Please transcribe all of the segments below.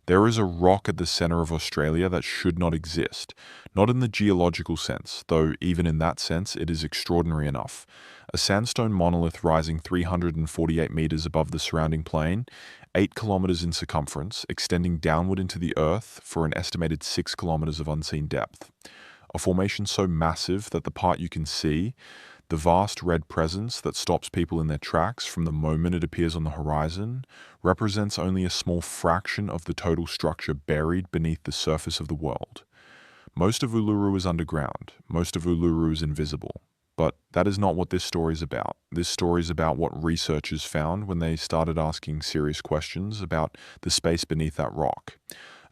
There is a rock at the center of Australia that should not exist, not in the geological sense, though even in that sense it is extraordinary enough. A sandstone monolith rising 348 meters above the surrounding plain, 8 kilometers in circumference, extending downward into the earth for an estimated 6 kilometers of unseen depth. A formation so massive that the part you can see, the vast red presence that stops people in their tracks from the moment it appears on the horizon, represents only a small fraction of the total structure buried beneath the surface of the world. Most of Uluru is underground, most of Uluru is invisible. But that is not what this story is about. This story is about what researchers found when they started asking serious questions about the space beneath that rock.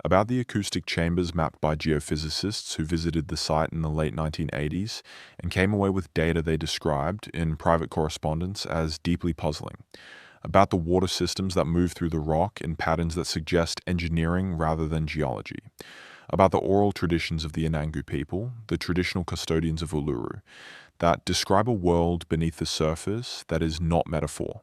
About the acoustic chambers mapped by geophysicists who visited the site in the late 1980s and came away with data they described, in private correspondence, as deeply puzzling. About the water systems that move through the rock in patterns that suggest engineering rather than geology. About the oral traditions of the Anangu people, the traditional custodians of Uluru, that describe a world beneath the surface that is not metaphor.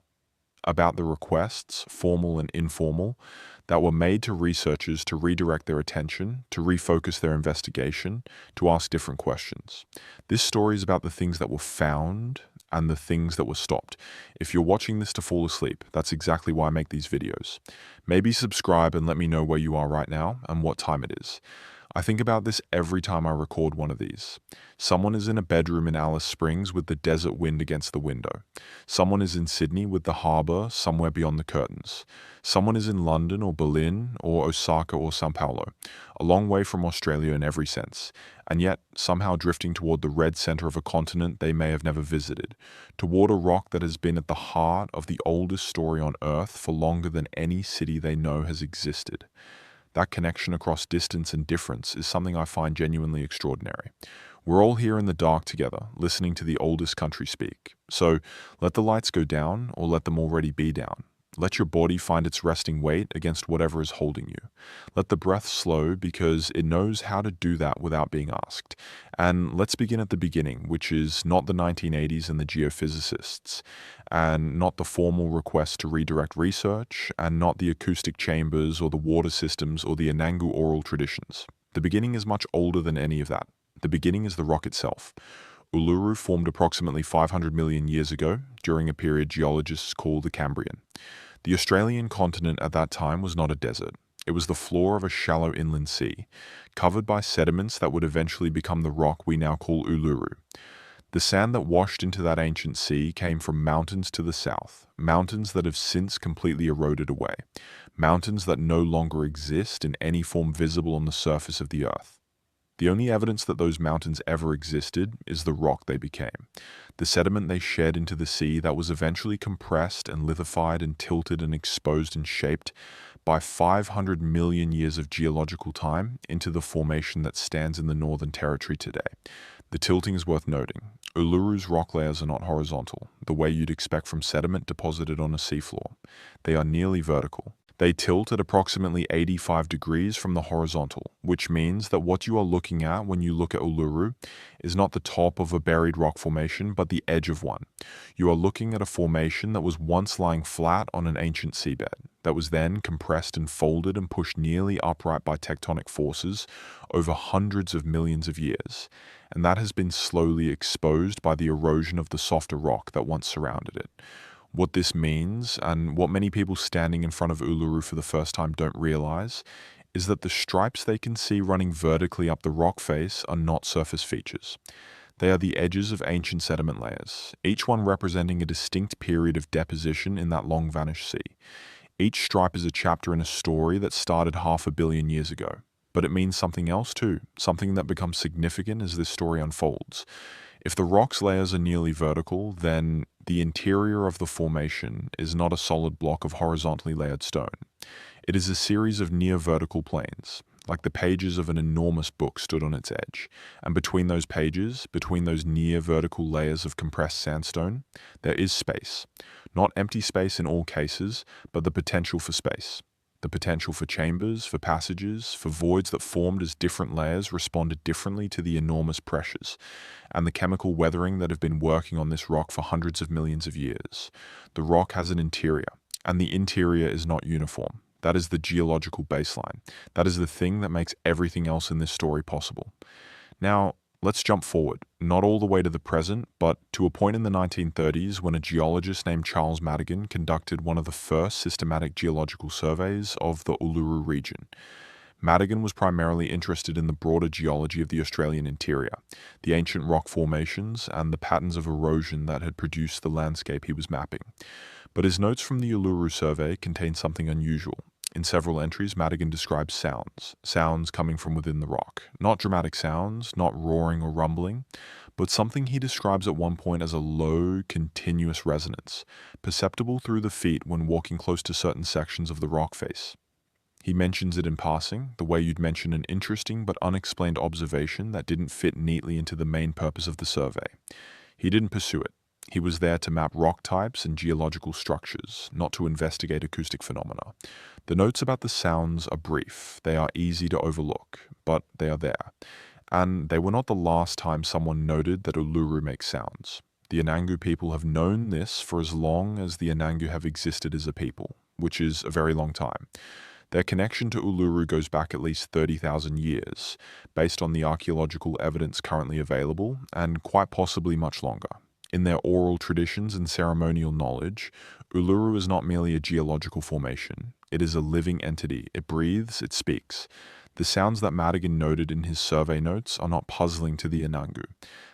About the requests, formal and informal, that were made to researchers to redirect their attention, to refocus their investigation, to ask different questions. This story is about the things that were found and the things that were stopped. If you're watching this to fall asleep, that's exactly why I make these videos. Maybe subscribe and let me know where you are right now and what time it is. I think about this every time I record one of these. Someone is in a bedroom in Alice Springs with the desert wind against the window. Someone is in Sydney with the harbour somewhere beyond the curtains. Someone is in London or Berlin or Osaka or Sao Paulo, a long way from Australia in every sense, and yet somehow drifting toward the red centre of a continent they may have never visited, toward a rock that has been at the heart of the oldest story on Earth for longer than any city they know has existed. That connection across distance and difference is something I find genuinely extraordinary. We're all here in the dark together, listening to the oldest country speak. So let the lights go down, or let them already be down. Let your body find its resting weight against whatever is holding you. Let the breath slow because it knows how to do that without being asked. And let's begin at the beginning, which is not the 1980s and the geophysicists, and not the formal request to redirect research, and not the acoustic chambers or the water systems or the Anangu oral traditions. The beginning is much older than any of that. The beginning is the rock itself. Uluru formed approximately 500 million years ago, during a period geologists call the Cambrian. The Australian continent at that time was not a desert. It was the floor of a shallow inland sea, covered by sediments that would eventually become the rock we now call Uluru. The sand that washed into that ancient sea came from mountains to the south, mountains that have since completely eroded away, mountains that no longer exist in any form visible on the surface of the earth. The only evidence that those mountains ever existed is the rock they became, the sediment they shed into the sea that was eventually compressed and lithified and tilted and exposed and shaped by 500 million years of geological time into the formation that stands in the Northern Territory today. The tilting is worth noting. Uluru's rock layers are not horizontal, the way you'd expect from sediment deposited on a seafloor. They are nearly vertical. They tilt at approximately 85 degrees from the horizontal, which means that what you are looking at when you look at Uluru is not the top of a buried rock formation, but the edge of one. You are looking at a formation that was once lying flat on an ancient seabed, that was then compressed and folded and pushed nearly upright by tectonic forces over hundreds of millions of years, and that has been slowly exposed by the erosion of the softer rock that once surrounded it. What this means, and what many people standing in front of Uluru for the first time don't realize, is that the stripes they can see running vertically up the rock face are not surface features. They are the edges of ancient sediment layers, each one representing a distinct period of deposition in that long-vanished sea. Each stripe is a chapter in a story that started 500 million years ago. But it means something else too, something that becomes significant as this story unfolds. If the rock's layers are nearly vertical, then the interior of the formation is not a solid block of horizontally layered stone. It is a series of near-vertical planes, like the pages of an enormous book stood on its edge. And between those pages, between those near-vertical layers of compressed sandstone, there is space. Not empty space in all cases, but the potential for space. The potential for chambers, for passages, for voids that formed as different layers responded differently to the enormous pressures, and the chemical weathering that have been working on this rock for hundreds of millions of years. The rock has an interior, and the interior is not uniform. That is the geological baseline. That is the thing that makes everything else in this story possible. Now, let's jump forward, not all the way to the present, but to a point in the 1930s when a geologist named Charles Madigan conducted one of the first systematic geological surveys of the Uluru region. Madigan was primarily interested in the broader geology of the Australian interior, the ancient rock formations, and the patterns of erosion that had produced the landscape he was mapping. But his notes from the Uluru survey contained something unusual. In several entries, Madigan describes sounds coming from within the rock. Not dramatic sounds, not roaring or rumbling, but something he describes at one point as a low, continuous resonance, perceptible through the feet when walking close to certain sections of the rock face. He mentions it in passing, the way you'd mention an interesting but unexplained observation that didn't fit neatly into the main purpose of the survey. He didn't pursue it. He was there to map rock types and geological structures, not to investigate acoustic phenomena. The notes about the sounds are brief. They are easy to overlook, but they are there. And they were not the last time someone noted that Uluru makes sounds. The Anangu people have known this for as long as the Anangu have existed as a people, which is a very long time. Their connection to Uluru goes back at least 30,000 years, based on the archaeological evidence currently available, and quite possibly much longer. In their oral traditions and ceremonial knowledge, Uluru is not merely a geological formation. It is a living entity. It breathes, it speaks. The sounds that Madigan noted in his survey notes are not puzzling to the Anangu.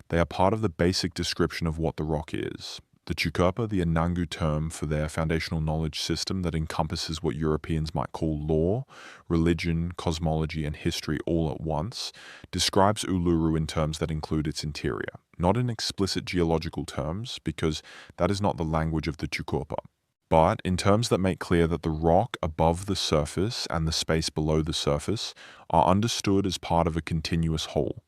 They are part of the basic description of what the rock is. The Tjukurpa, the Anangu term for their foundational knowledge system that encompasses what Europeans might call law, religion, cosmology, and history all at once, describes Uluru in terms that include its interior. Not in explicit geological terms, because that is not the language of the Tjukurpa, but in terms that make clear that the rock above the surface and the space below the surface are understood as part of a continuous whole,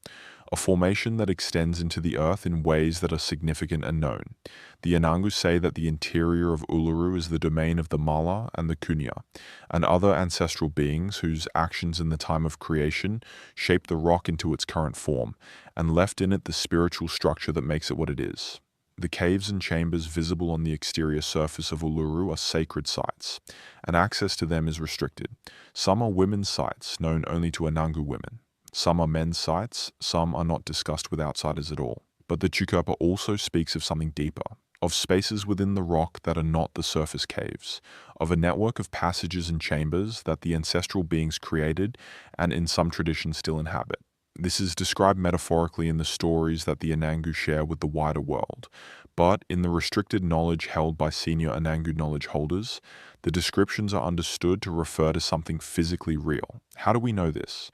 a formation that extends into the earth in ways that are significant and known. The Anangu say that the interior of Uluru is the domain of the Mala and the Kunya, and other ancestral beings whose actions in the time of creation shaped the rock into its current form, and left in it the spiritual structure that makes it what it is. The caves and chambers visible on the exterior surface of Uluru are sacred sites, and access to them is restricted. Some are women's sites, known only to Anangu women. Some are men's sites, some are not discussed with outsiders at all. But the Tjukurpa also speaks of something deeper, of spaces within the rock that are not the surface caves, of a network of passages and chambers that the ancestral beings created and in some traditions still inhabit. This is described metaphorically in the stories that the Anangu share with the wider world, but in the restricted knowledge held by senior Anangu knowledge holders, the descriptions are understood to refer to something physically real. How do we know this?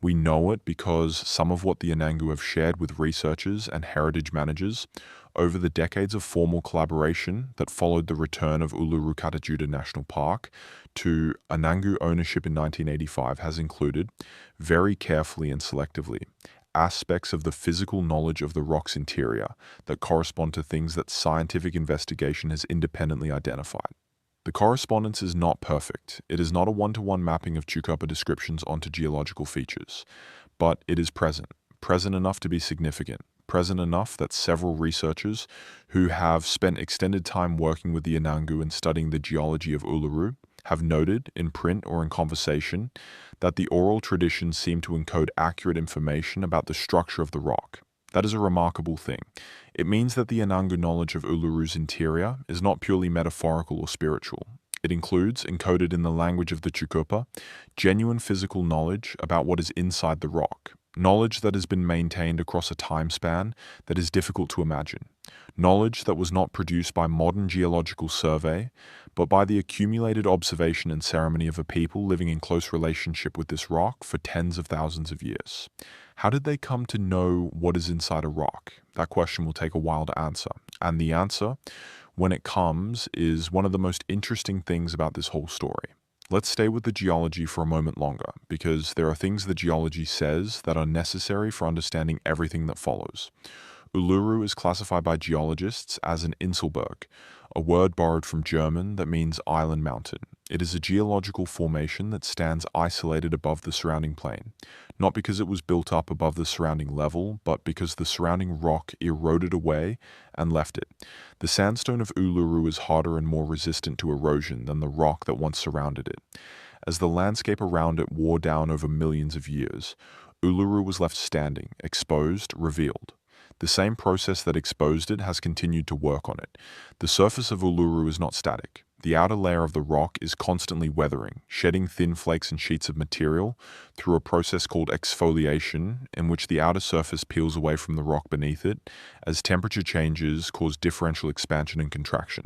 We know it because some of what the Anangu have shared with researchers and heritage managers over the decades of formal collaboration that followed the return of Uluru Kata Tjuta National Park to Anangu ownership in 1985 has included, very carefully and selectively, aspects of the physical knowledge of the rock's interior that correspond to things that scientific investigation has independently identified. The correspondence is not perfect. It is not a one-to-one mapping of Tjukurpa descriptions onto geological features, but it is present enough to be significant, present enough that several researchers who have spent extended time working with the Anangu and studying the geology of Uluru have noted, in print or in conversation, that the oral traditions seem to encode accurate information about the structure of the rock. That is a remarkable thing. It means that the Anangu knowledge of Uluru's interior is not purely metaphorical or spiritual. It includes, encoded in the language of the Tjukurpa, genuine physical knowledge about what is inside the rock, knowledge that has been maintained across a time span that is difficult to imagine, knowledge that was not produced by modern geological survey, but by the accumulated observation and ceremony of a people living in close relationship with this rock for tens of thousands of years. How did they come to know what is inside a rock? That question will take a while to answer. And the answer, when it comes, is one of the most interesting things about this whole story. Let's stay with the geology for a moment longer, because there are things the geology says that are necessary for understanding everything that follows. Uluru is classified by geologists as an Inselberg, a word borrowed from German that means island mountain. It is a geological formation that stands isolated above the surrounding plain, not because it was built up above the surrounding level, but because the surrounding rock eroded away and left it. The sandstone of Uluru is harder and more resistant to erosion than the rock that once surrounded it. As the landscape around it wore down over millions of years, Uluru was left standing, exposed, revealed. The same process that exposed it has continued to work on it. The surface of Uluru is not static. The outer layer of the rock is constantly weathering, shedding thin flakes and sheets of material through a process called exfoliation, in which the outer surface peels away from the rock beneath it as temperature changes cause differential expansion and contraction.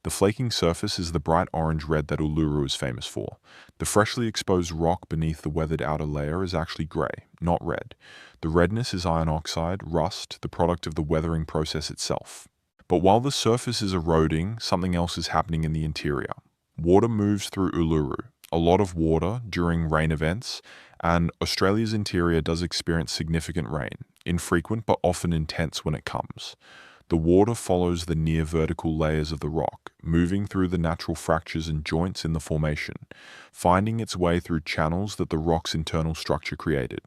The flaking surface is the bright orange-red that Uluru is famous for. The freshly exposed rock beneath the weathered outer layer is actually grey, not red. The redness is iron oxide, rust, the product of the weathering process itself. But while the surface is eroding, something else is happening in the interior. Water moves through Uluru, a lot of water during rain events, and Australia's interior does experience significant rain, infrequent but often intense when it comes. The water follows the near vertical layers of the rock, moving through the natural fractures and joints in the formation, finding its way through channels that the rock's internal structure created.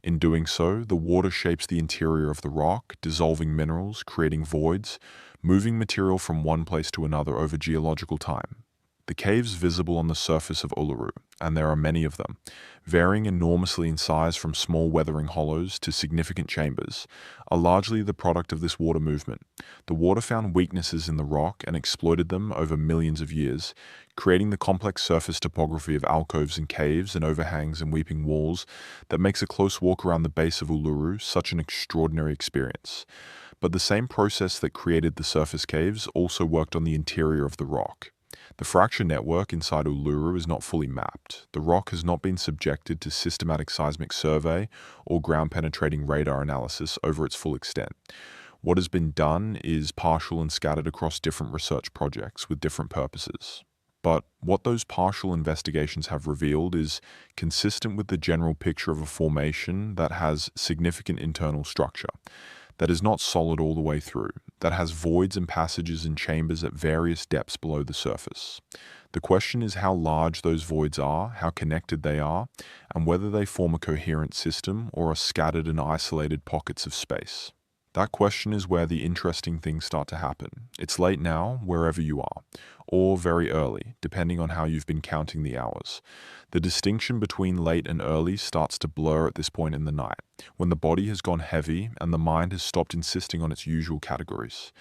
In doing so, the water shapes the interior of the rock, dissolving minerals, creating voids, moving material from one place to another over geological time. The caves visible on the surface of Uluru, and there are many of them, varying enormously in size from small weathering hollows to significant chambers, are largely the product of this water movement. The water found weaknesses in the rock and exploited them over millions of years, creating the complex surface topography of alcoves and caves and overhangs and weeping walls that makes a close walk around the base of Uluru such an extraordinary experience. But the same process that created the surface caves also worked on the interior of the rock. The fracture network inside Uluru is not fully mapped. The rock has not been subjected to systematic seismic survey or ground-penetrating radar analysis over its full extent. What has been done is partial and scattered across different research projects with different purposes. But what those partial investigations have revealed is consistent with the general picture of a formation that has significant internal structure, that is not solid all the way through, that has voids and passages and chambers at various depths below the surface. The question is how large those voids are, how connected they are, and whether they form a coherent system or are scattered and isolated pockets of space. That question is where the interesting things start to happen. It's late now, wherever you are, or very early, depending on how you've been counting the hours. The distinction between late and early starts to blur at this point in the night, when the body has gone heavy and the mind has stopped insisting on its usual categories.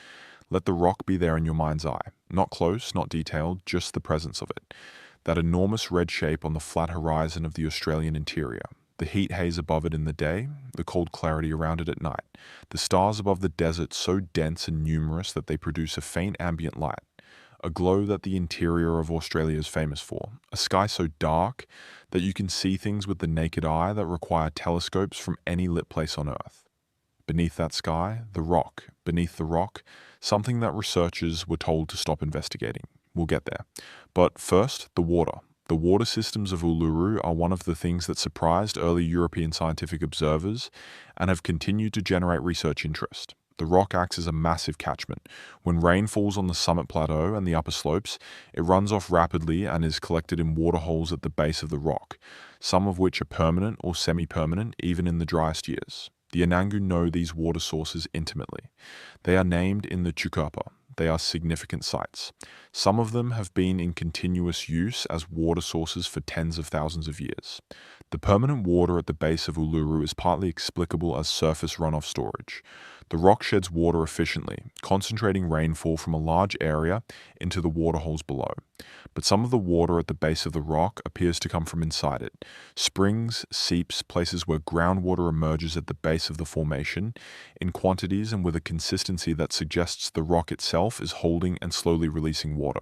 Let the rock be there in your mind's eye. Not close, not detailed, just the presence of it. That enormous red shape on the flat horizon of the Australian interior. The heat haze above it in the day, the cold clarity around it at night. The stars above the desert so dense and numerous that they produce a faint ambient light. A glow that the interior of Australia is famous for. A sky so dark that you can see things with the naked eye that require telescopes from any lit place on Earth. Beneath that sky, the rock. Beneath the rock, something that researchers were told to stop investigating. We'll get there. But first, the water. The water systems of Uluru are one of the things that surprised early European scientific observers and have continued to generate research interest. The rock acts as a massive catchment. When rain falls on the summit plateau and the upper slopes, it runs off rapidly and is collected in waterholes at the base of the rock, some of which are permanent or semi-permanent even in the driest years. The Anangu know these water sources intimately. They are named in the Chukopa. They are significant sites. Some of them have been in continuous use as water sources for tens of thousands of years. The permanent water at the base of Uluru is partly explicable as surface runoff storage. The rock sheds water efficiently, concentrating rainfall from a large area into the waterholes below. But some of the water at the base of the rock appears to come from inside it. Springs, seeps, places where groundwater emerges at the base of the formation, in quantities and with a consistency that suggests the rock itself is holding and slowly releasing water.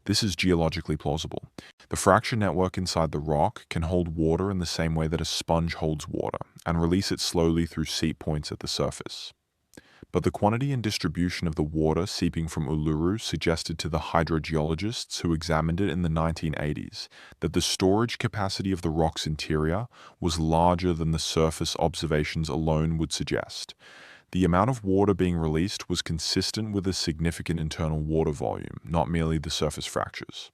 This is geologically plausible. The fracture network inside the rock can hold water in the same way that a sponge holds water, and release it slowly through seep points at the surface. But the quantity and distribution of the water seeping from Uluru suggested to the hydrogeologists who examined it in the 1980s that the storage capacity of the rock's interior was larger than the surface observations alone would suggest. The amount of water being released was consistent with a significant internal water volume, not merely the surface fractures.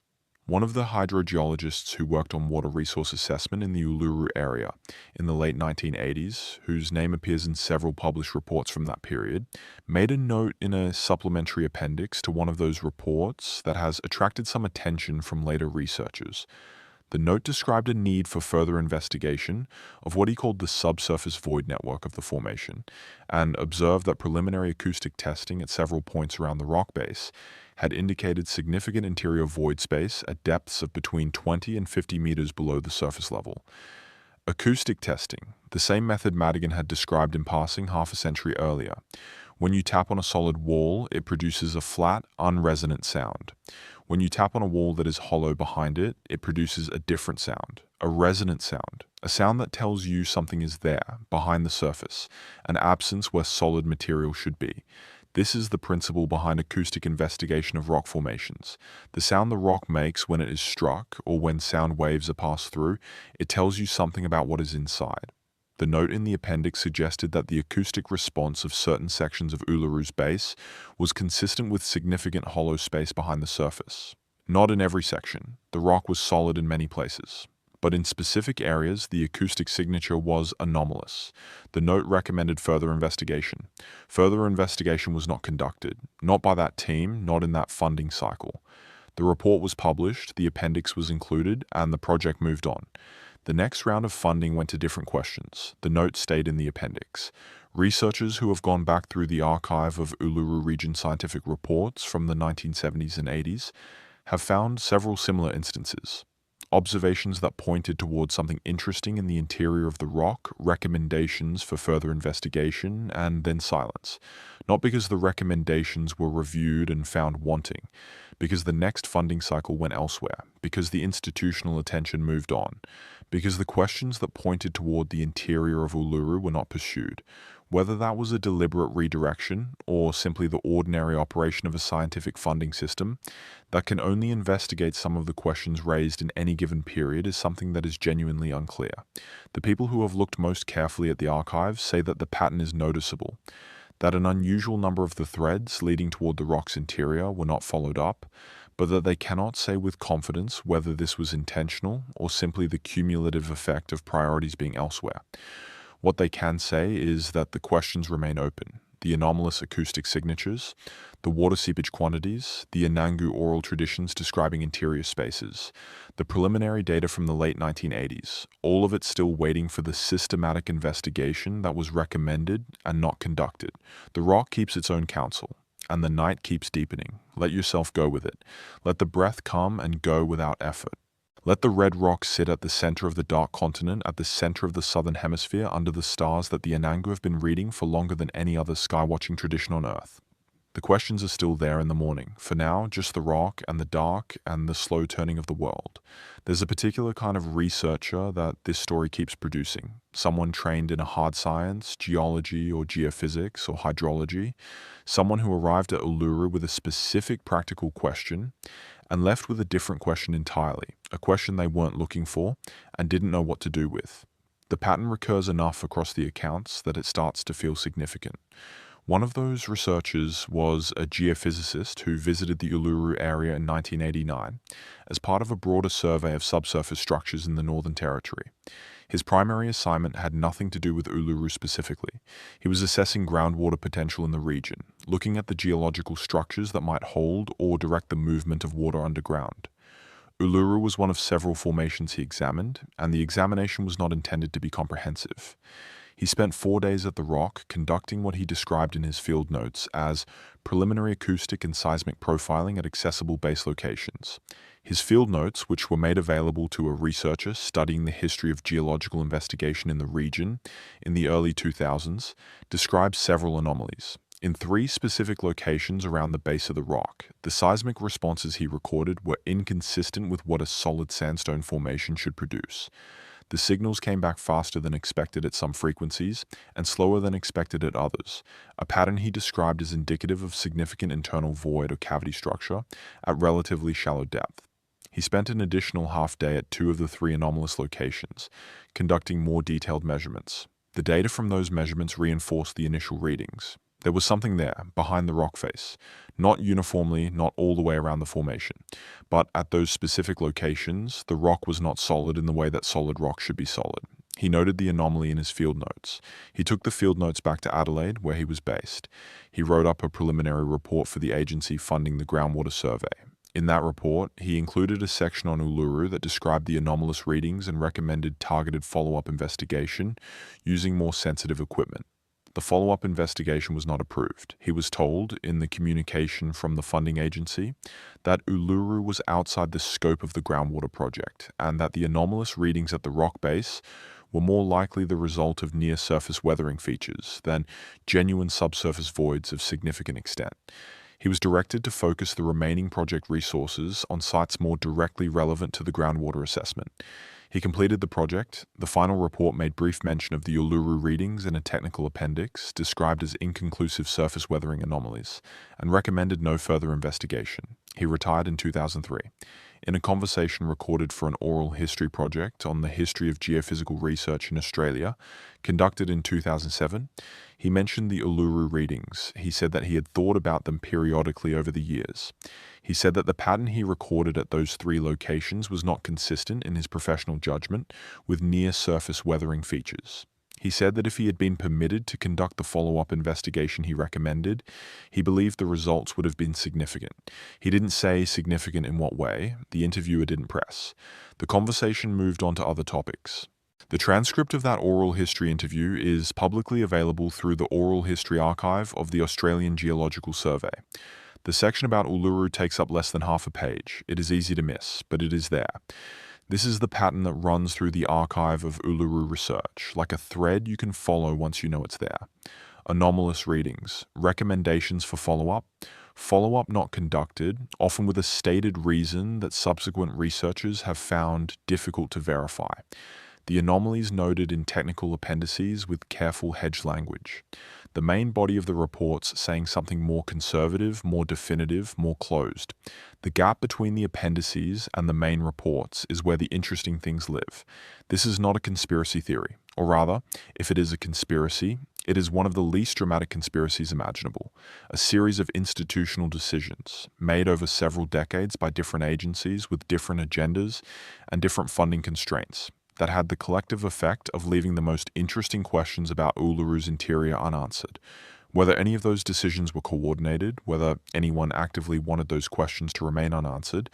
One of the hydrogeologists who worked on water resource assessment in the Uluru area in the late 1980s, whose name appears in several published reports from that period, made a note in a supplementary appendix to one of those reports that has attracted some attention from later researchers. The note described a need for further investigation of what he called the subsurface void network of the formation, and observed that preliminary acoustic testing at several points around the rock base had indicated significant interior void space at depths of between 20 and 50 meters below the surface level. Acoustic testing, the same method Madigan had described in passing half a century earlier. When you tap on a solid wall, it produces a flat, unresonant sound. When you tap on a wall that is hollow behind it, it produces a different sound, a resonant sound, a sound that tells you something is there, behind the surface, an absence where solid material should be. This is the principle behind acoustic investigation of rock formations. The sound the rock makes when it is struck, or when sound waves are passed through, it tells you something about what is inside. The note in the appendix suggested that the acoustic response of certain sections of Uluru's base was consistent with significant hollow space behind the surface. Not in every section. The rock was solid in many places. But in specific areas, the acoustic signature was anomalous. The note recommended further investigation. Further investigation was not conducted, not by that team, not in that funding cycle. The report was published, the appendix was included, and the project moved on. The next round of funding went to different questions. The note stayed in the appendix. Researchers who have gone back through the archive of Uluru region scientific reports from the 1970s and 80s have found several similar instances. Observations that pointed towards something interesting in the interior of the rock, recommendations for further investigation, and then silence. Not because the recommendations were reviewed and found wanting, because the next funding cycle went elsewhere, because the institutional attention moved on, because the questions that pointed toward the interior of Uluru were not pursued. Whether that was a deliberate redirection or simply the ordinary operation of a scientific funding system that can only investigate some of the questions raised in any given period is something that is genuinely unclear. The people who have looked most carefully at the archives say that the pattern is noticeable, that an unusual number of the threads leading toward the rock's interior were not followed up, but that they cannot say with confidence whether this was intentional or simply the cumulative effect of priorities being elsewhere. What they can say is that the questions remain open. The anomalous acoustic signatures, the water seepage quantities, the Anangu oral traditions describing interior spaces, the preliminary data from the late 1980s, all of it still waiting for the systematic investigation that was recommended and not conducted. The rock keeps its own counsel, and the night keeps deepening. Let yourself go with it. Let the breath come and go without effort. Let the red rock sit at the center of the dark continent, at the center of the southern hemisphere, under the stars that the Anangu have been reading for longer than any other sky-watching tradition on Earth. The questions are still there in the morning. For now, just the rock and the dark and the slow turning of the world. There's a particular kind of researcher that this story keeps producing. Someone trained in a hard science, geology or geophysics or hydrology. Someone who arrived at Uluru with a specific practical question and left with a different question entirely, a question they weren't looking for and didn't know what to do with. The pattern recurs enough across the accounts that it starts to feel significant. One of those researchers was a geophysicist who visited the Uluru area in 1989 as part of a broader survey of subsurface structures in the Northern Territory. His primary assignment had nothing to do with Uluru specifically. He was assessing groundwater potential in the region, looking at the geological structures that might hold or direct the movement of water underground. Uluru was one of several formations he examined, and the examination was not intended to be comprehensive. He spent 4 days at the rock conducting what he described in his field notes as preliminary acoustic and seismic profiling at accessible base locations. His field notes, which were made available to a researcher studying the history of geological investigation in the region in the early 2000s, describe several anomalies. In 3 specific locations around the base of the rock, the seismic responses he recorded were inconsistent with what a solid sandstone formation should produce. The signals came back faster than expected at some frequencies and slower than expected at others, a pattern he described as indicative of significant internal void or cavity structure at relatively shallow depth. He spent an additional half day at 2 of the 3 anomalous locations, conducting more detailed measurements. The data from those measurements reinforced the initial readings. There was something there, behind the rock face, not uniformly, not all the way around the formation, but at those specific locations, the rock was not solid in the way that solid rock should be solid. He noted the anomaly in his field notes. He took the field notes back to Adelaide, where he was based. He wrote up a preliminary report for the agency funding the groundwater survey. In that report, he included a section on Uluru that described the anomalous readings and recommended targeted follow-up investigation using more sensitive equipment. The follow-up investigation was not approved. He was told, in the communication from the funding agency, that Uluru was outside the scope of the groundwater project and that the anomalous readings at the rock base were more likely the result of near-surface weathering features than genuine subsurface voids of significant extent. He was directed to focus the remaining project resources on sites more directly relevant to the groundwater assessment. He completed the project. The final report made brief mention of the Uluru readings in a technical appendix described as inconclusive surface weathering anomalies and recommended no further investigation. He retired in 2003. In a conversation recorded for an oral history project on the history of geophysical research in Australia, conducted in 2007, he mentioned the Uluru readings. He said that he had thought about them periodically over the years. He said that the pattern he recorded at those 3 locations was not consistent in his professional judgment with near-surface weathering features. He said that if he had been permitted to conduct the follow-up investigation he recommended, he believed the results would have been significant. He didn't say significant in what way. The interviewer didn't press. The conversation moved on to other topics. The transcript of that oral history interview is publicly available through the Oral History Archive of the Australian Geological Survey. The section about Uluru takes up less than half a page. It is easy to miss, but it is there. This is the pattern that runs through the archive of Uluru research, like a thread you can follow once you know it's there. Anomalous readings, recommendations for follow-up not conducted, often with a stated reason that subsequent researchers have found difficult to verify. The anomalies noted in technical appendices with careful hedge language. The main body of the reports saying something more conservative, more definitive, more closed. The gap between the appendices and the main reports is where the interesting things live. This is not a conspiracy theory, or rather, if it is a conspiracy, it is one of the least dramatic conspiracies imaginable, a series of institutional decisions made over several decades by different agencies with different agendas and different funding constraints that had the collective effect of leaving the most interesting questions about Uluru's interior unanswered. Whether any of those decisions were coordinated, whether anyone actively wanted those questions to remain unanswered,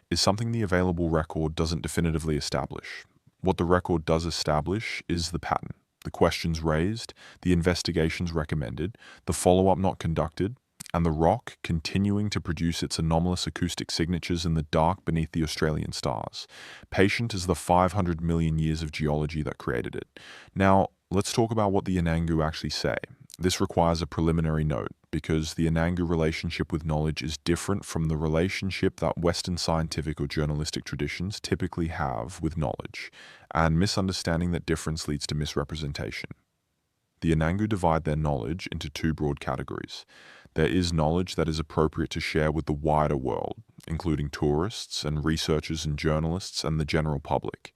is something the available record doesn't definitively establish. What the record does establish is the pattern, the questions raised, the investigations recommended, the follow-up not conducted, and the rock continuing to produce its anomalous acoustic signatures in the dark beneath the Australian stars, patient as the 500 million years of geology that created it. Now, let's talk about what the Anangu actually say. This requires a preliminary note, because the Anangu relationship with knowledge is different from the relationship that Western scientific or journalistic traditions typically have with knowledge, and misunderstanding that difference leads to misrepresentation. The Anangu divide their knowledge into 2 broad categories. There is knowledge that is appropriate to share with the wider world, including tourists and researchers and journalists and the general public.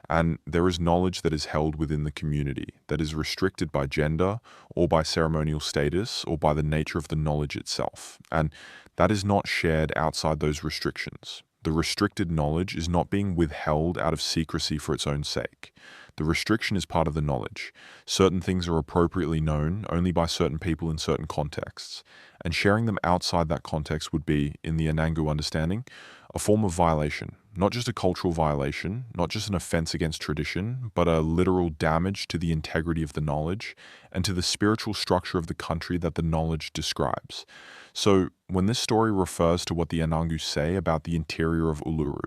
And there is knowledge that is held within the community, that is restricted by gender or by ceremonial status or by the nature of the knowledge itself. And that is not shared outside those restrictions. The restricted knowledge is not being withheld out of secrecy for its own sake. The restriction is part of the knowledge. Certain things are appropriately known only by certain people in certain contexts, and sharing them outside that context would be, in the Anangu understanding, a form of violation. Not just a cultural violation, not just an offense against tradition, but a literal damage to the integrity of the knowledge and to the spiritual structure of the country that the knowledge describes. So, when this story refers to what the Anangu say about the interior of Uluru,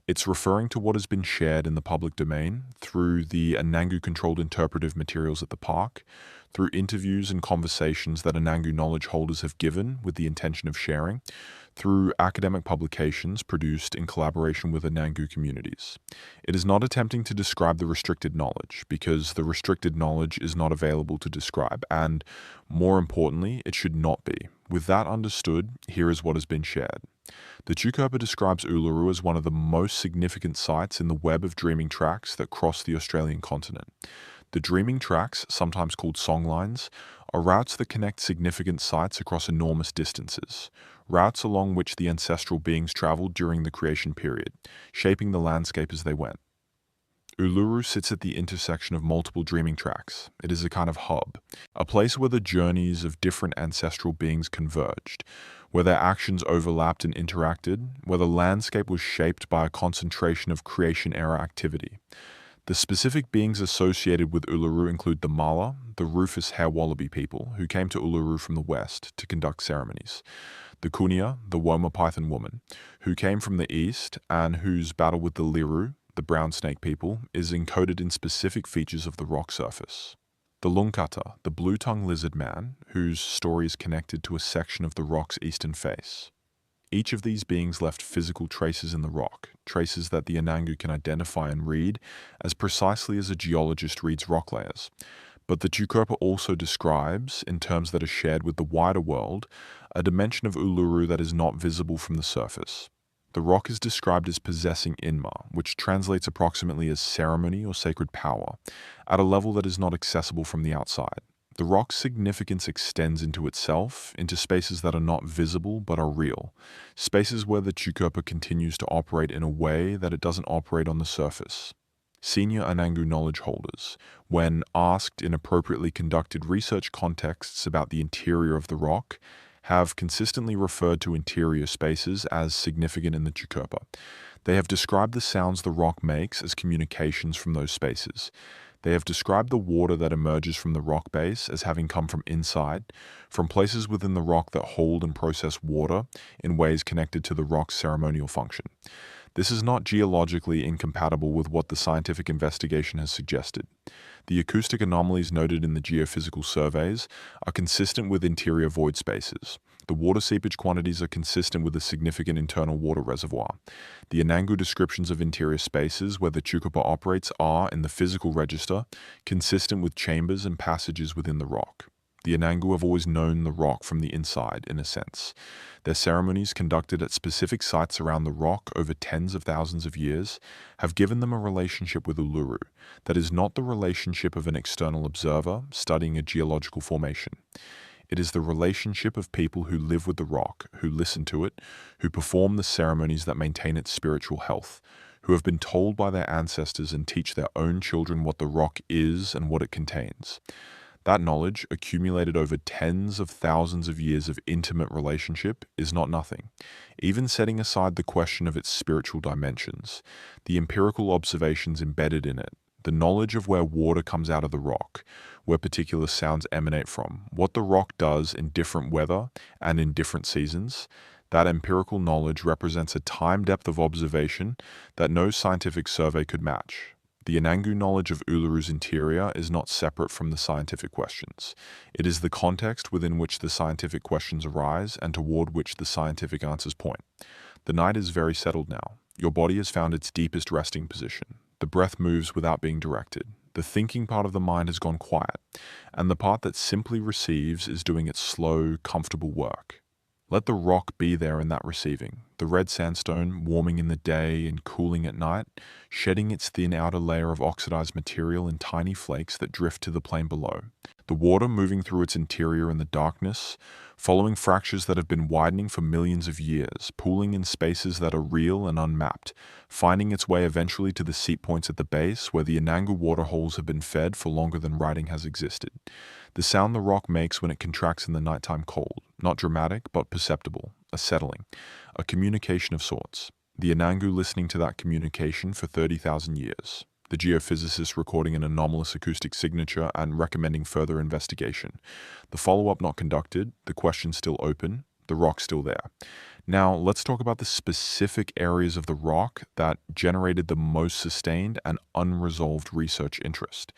it's referring to what has been shared in the public domain through the Anangu-controlled interpretive materials at the park, through interviews and conversations that Anangu knowledge holders have given with the intention of sharing, through academic publications produced in collaboration with Anangu communities. It is not attempting to describe the restricted knowledge, because the restricted knowledge is not available to describe, and, more importantly, it should not be. With that understood, here is what has been shared. The Tjuta describes Uluru as one of the most significant sites in the web of dreaming tracks that cross the Australian continent. The dreaming tracks, sometimes called songlines, are routes that connect significant sites across enormous distances, routes along which the ancestral beings traveled during the creation period, shaping the landscape as they went. Uluru sits at the intersection of multiple dreaming tracks. It is a kind of hub, a place where the journeys of different ancestral beings converged, where their actions overlapped and interacted, where the landscape was shaped by a concentration of creation-era activity. The specific beings associated with Uluru include the Mala, the rufous hair wallaby people, who came to Uluru from the west to conduct ceremonies; the Kunia, the Woma python woman, who came from the east and whose battle with the Liru, the brown snake people, is encoded in specific features of the rock surface; the Lungkata, the blue-tongued lizard man, whose story is connected to a section of the rock's eastern face. Each of these beings left physical traces in the rock, traces that the Anangu can identify and read as precisely as a geologist reads rock layers. But the Tjukurpa also describes, in terms that are shared with the wider world, a dimension of Uluru that is not visible from the surface. The rock is described as possessing Inma, which translates approximately as ceremony or sacred power, at a level that is not accessible from the outside. The rock's significance extends into itself, into spaces that are not visible but are real, spaces where the Tjukurpa continues to operate in a way that it doesn't operate on the surface. Senior Anangu knowledge holders, when asked in appropriately conducted research contexts about the interior of the rock, have consistently referred to interior spaces as significant in the Tjukurpa. They have described the sounds the rock makes as communications from those spaces. They have described the water that emerges from the rock base as having come from inside, from places within the rock that hold and process water in ways connected to the rock's ceremonial function. This is not geologically incompatible with what the scientific investigation has suggested. The acoustic anomalies noted in the geophysical surveys are consistent with interior void spaces. The water seepage quantities are consistent with a significant internal water reservoir. The Anangu descriptions of interior spaces where the Tjukurpa operates are, in the physical register, consistent with chambers and passages within the rock. The Anangu have always known the rock from the inside, in a sense. Their ceremonies, conducted at specific sites around the rock over tens of thousands of years, have given them a relationship with Uluru that is not the relationship of an external observer studying a geological formation. It is the relationship of people who live with the rock, who listen to it, who perform the ceremonies that maintain its spiritual health, who have been told by their ancestors and teach their own children what the rock is and what it contains. That knowledge, accumulated over tens of thousands of years of intimate relationship, is not nothing. Even setting aside the question of its spiritual dimensions, the empirical observations embedded in it, the knowledge of where water comes out of the rock, where particular sounds emanate from, what the rock does in different weather and in different seasons, that empirical knowledge represents a time depth of observation that no scientific survey could match. The Anangu knowledge of Uluru's interior is not separate from the scientific questions. It is the context within which the scientific questions arise and toward which the scientific answers point. The night is very settled now. Your body has found its deepest resting position. The breath moves without being directed. The thinking part of the mind has gone quiet, and the part that simply receives is doing its slow, comfortable work. Let the rock be there in that receiving, the red sandstone warming in the day and cooling at night, shedding its thin outer layer of oxidized material in tiny flakes that drift to the plain below. The water moving through its interior in the darkness, following fractures that have been widening for millions of years, pooling in spaces that are real and unmapped, finding its way eventually to the seep points at the base where the Anangu waterholes have been fed for longer than writing has existed. The sound the rock makes when it contracts in the nighttime cold, not dramatic but perceptible, a settling, a communication of sorts. The Anangu listening to that communication for 30,000 years. The geophysicist recording an anomalous acoustic signature and recommending further investigation. The follow-up not conducted, the question still open, the rock still there. Now, let's talk about the specific areas of the rock that generated the most sustained and unresolved research interest.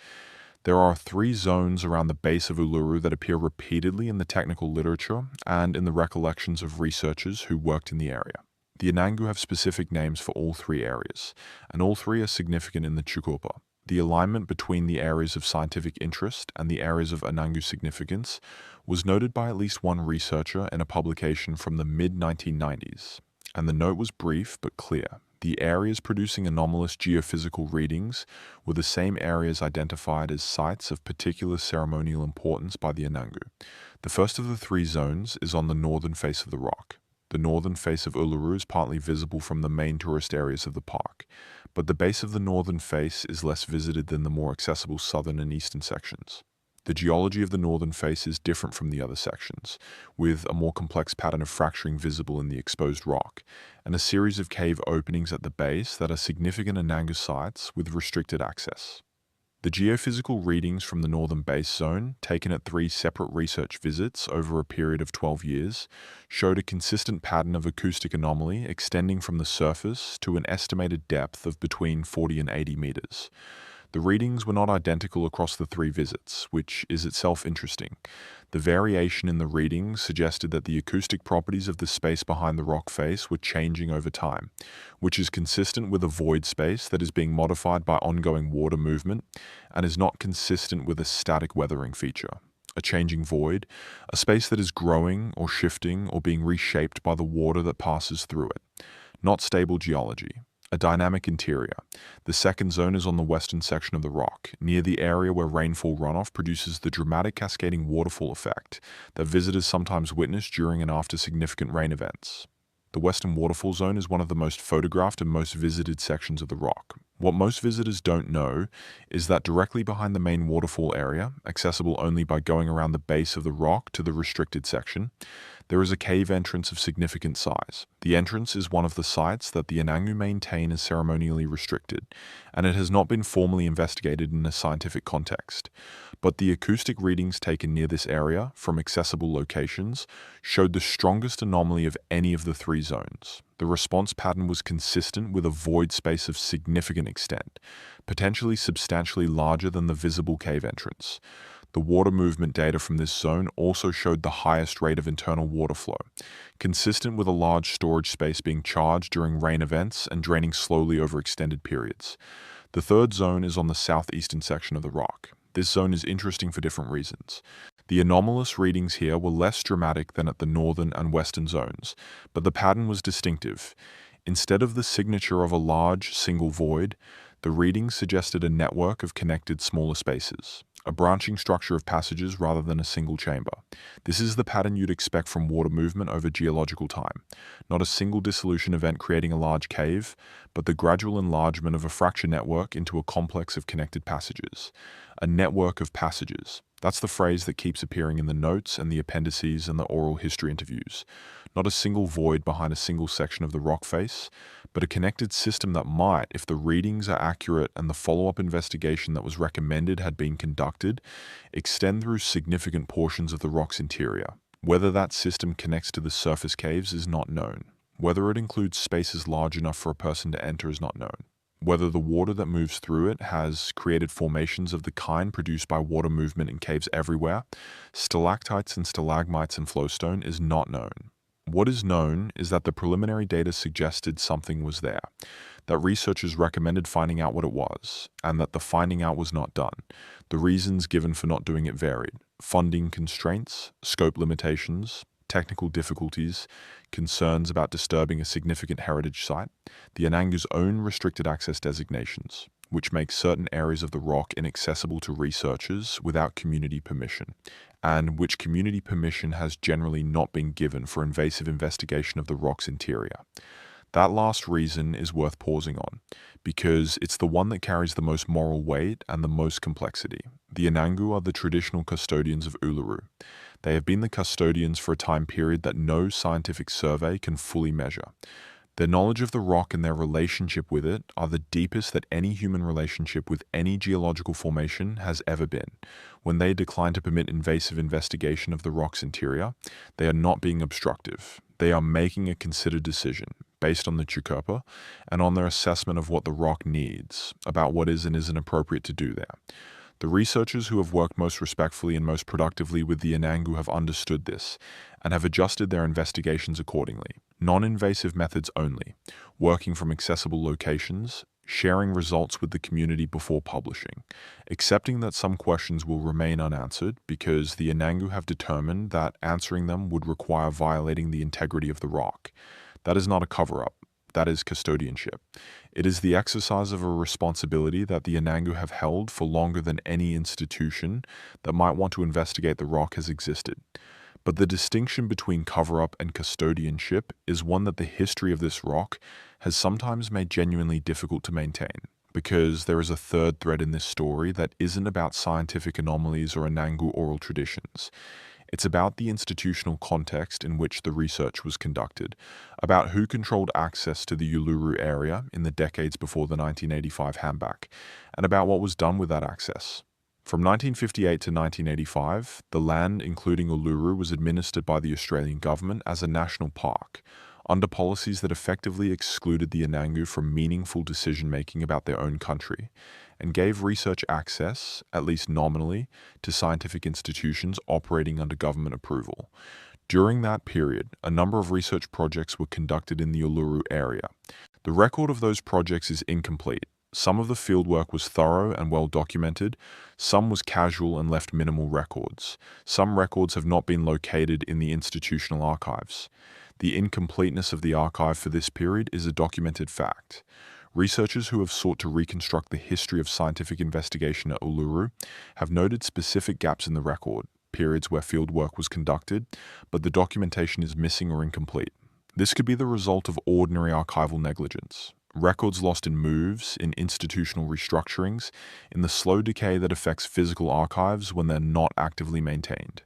There are 3 zones around the base of Uluru that appear repeatedly in the technical literature and in the recollections of researchers who worked in the area. The Anangu have specific names for all 3 areas, and all 3 are significant in the Tjukurpa. The alignment between the areas of scientific interest and the areas of Anangu significance was noted by at least one researcher in a publication from the mid-1990s, and the note was brief but clear. The areas producing anomalous geophysical readings were the same areas identified as sites of particular ceremonial importance by the Anangu. The first of the 3 zones is on the northern face of the rock. The northern face of Uluru is partly visible from the main tourist areas of the park, but the base of the northern face is less visited than the more accessible southern and eastern sections. The geology of the northern face is different from the other sections, with a more complex pattern of fracturing visible in the exposed rock, and a series of cave openings at the base that are significant Anangu sites with restricted access. The geophysical readings from the northern base zone, taken at 3 separate research visits over a period of 12 years, showed a consistent pattern of acoustic anomaly extending from the surface to an estimated depth of between 40 and 80 meters. The readings were not identical across the 3 visits, which is itself interesting. The variation in the readings suggested that the acoustic properties of the space behind the rock face were changing over time, which is consistent with a void space that is being modified by ongoing water movement and is not consistent with a static weathering feature. A changing void, a space that is growing or shifting or being reshaped by the water that passes through it. Not stable geology. A dynamic interior. The second zone is on the western section of the rock, near the area where rainfall runoff produces the dramatic cascading waterfall effect that visitors sometimes witness during and after significant rain events. The western waterfall zone is one of the most photographed and most visited sections of the rock. What most visitors don't know is that directly behind the main waterfall area, accessible only by going around the base of the rock to the restricted section, there is a cave entrance of significant size. The entrance is one of the sites that the Anangu maintain as ceremonially restricted, and it has not been formally investigated in a scientific context. But the acoustic readings taken near this area, from accessible locations, showed the strongest anomaly of any of the 3 zones. The response pattern was consistent with a void space of significant extent, potentially substantially larger than the visible cave entrance. The water movement data from this zone also showed the highest rate of internal water flow, consistent with a large storage space being charged during rain events and draining slowly over extended periods. The third zone is on the southeastern section of the rock. This zone is interesting for different reasons. The anomalous readings here were less dramatic than at the northern and western zones, but the pattern was distinctive. Instead of the signature of a large, single void, the readings suggested a network of connected smaller spaces, a branching structure of passages rather than a single chamber. This is the pattern you'd expect from water movement over geological time. Not a single dissolution event creating a large cave, but the gradual enlargement of a fracture network into a complex of connected passages. A network of passages. That's the phrase that keeps appearing in the notes and the appendices and the oral history interviews. Not a single void behind a single section of the rock face, but a connected system that might, if the readings are accurate and the follow-up investigation that was recommended had been conducted, extend through significant portions of the rock's interior. Whether that system connects to the surface caves is not known. Whether it includes spaces large enough for a person to enter is not known. Whether the water that moves through it has created formations of the kind produced by water movement in caves everywhere, stalactites and stalagmites and flowstone, is not known. What is known is that the preliminary data suggested something was there, that researchers recommended finding out what it was, and that the finding out was not done. The reasons given for not doing it varied: funding constraints, scope limitations, technical difficulties, concerns about disturbing a significant heritage site, the Anangu's own restricted access designations, which make certain areas of the rock inaccessible to researchers without community permission, and which community permission has generally not been given for invasive investigation of the rock's interior. That last reason is worth pausing on, because it's the one that carries the most moral weight and the most complexity. The Anangu are the traditional custodians of Uluru. They have been the custodians for a time period that no scientific survey can fully measure. Their knowledge of the rock and their relationship with it are the deepest that any human relationship with any geological formation has ever been. When they decline to permit invasive investigation of the rock's interior, they are not being obstructive. They are making a considered decision, based on the Chukerpa, and on their assessment of what the rock needs, about what is and isn't appropriate to do there. The researchers who have worked most respectfully and most productively with the Anangu have understood this, and have adjusted their investigations accordingly. Non-invasive methods only, working from accessible locations, sharing results with the community before publishing, accepting that some questions will remain unanswered because the Anangu have determined that answering them would require violating the integrity of the rock. That is not a cover-up. That is custodianship. It is the exercise of a responsibility that the Anangu have held for longer than any institution that might want to investigate the rock has existed. But the distinction between cover-up and custodianship is one that the history of this rock has sometimes made genuinely difficult to maintain. because there is a third thread in this story that isn't about scientific anomalies or Anangu oral traditions. It's about the institutional context in which the research was conducted, about who controlled access to the Uluru area in the decades before the 1985 handback, and about what was done with that access. From 1958 to 1985, the land, including Uluru, was administered by the Australian government as a national park, under policies that effectively excluded the Anangu from meaningful decision-making about their own country, and gave research access, at least nominally, to scientific institutions operating under government approval. During that period, a number of research projects were conducted in the Uluru area. The record of those projects is incomplete. Some of the fieldwork was thorough and well documented, some was casual and left minimal records. Some records have not been located in the institutional archives. The incompleteness of the archive for this period is a documented fact. Researchers who have sought to reconstruct the history of scientific investigation at Uluru have noted specific gaps in the record, periods where fieldwork was conducted, but the documentation is missing or incomplete. This could be the result of ordinary archival negligence. Records lost in moves, in institutional restructurings, in the slow decay that affects physical archives when they're not actively maintained.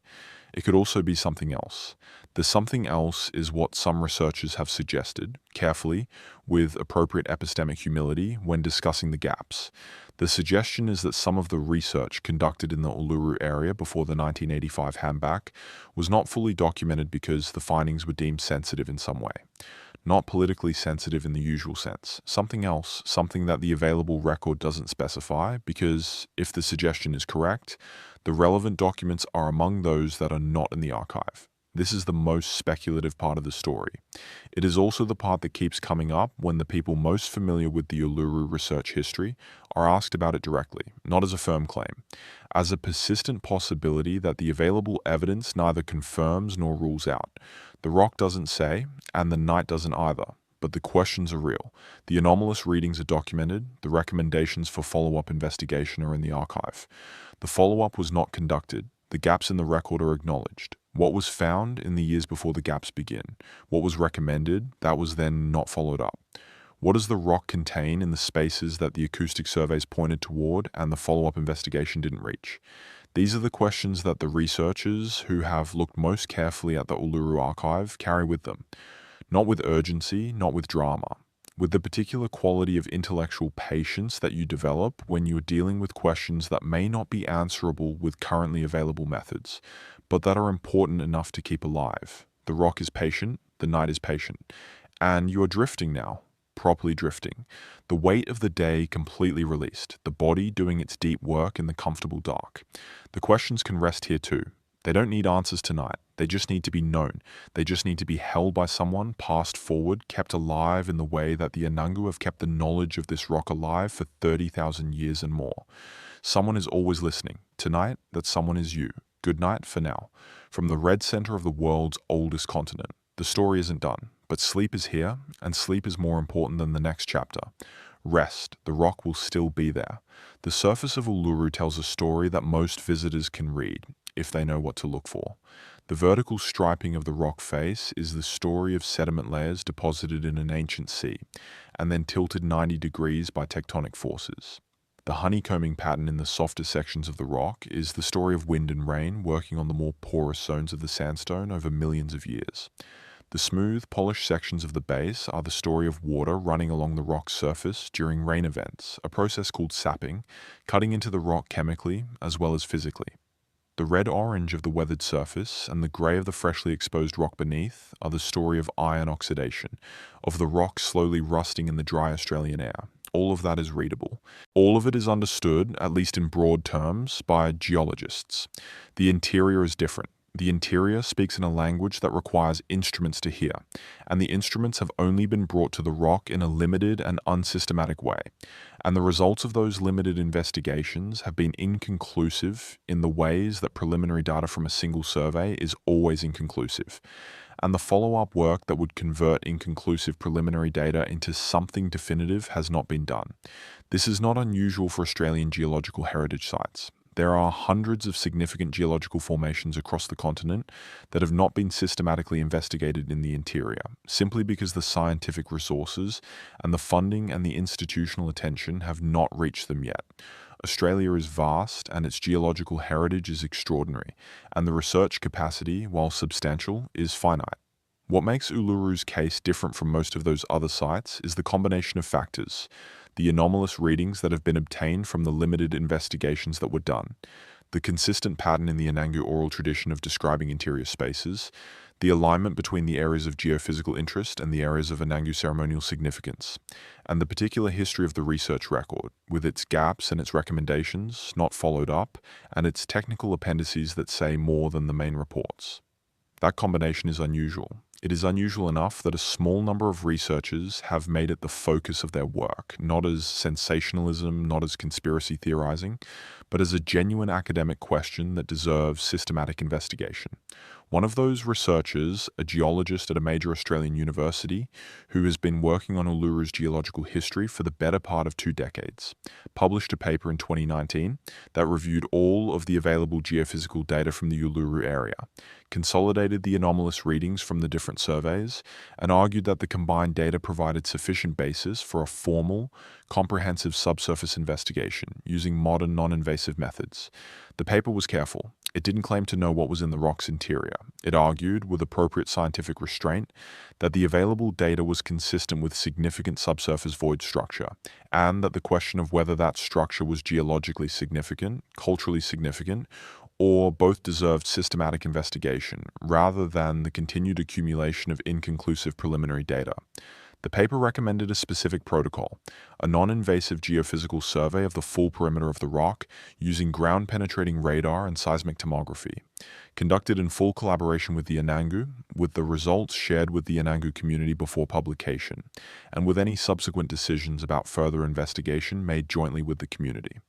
It could also be something else. The something else is what some researchers have suggested, carefully, with appropriate epistemic humility, when discussing the gaps. The suggestion is that some of the research conducted in the Uluru area before the 1985 handback was not fully documented because the findings were deemed sensitive in some way. Not politically sensitive in the usual sense. Something else, something that the available record doesn't specify, because if the suggestion is correct, the relevant documents are among those that are not in the archive. This is the most speculative part of the story. It is also the part that keeps coming up when the people most familiar with the Uluru research history are asked about it directly, not as a firm claim, as a persistent possibility that the available evidence neither confirms nor rules out. The rock doesn't say, and the night doesn't either, but the questions are real. The anomalous readings are documented, the recommendations for follow-up investigation are in the archive. The follow-up was not conducted, the gaps in the record are acknowledged. What was found in the years before the gaps begin? What was recommended that was then not followed up? What does the rock contain in the spaces that the acoustic surveys pointed toward and the follow-up investigation didn't reach? These are the questions that the researchers who have looked most carefully at the Uluru archive carry with them. Not with urgency, not with drama. With the particular quality of intellectual patience that you develop when you're dealing with questions that may not be answerable with currently available methods, but that are important enough to keep alive. The rock is patient, the night is patient, and you are drifting now, properly drifting. The weight of the day completely released, the body doing its deep work in the comfortable dark. The questions can rest here too. They don't need answers tonight. They just need to be known. They just need to be held by someone, passed forward, kept alive in the way that the Anangu have kept the knowledge of this rock alive for 30,000 years and more. Someone is always listening. Tonight, that someone is you. Good night for now. From the red center of the world's oldest continent. The story isn't done, but sleep is here, and sleep is more important than the next chapter. Rest. The rock will still be there. The surface of Uluru tells a story that most visitors can read, if they know what to look for. The vertical striping of the rock face is the story of sediment layers deposited in an ancient sea, and then tilted 90 degrees by tectonic forces. The honeycombing pattern in the softer sections of the rock is the story of wind and rain working on the more porous zones of the sandstone over millions of years. The smooth, polished sections of the base are the story of water running along the rock's surface during rain events, a process called sapping, cutting into the rock chemically as well as physically. The red-orange of the weathered surface and the grey of the freshly exposed rock beneath are the story of iron oxidation, of the rock slowly rusting in the dry Australian air. All of that is readable. All of it is understood, at least in broad terms, by geologists. The interior is different. The interior speaks in a language that requires instruments to hear, and the instruments have only been brought to the rock in a limited and unsystematic way, and the results of those limited investigations have been inconclusive in the ways that preliminary data from a single survey is always inconclusive, and the follow-up work that would convert inconclusive preliminary data into something definitive has not been done. This is not unusual for Australian geological heritage sites. There are hundreds of significant geological formations across the continent that have not been systematically investigated in the interior, simply because the scientific resources and the funding and the institutional attention have not reached them yet. Australia is vast and its geological heritage is extraordinary, and the research capacity, while substantial, is finite. What makes Uluru's case different from most of those other sites is the combination of factors: the anomalous readings that have been obtained from the limited investigations that were done, the consistent pattern in the Anangu oral tradition of describing interior spaces, the alignment between the areas of geophysical interest and the areas of Anangu ceremonial significance, and the particular history of the research record, with its gaps and its recommendations not followed up, and its technical appendices that say more than the main reports. That combination is unusual. It is unusual enough that a small number of researchers have made it the focus of their work, not as sensationalism, not as conspiracy theorizing, but as a genuine academic question that deserves systematic investigation. One of those researchers, a geologist at a major Australian university, who has been working on Uluru's geological history for the better part of 2 decades, published a paper in 2019 that reviewed all of the available geophysical data from the Uluru area, consolidated the anomalous readings from the different surveys, and argued that the combined data provided sufficient basis for a formal, comprehensive subsurface investigation using modern non-invasive methods. The paper was careful. It didn't claim to know what was in the rock's interior. It argued, with appropriate scientific restraint, that the available data was consistent with significant subsurface void structure, and that the question of whether that structure was geologically significant, culturally significant, or both deserved systematic investigation, rather than the continued accumulation of inconclusive preliminary data. The paper recommended a specific protocol, a non-invasive geophysical survey of the full perimeter of the rock using ground-penetrating radar and seismic tomography, conducted in full collaboration with the Anangu, with the results shared with the Anangu community before publication, and with any subsequent decisions about further investigation made jointly with the community.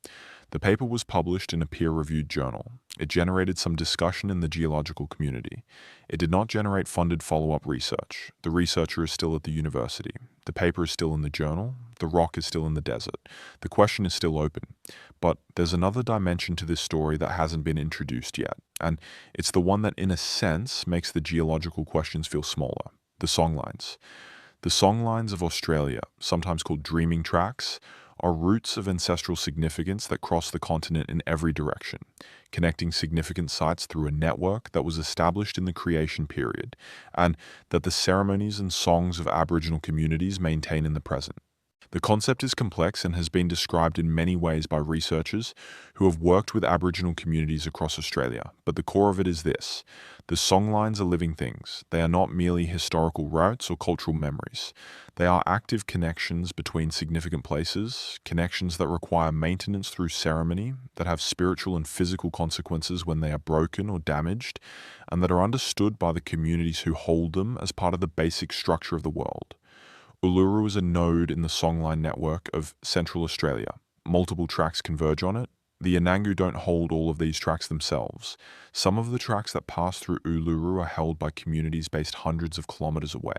The paper was published in a peer-reviewed journal. It generated some discussion in the geological community. It did not generate funded follow-up research. The researcher is still at the university. The paper is still in the journal. The rock is still in the desert. The question is still open. But there's another dimension to this story that hasn't been introduced yet, and it's the one that, in a sense, makes the geological questions feel smaller: the songlines. The songlines of Australia, sometimes called dreaming tracks, are routes of ancestral significance that cross the continent in every direction, connecting significant sites through a network that was established in the creation period, and that the ceremonies and songs of Aboriginal communities maintain in the present. The concept is complex and has been described in many ways by researchers who have worked with Aboriginal communities across Australia, but the core of it is this: the songlines are living things. They are not merely historical routes or cultural memories. They are active connections between significant places, connections that require maintenance through ceremony, that have spiritual and physical consequences when they are broken or damaged, and that are understood by the communities who hold them as part of the basic structure of the world. Uluru is a node in the songline network of Central Australia. Multiple tracks converge on it. The Anangu don't hold all of these tracks themselves. Some of the tracks that pass through Uluru are held by communities based hundreds of kilometers away.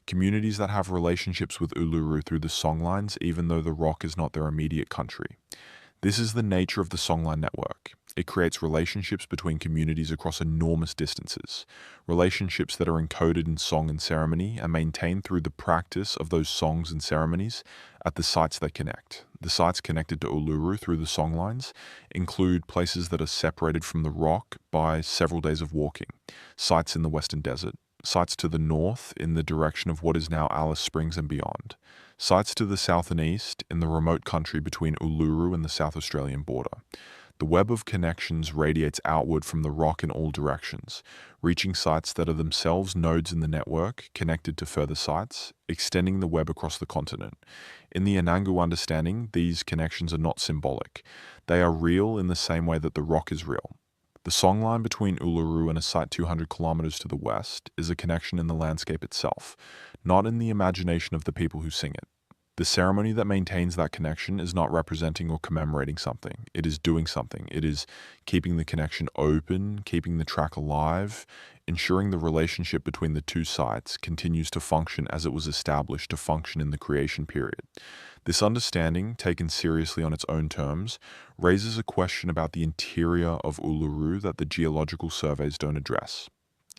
Communities that have relationships with Uluru through the songlines, even though the rock is not their immediate country. This is the nature of the songline network. It creates relationships between communities across enormous distances, relationships that are encoded in song and ceremony and maintained through the practice of those songs and ceremonies at the sites they connect. The sites connected to Uluru through the songlines include places that are separated from the rock by several days of walking, sites in the Western Desert, sites to the north in the direction of what is now Alice Springs and beyond, sites to the south and east in the remote country between Uluru and the South Australian border. The web of connections radiates outward from the rock in all directions, reaching sites that are themselves nodes in the network, connected to further sites, extending the web across the continent. In the Anangu understanding, these connections are not symbolic. They are real in the same way that the rock is real. The songline between Uluru and a site 200 kilometers to the west is a connection in the landscape itself, not in the imagination of the people who sing it. The ceremony that maintains that connection is not representing or commemorating something. It is doing something. It is keeping the connection open, keeping the track alive, ensuring the relationship between the two sites continues to function as it was established to function in the creation period. This understanding, taken seriously on its own terms, raises a question about the interior of Uluru that the geological surveys don't address.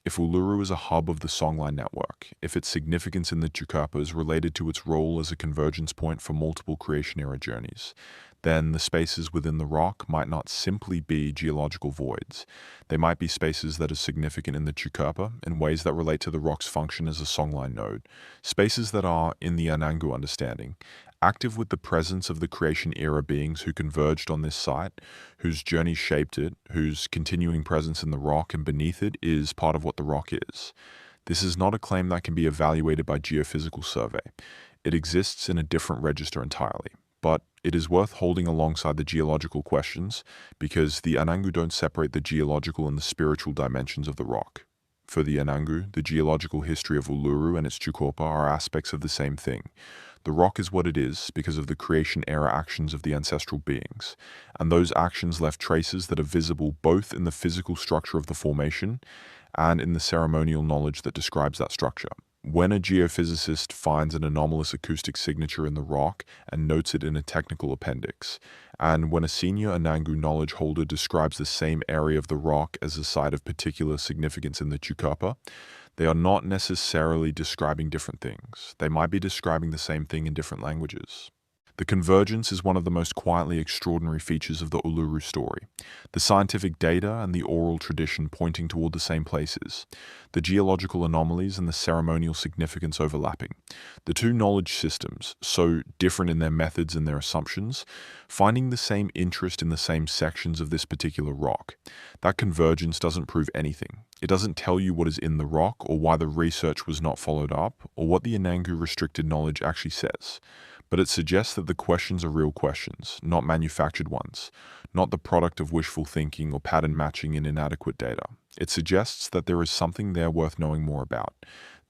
If Uluru is a hub of the Songline network, if its significance in the Tjukurpa is related to its role as a convergence point for multiple creation-era journeys, then the spaces within the rock might not simply be geological voids. They might be spaces that are significant in the Tjukurpa in ways that relate to the rock's function as a Songline node, spaces that are, in the Anangu understanding, active with the presence of the creation-era beings who converged on this site, whose journey shaped it, whose continuing presence in the rock and beneath it is part of what the rock is. This is not a claim that can be evaluated by geophysical survey. It exists in a different register entirely. But it is worth holding alongside the geological questions because the Anangu don't separate the geological and the spiritual dimensions of the rock. For the Anangu, the geological history of Uluru and its Tjukurpa are aspects of the same thing. The rock is what it is because of the creation-era actions of the ancestral beings, and those actions left traces that are visible both in the physical structure of the formation and in the ceremonial knowledge that describes that structure. When a geophysicist finds an anomalous acoustic signature in the rock and notes it in a technical appendix, and when a senior Anangu knowledge holder describes the same area of the rock as a site of particular significance in the Tjukurpa, they are not necessarily describing different things. They might be describing the same thing in different languages. The convergence is one of the most quietly extraordinary features of the Uluru story. The scientific data and the oral tradition pointing toward the same places. The geological anomalies and the ceremonial significance overlapping. The two knowledge systems, so different in their methods and their assumptions, finding the same interest in the same sections of this particular rock. That convergence doesn't prove anything. It doesn't tell you what is in the rock or why the research was not followed up or what the Anangu restricted knowledge actually says. But it suggests that the questions are real questions, not manufactured ones, not the product of wishful thinking or pattern matching in inadequate data. It suggests that there is something there worth knowing more about.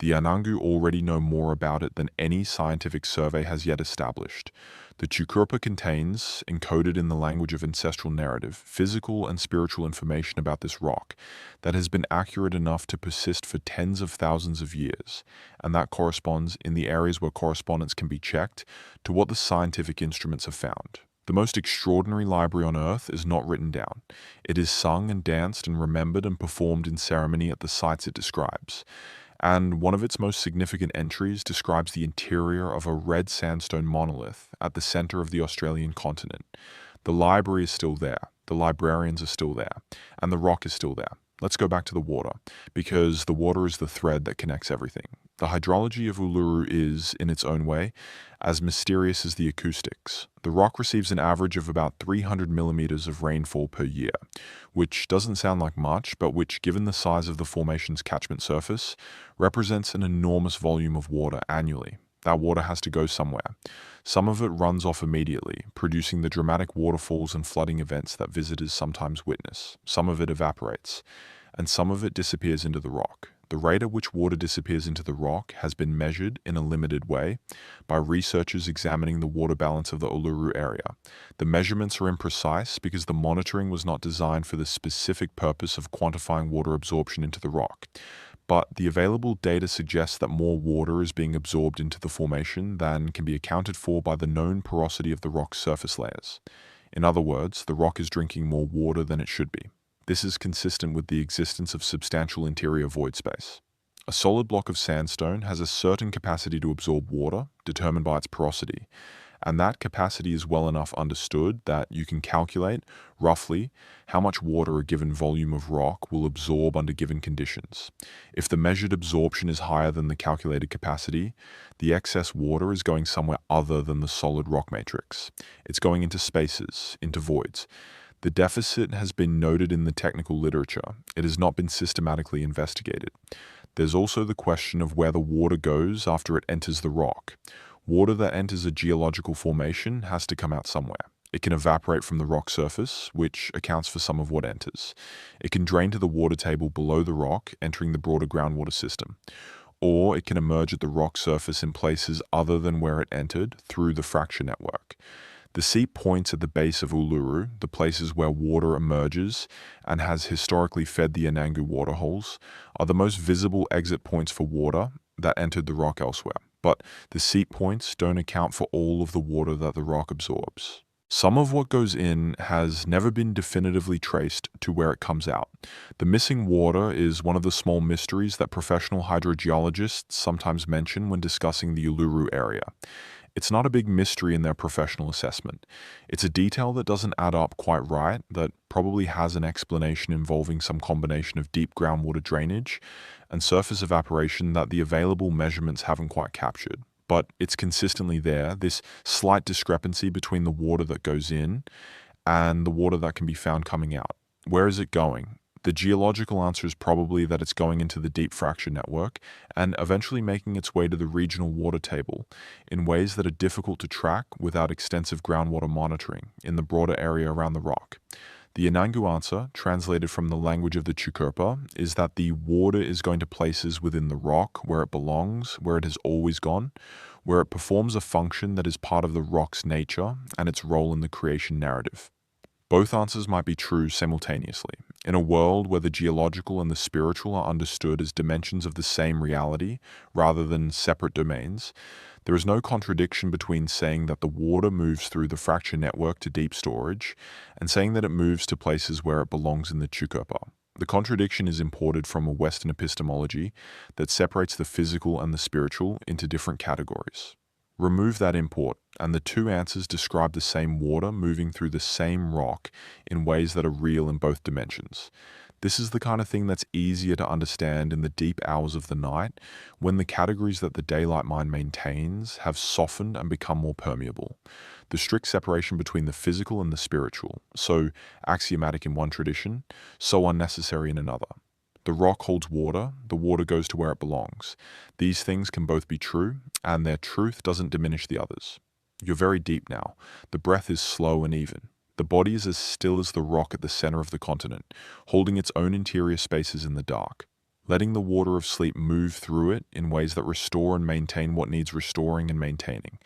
The Anangu already know more about it than any scientific survey has yet established. The Tjukurpa contains, encoded in the language of ancestral narrative, physical and spiritual information about this rock that has been accurate enough to persist for tens of thousands of years, and that corresponds, in the areas where correspondence can be checked, to what the scientific instruments have found. The most extraordinary library on Earth is not written down. It is sung and danced and remembered and performed in ceremony at the sites it describes. And one of its most significant entries describes the interior of a red sandstone monolith at the center of the Australian continent. The library is still there, the librarians are still there, and the rock is still there. Let's go back to the water, because the water is the thread that connects everything. The hydrology of Uluru is, in its own way, as mysterious as the acoustics. The rock receives an average of about 300 millimeters of rainfall per year, which doesn't sound like much, but which, given the size of the formation's catchment surface, represents an enormous volume of water annually. That water has to go somewhere. Some of it runs off immediately, producing the dramatic waterfalls and flooding events that visitors sometimes witness. Some of it evaporates, and some of it disappears into the rock. The rate at which water disappears into the rock has been measured in a limited way by researchers examining the water balance of the Uluru area. The measurements are imprecise because the monitoring was not designed for the specific purpose of quantifying water absorption into the rock. But the available data suggests that more water is being absorbed into the formation than can be accounted for by the known porosity of the rock's surface layers. In other words, the rock is drinking more water than it should be. This is consistent with the existence of substantial interior void space. A solid block of sandstone has a certain capacity to absorb water, determined by its porosity, and that capacity is well enough understood that you can calculate, roughly, how much water a given volume of rock will absorb under given conditions. If the measured absorption is higher than the calculated capacity, the excess water is going somewhere other than the solid rock matrix. It's going into spaces, into voids. The deficit has been noted in the technical literature. It has not been systematically investigated. There's also the question of where the water goes after it enters the rock. Water that enters a geological formation has to come out somewhere. It can evaporate from the rock surface, which accounts for some of what enters. It can drain to the water table below the rock, entering the broader groundwater system. or it can emerge at the rock surface in places other than where it entered through the fracture network. The seep points at the base of Uluru, the places where water emerges and has historically fed the Anangu waterholes, are the most visible exit points for water that entered the rock elsewhere. But the seep points don't account for all of the water that the rock absorbs. Some of what goes in has never been definitively traced to where it comes out. The missing water is one of the small mysteries that professional hydrogeologists sometimes mention when discussing the Uluru area. It's not a big mystery in their professional assessment. It's a detail that doesn't add up quite right, that probably has an explanation involving some combination of deep groundwater drainage and surface evaporation that the available measurements haven't quite captured. But it's consistently there, this slight discrepancy between the water that goes in and the water that can be found coming out. Where is it going? The geological answer is probably that it's going into the deep fracture network and eventually making its way to the regional water table in ways that are difficult to track without extensive groundwater monitoring in the broader area around the rock. The Anangu answer, translated from the language of the Chukurpa, is that the water is going to places within the rock where it belongs, where it has always gone, where it performs a function that is part of the rock's nature and its role in the creation narrative. Both answers might be true simultaneously. In a world where the geological and the spiritual are understood as dimensions of the same reality rather than separate domains, there is no contradiction between saying that the water moves through the fracture network to deep storage and saying that it moves to places where it belongs in the Chukurpa. The contradiction is imported from a Western epistemology that separates the physical and the spiritual into different categories. Remove that import, and the two answers describe the same water moving through the same rock in ways that are real in both dimensions. This is the kind of thing that's easier to understand in the deep hours of the night, when the categories that the daylight mind maintains have softened and become more permeable. The strict separation between the physical and the spiritual, so axiomatic in one tradition, so unnecessary in another. The rock holds water, the water goes to where it belongs. These things can both be true, and their truth doesn't diminish the others. You're very deep now. The breath is slow and even. The body is as still as the rock at the center of the continent, holding its own interior spaces in the dark, letting the water of sleep move through it in ways that restore and maintain what needs restoring and maintaining.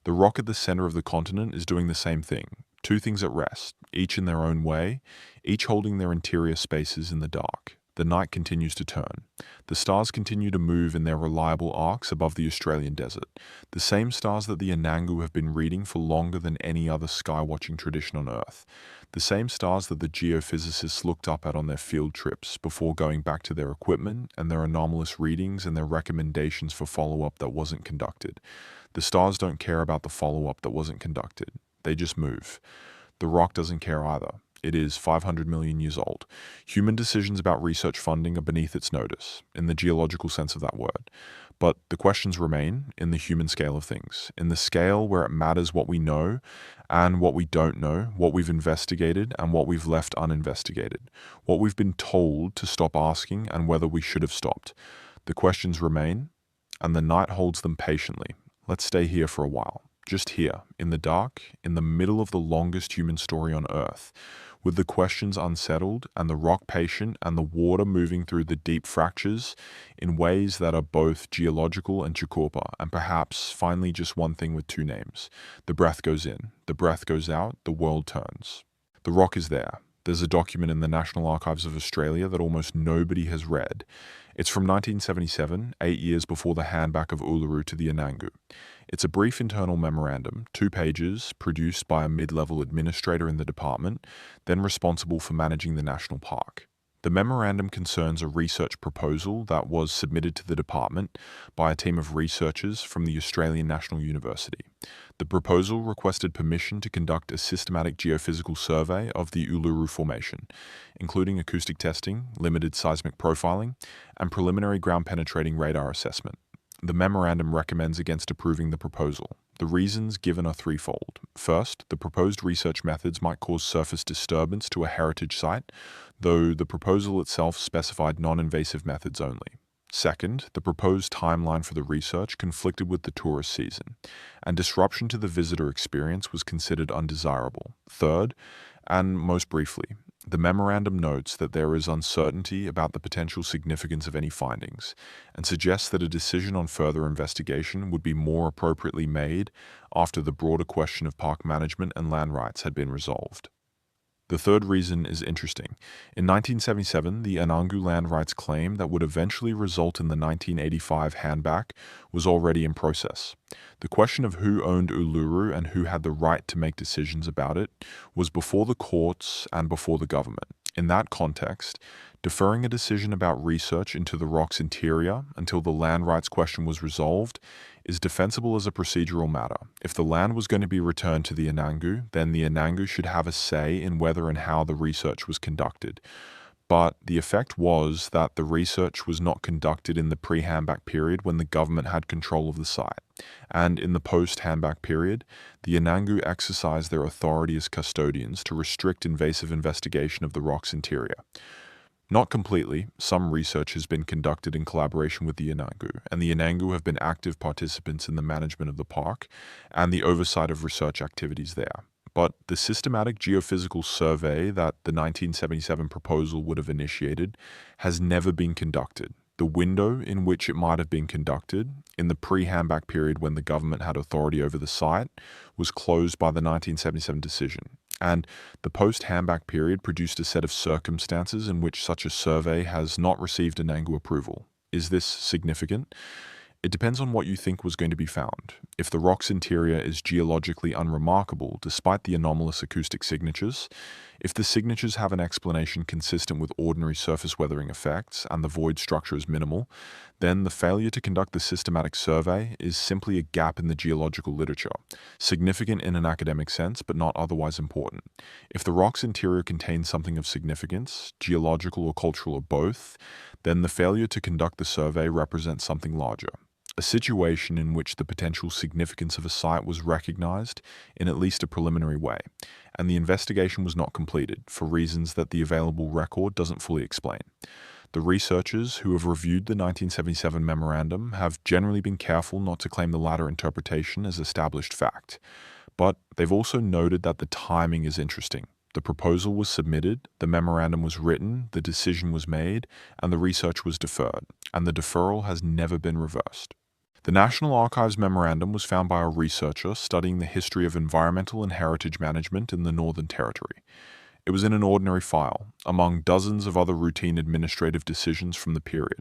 The rock at the center of the continent is doing the same thing. Two things at rest, each in their own way, each holding their interior spaces in the dark. The night continues to turn. The stars continue to move in their reliable arcs above the Australian desert, the same stars that the Anangu have been reading for longer than any other sky-watching tradition on Earth, the same stars that the geophysicists looked up at on their field trips before going back to their equipment and their anomalous readings and their recommendations for follow-up that wasn't conducted. The stars don't care about the follow-up that wasn't conducted. They just move. The rock doesn't care either. It is 500 million years old. Human decisions about research funding are beneath its notice, in the geological sense of that word. But the questions remain in the human scale of things, in the scale where it matters what we know and what we don't know, what we've investigated and what we've left uninvestigated, what we've been told to stop asking and whether we should have stopped. The questions remain, and the night holds them patiently. Let's stay here for a while. Just here, in the dark, in the middle of the longest human story on Earth, with the questions unsettled and the rock patient and the water moving through the deep fractures in ways that are both geological and Chukurpa, and perhaps finally just one thing with two names. The breath goes in, the breath goes out, the world turns. The rock is there. There's a document in the National Archives of Australia that almost nobody has read. It's from 1977, 8 years before the handback of Uluru to the Anangu. It's a brief internal memorandum, 2 pages, produced by a mid-level administrator in the department, then responsible for managing the national park. The memorandum concerns a research proposal that was submitted to the department by a team of researchers from the Australian National University. The proposal requested permission to conduct a systematic geophysical survey of the Uluru Formation, including acoustic testing, limited seismic profiling, and preliminary ground-penetrating radar assessment. The memorandum recommends against approving the proposal. The reasons given are threefold. First, the proposed research methods might cause surface disturbance to a heritage site, though the proposal itself specified non-invasive methods only. Second, the proposed timeline for the research conflicted with the tourist season, and disruption to the visitor experience was considered undesirable. Third, and most briefly, The memorandum notes that there is uncertainty about the potential significance of any findings and suggests that a decision on further investigation would be more appropriately made after the broader question of park management and land rights had been resolved. The third reason is interesting. In 1977, the Anangu land rights claim that would eventually result in the 1985 handback was already in process. The question of who owned Uluru and who had the right to make decisions about it was before the courts and before the government. In that context, deferring a decision about research into the rock's interior until the land rights question was resolved is defensible as a procedural matter. If the land was going to be returned to the Anangu, then the Anangu should have a say in whether and how the research was conducted. But the effect was that the research was not conducted in the pre-handback period when the government had control of the site. And in the post-handback period, the Anangu exercised their authority as custodians to restrict invasive investigation of the rock's interior. Not completely. Some research has been conducted in collaboration with the Anangu, and the Anangu have been active participants in the management of the park and the oversight of research activities there. But the systematic geophysical survey that the 1977 proposal would have initiated has never been conducted. The window in which it might have been conducted, in the pre-handback period when the government had authority over the site, was closed by the 1977 decision. And the post-handback period produced a set of circumstances in which such a survey has not received Anangu approval. Is this significant? It depends on what you think was going to be found. If the rock's interior is geologically unremarkable despite the anomalous acoustic signatures, if the signatures have an explanation consistent with ordinary surface weathering effects and the void structure is minimal, then the failure to conduct the systematic survey is simply a gap in the geological literature, significant in an academic sense but not otherwise important. If the rock's interior contains something of significance, geological or cultural or both, then the failure to conduct the survey represents something larger. A situation in which the potential significance of a site was recognized in at least a preliminary way, and the investigation was not completed for reasons that the available record doesn't fully explain. The researchers who have reviewed the 1977 memorandum have generally been careful not to claim the latter interpretation as established fact, but they've also noted that the timing is interesting. The proposal was submitted, the memorandum was written, the decision was made, and the research was deferred, and the deferral has never been reversed. The National Archives memorandum was found by a researcher studying the history of environmental and heritage management in the Northern Territory. It was in an ordinary file, among dozens of other routine administrative decisions from the period.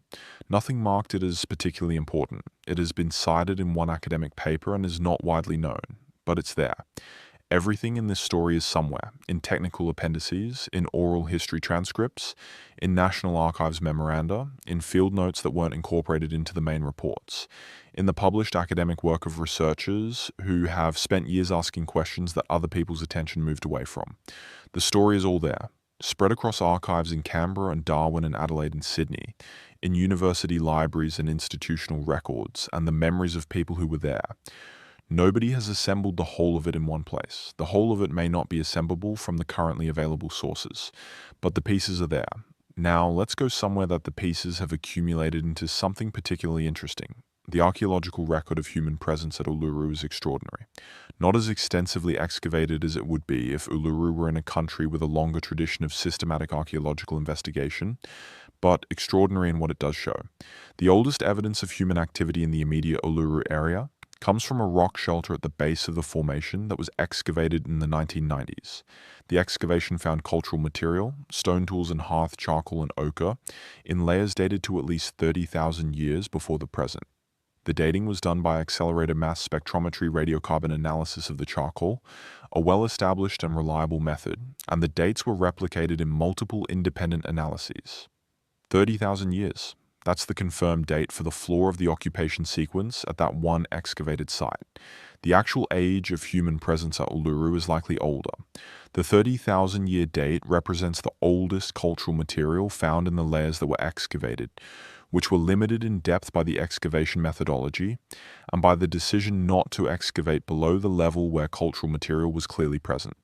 Nothing marked it as particularly important. It has been cited in one academic paper and is not widely known, but it's there. Everything in this story is somewhere, in technical appendices, in oral history transcripts, in National Archives memoranda, in field notes that weren't incorporated into the main reports, in the published academic work of researchers who have spent years asking questions that other people's attention moved away from. The story is all there, spread across archives in Canberra and Darwin and Adelaide and Sydney, in university libraries and institutional records, and the memories of people who were there. Nobody has assembled the whole of it in one place. The whole of it may not be assemblable from the currently available sources, but the pieces are there. Now, let's go somewhere that the pieces have accumulated into something particularly interesting. The archaeological record of human presence at Uluru is extraordinary. Not as extensively excavated as it would be if Uluru were in a country with a longer tradition of systematic archaeological investigation, but extraordinary in what it does show. The oldest evidence of human activity in the immediate Uluru area comes from a rock shelter at the base of the formation that was excavated in the 1990s. The excavation found cultural material, stone tools and hearth charcoal and ochre, in layers dated to at least 30,000 years before the present. The dating was done by accelerated mass spectrometry radiocarbon analysis of the charcoal, a well-established and reliable method, and the dates were replicated in multiple independent analyses. 30,000 years. That's the confirmed date for the floor of the occupation sequence at that one excavated site. The actual age of human presence at Uluru is likely older. The 30,000-year date represents the oldest cultural material found in the layers that were excavated, which were limited in depth by the excavation methodology and by the decision not to excavate below the level where cultural material was clearly present.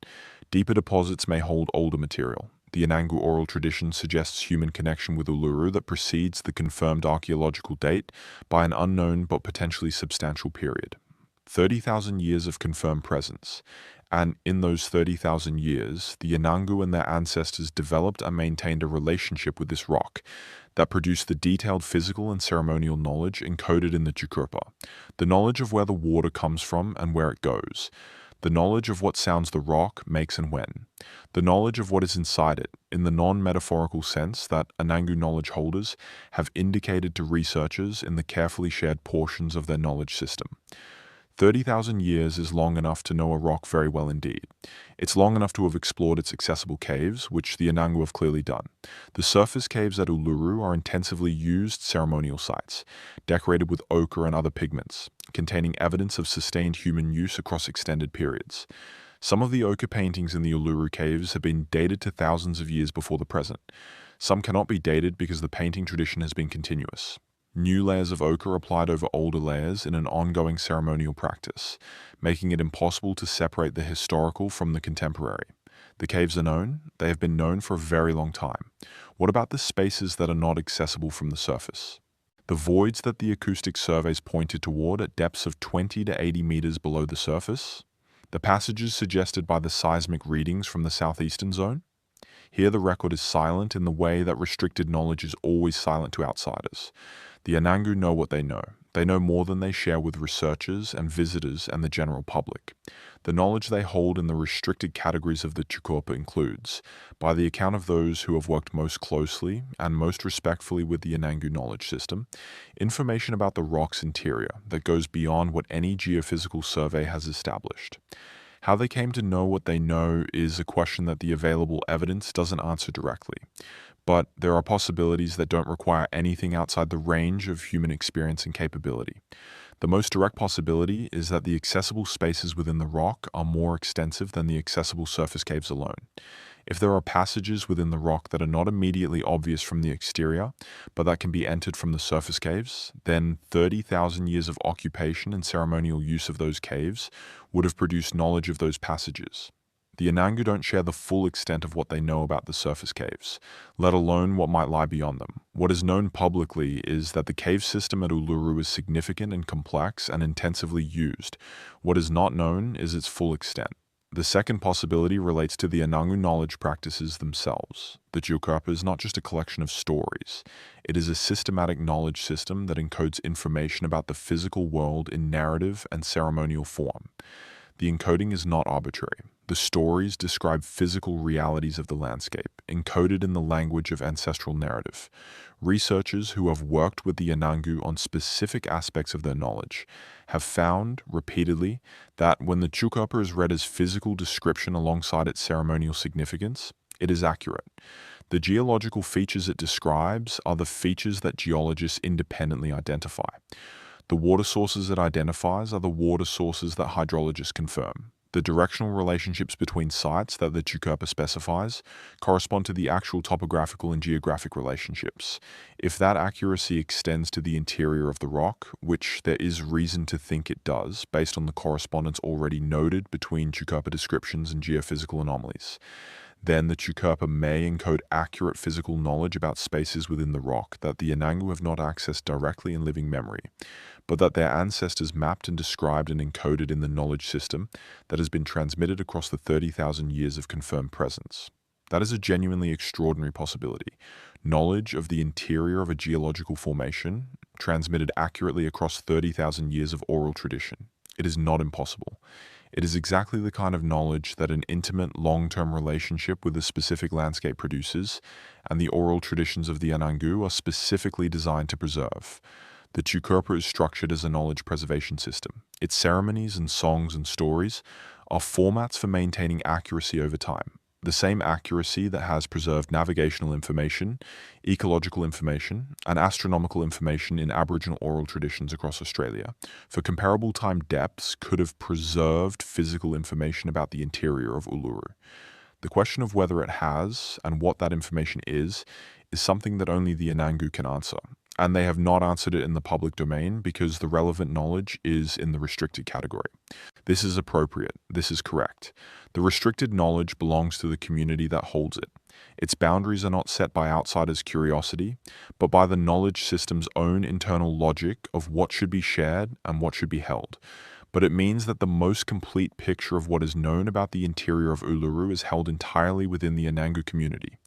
Deeper deposits may hold older material. The Anangu oral tradition suggests human connection with Uluru that precedes the confirmed archaeological date by an unknown but potentially substantial period. 30,000 years of confirmed presence. And in those 30,000 years, the Anangu and their ancestors developed and maintained a relationship with this rock that produced the detailed physical and ceremonial knowledge encoded in the Chukurpa, the knowledge of where the water comes from and where it goes, the knowledge of what sounds the rock makes and when, the knowledge of what is inside it, in the non-metaphorical sense that Anangu knowledge holders have indicated to researchers in the carefully shared portions of their knowledge system. 30,000 years is long enough to know a rock very well indeed. It's long enough to have explored its accessible caves, which the Anangu have clearly done. The surface caves at Uluru are intensively used ceremonial sites, decorated with ochre and other pigments, containing evidence of sustained human use across extended periods. Some of the ochre paintings in the Uluru caves have been dated to thousands of years before the present. Some cannot be dated because the painting tradition has been continuous. New layers of ochre applied over older layers in an ongoing ceremonial practice, making it impossible to separate the historical from the contemporary. The caves are known. They have been known for a very long time. What about the spaces that are not accessible from the surface? The voids that the acoustic surveys pointed toward at depths of 20 to 80 meters below the surface? The passages suggested by the seismic readings from the southeastern zone? Here the record is silent in the way that restricted knowledge is always silent to outsiders. The Anangu know what they know. They know more than they share with researchers and visitors and the general public. The knowledge they hold in the restricted categories of the Chukurpa includes, by the account of those who have worked most closely and most respectfully with the Anangu knowledge system, information about the rock's interior that goes beyond what any geophysical survey has established. How they came to know what they know is a question that the available evidence doesn't answer directly. But there are possibilities that don't require anything outside the range of human experience and capability. The most direct possibility is that the accessible spaces within the rock are more extensive than the accessible surface caves alone. If there are passages within the rock that are not immediately obvious from the exterior, but that can be entered from the surface caves, then 30,000 years of occupation and ceremonial use of those caves would have produced knowledge of those passages. The Anangu don't share the full extent of what they know about the surface caves, let alone what might lie beyond them. What is known publicly is that the cave system at Uluru is significant and complex and intensively used. What is not known is its full extent. The second possibility relates to the Anangu knowledge practices themselves. The Chukurpa is not just a collection of stories. It is a systematic knowledge system that encodes information about the physical world in narrative and ceremonial form. The encoding is not arbitrary. The stories describe physical realities of the landscape, encoded in the language of ancestral narrative. Researchers who have worked with the Anangu on specific aspects of their knowledge have found, repeatedly, that when the Chukurpa is read as physical description alongside its ceremonial significance, it is accurate. The geological features it describes are the features that geologists independently identify. The water sources it identifies are the water sources that hydrologists confirm. The directional relationships between sites that the Chukurpa specifies correspond to the actual topographical and geographic relationships. If that accuracy extends to the interior of the rock, which there is reason to think it does, based on the correspondence already noted between Chukurpa descriptions and geophysical anomalies, then the Chukurpa may encode accurate physical knowledge about spaces within the rock that the Anangu have not accessed directly in living memory, but that their ancestors mapped and described and encoded in the knowledge system that has been transmitted across the 30,000 years of confirmed presence. That is a genuinely extraordinary possibility. Knowledge of the interior of a geological formation transmitted accurately across 30,000 years of oral tradition. It is not impossible. It is exactly the kind of knowledge that an intimate, long-term relationship with a specific landscape produces, and the oral traditions of the Anangu are specifically designed to preserve. The Chukurpa is structured as a knowledge preservation system. Its ceremonies and songs and stories are formats for maintaining accuracy over time. The same accuracy that has preserved navigational information, ecological information, and astronomical information in Aboriginal oral traditions across Australia for comparable time depths could have preserved physical information about the interior of Uluru. The question of whether it has and what that information is something that only the Anangu can answer. And they have not answered it in the public domain because the relevant knowledge is in the restricted category. This is appropriate. This is correct. The restricted knowledge belongs to the community that holds it. Its boundaries are not set by outsiders' curiosity, but by the knowledge system's own internal logic of what should be shared and what should be held. but it means that the most complete picture of what is known about the interior of Uluru is held entirely within the Anangu community.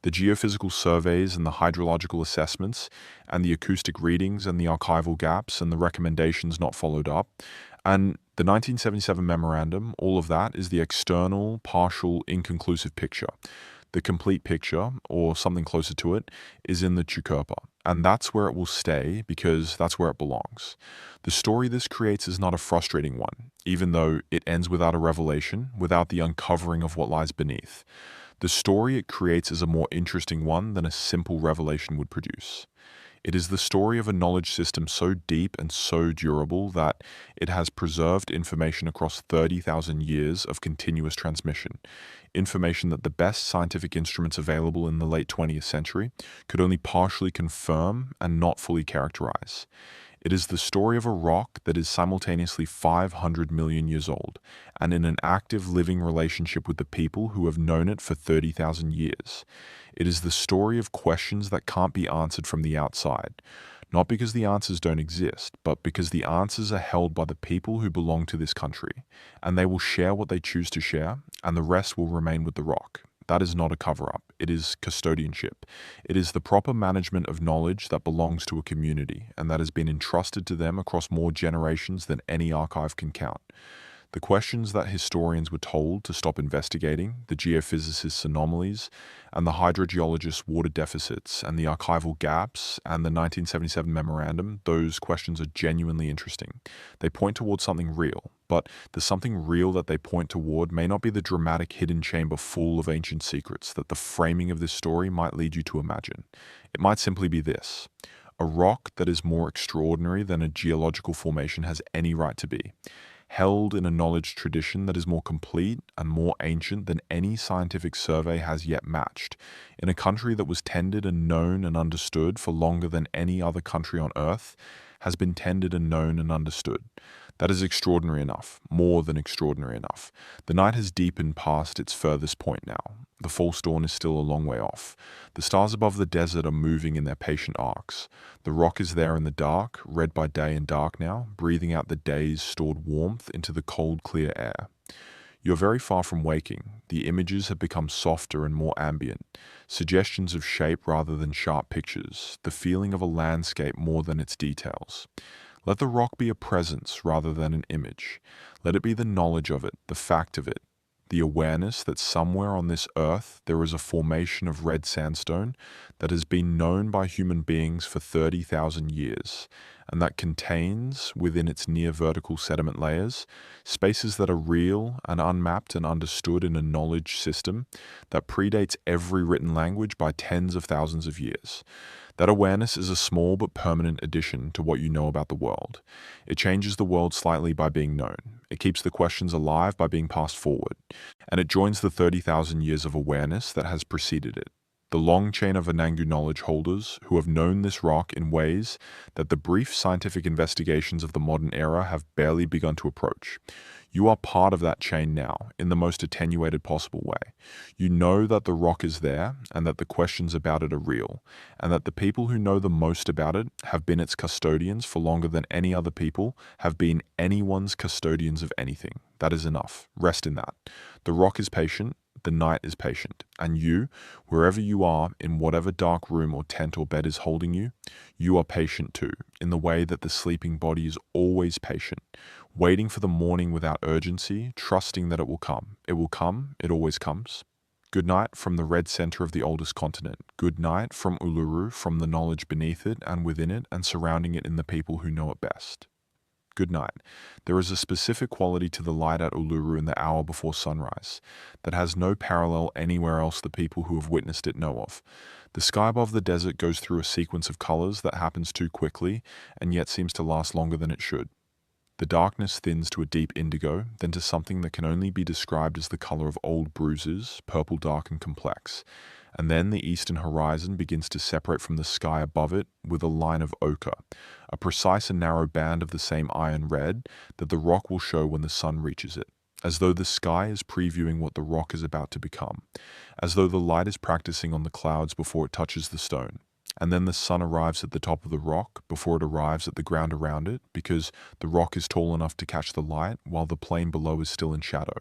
The geophysical surveys and the hydrological assessments, and the acoustic readings and the archival gaps and the recommendations not followed up, and the 1977 memorandum, all of that is the external, partial, inconclusive picture. The complete picture, or something closer to it, is in the Chukurpa, and that's where it will stay because that's where it belongs. The story this creates is not a frustrating one, even though it ends without a revelation, without the uncovering of what lies beneath. The story it creates is a more interesting one than a simple revelation would produce. It is the story of a knowledge system so deep and so durable that it has preserved information across 30,000 years of continuous transmission, information that the best scientific instruments available in the late 20th century could only partially confirm and not fully characterize. It is the story of a rock that is simultaneously 500 million years old and in an active living relationship with the people who have known it for 30,000 years. It is the story of questions that can't be answered from the outside, not because the answers don't exist, but because the answers are held by the people who belong to this country, and they will share what they choose to share, and the rest will remain with the rock. That is not a cover-up. It is custodianship. It is the proper management of knowledge that belongs to a community and that has been entrusted to them across more generations than any archive can count. The questions that historians were told to stop investigating, the geophysicists' anomalies, and the hydrogeologists' water deficits, and the archival gaps, and the 1977 memorandum, those questions are genuinely interesting. They point towards something real, but the something real that they point toward may not be the dramatic hidden chamber full of ancient secrets that the framing of this story might lead you to imagine. It might simply be this: a rock that is more extraordinary than a geological formation has any right to be, held in a knowledge tradition that is more complete and more ancient than any scientific survey has yet matched, in a country that was tended and known and understood for longer than any other country on Earth has been tended and known and understood. That is extraordinary enough, more than extraordinary enough. The night has deepened past its furthest point now. The false dawn is still a long way off. The stars above the desert are moving in their patient arcs. The rock is there in the dark, red by day and dark now, breathing out the day's stored warmth into the cold, clear air. You're very far from waking. The images have become softer and more ambient, suggestions of shape rather than sharp pictures, the feeling of a landscape more than its details. Let the rock be a presence rather than an image. Let it be the knowledge of it, the fact of it, the awareness that somewhere on this earth there is a formation of red sandstone that has been known by human beings for 30,000 years, and that contains, within its near-vertical sediment layers, spaces that are real and unmapped and understood in a knowledge system that predates every written language by tens of thousands of years. That awareness is a small but permanent addition to what you know about the world. It changes the world slightly by being known. It keeps the questions alive by being passed forward. And it joins the 30,000 years of awareness that has preceded it. The long chain of Anangu knowledge holders who have known this rock in ways that the brief scientific investigations of the modern era have barely begun to approach. You are part of that chain now, in the most attenuated possible way. You know that the rock is there, and that the questions about it are real, and that the people who know the most about it have been its custodians for longer than any other people have been anyone's custodians of anything. That is enough. Rest in that. The rock is patient, the night is patient, and you, wherever you are, in whatever dark room or tent or bed is holding you, you are patient too, in the way that the sleeping body is always patient, waiting for the morning without urgency, trusting that it will come. It will come, it always comes. Good night from the red center of the oldest continent. Good night from Uluru, from the knowledge beneath it and within it and surrounding it in the people who know it best. Good night. There is a specific quality to the light at Uluru in the hour before sunrise that has no parallel anywhere else the people who have witnessed it know of. The sky above the desert goes through a sequence of colors that happens too quickly and yet seems to last longer than it should. The darkness thins to a deep indigo, then to something that can only be described as the color of old bruises, purple dark and complex. And then the eastern horizon begins to separate from the sky above it with a line of ochre, a precise and narrow band of the same iron red that the rock will show when the sun reaches it, as though the sky is previewing what the rock is about to become, as though the light is practicing on the clouds before it touches the stone. and then the sun arrives at the top of the rock before it arrives at the ground around it, because the rock is tall enough to catch the light while the plain below is still in shadow.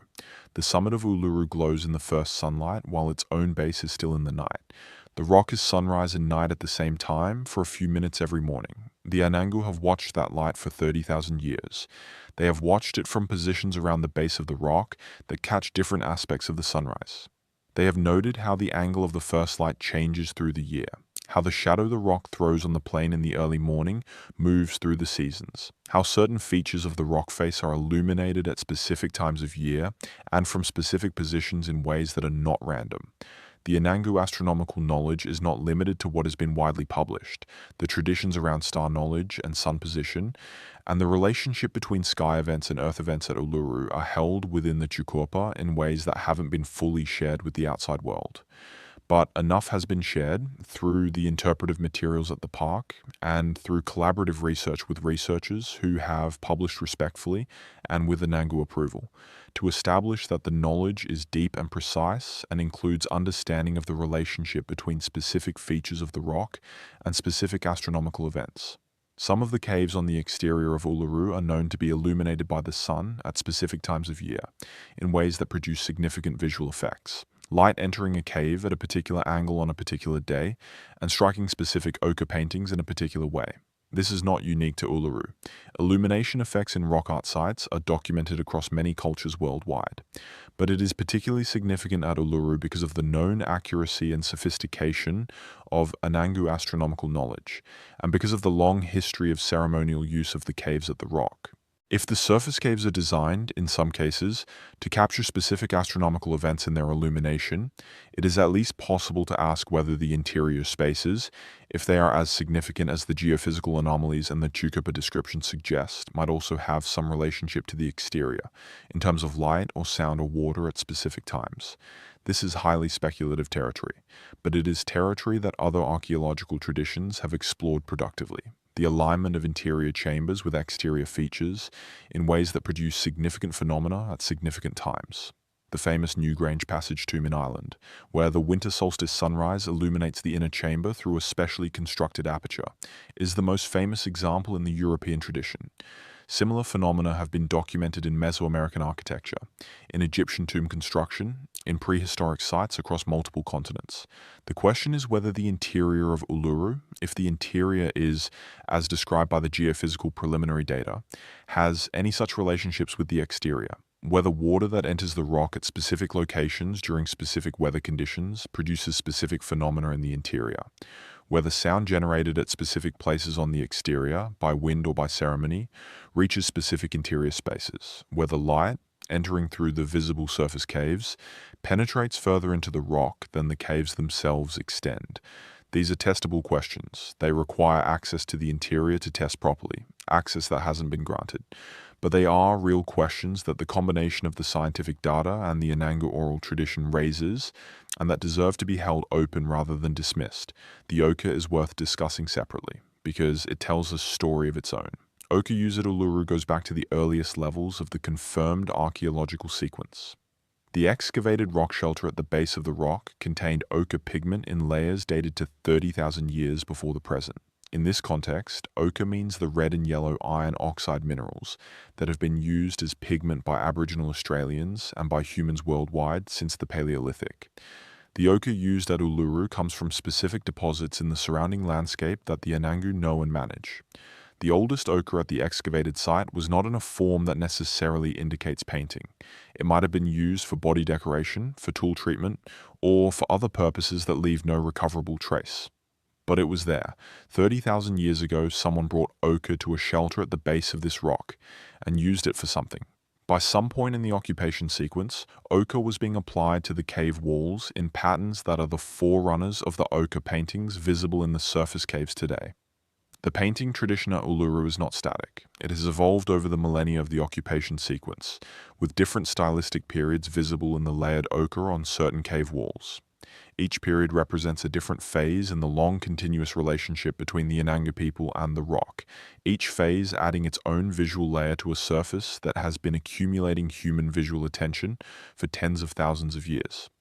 The summit of Uluru glows in the first sunlight while its own base is still in the night. The rock is sunrise and night at the same time for a few minutes every morning. The Anangu have watched that light for 30,000 years. They have watched it from positions around the base of the rock that catch different aspects of the sunrise. They have noted how the angle of the first light changes through the year, how the shadow the rock throws on the plain in the early morning moves through the seasons, how certain features of the rock face are illuminated at specific times of year and from specific positions in ways that are not random. The Anangu astronomical knowledge is not limited to what has been widely published. The traditions around star knowledge and sun position, and the relationship between sky events and earth events at Uluru are held within the Chukopa in ways that haven't been fully shared with the outside world. But enough has been shared through the interpretive materials at the park and through collaborative research with researchers who have published respectfully and with Anangu approval to establish that the knowledge is deep and precise and includes understanding of the relationship between specific features of the rock and specific astronomical events. Some of the caves on the exterior of Uluru are known to be illuminated by the sun at specific times of year in ways that produce significant visual effects. Light entering a cave at a particular angle on a particular day, and striking specific ochre paintings in a particular way. This is not unique to Uluru. Illumination effects in rock art sites are documented across many cultures worldwide, but it is particularly significant at Uluru because of the known accuracy and sophistication of Anangu astronomical knowledge, and because of the long history of ceremonial use of the caves at the rock. If the surface caves are designed, in some cases, to capture specific astronomical events in their illumination, it is at least possible to ask whether the interior spaces, if they are as significant as the geophysical anomalies and the Chukopa description suggest, might also have some relationship to the exterior, in terms of light or sound or water at specific times. This is highly speculative territory, but it is territory that other archaeological traditions have explored productively. The alignment of interior chambers with exterior features in ways that produce significant phenomena at significant times. The famous Newgrange Passage tomb in Ireland, where the winter solstice sunrise illuminates the inner chamber through a specially constructed aperture, is the most famous example in the European tradition. Similar phenomena have been documented in Mesoamerican architecture, in Egyptian tomb construction, in prehistoric sites across multiple continents. The question is whether the interior of Uluru, if the interior is, as described by the geophysical preliminary data, has any such relationships with the exterior. Whether water that enters the rock at specific locations during specific weather conditions produces specific phenomena in the interior. Whether sound generated at specific places on the exterior, by wind or by ceremony, reaches specific interior spaces. Whether light, entering through the visible surface caves, penetrates further into the rock than the caves themselves extend. These are testable questions. They require access to the interior to test properly, access that hasn't been granted. But they are real questions that the combination of the scientific data and the Anangu oral tradition raises, and that deserve to be held open rather than dismissed. The ochre is worth discussing separately, because it tells a story of its own. Ochre use at Uluru goes back to the earliest levels of the confirmed archaeological sequence. The excavated rock shelter at the base of the rock contained ochre pigment in layers dated to 30,000 years before the present. In this context, ochre means the red and yellow iron oxide minerals that have been used as pigment by Aboriginal Australians and by humans worldwide since the Paleolithic. The ochre used at Uluru comes from specific deposits in the surrounding landscape that the Anangu know and manage. The oldest ochre at the excavated site was not in a form that necessarily indicates painting. It might have been used for body decoration, for tool treatment, or for other purposes that leave no recoverable trace. But it was there. 30,000 years ago, someone brought ochre to a shelter at the base of this rock and used it for something. By some point in the occupation sequence, ochre was being applied to the cave walls in patterns that are the forerunners of the ochre paintings visible in the surface caves today. The painting tradition at Uluru is not static. It has evolved over the millennia of the occupation sequence, with different stylistic periods visible in the layered ochre on certain cave walls. Each period represents a different phase in the long continuous relationship between the Anangu people and the rock, each phase adding its own visual layer to a surface that has been accumulating human visual attention for tens of thousands of years.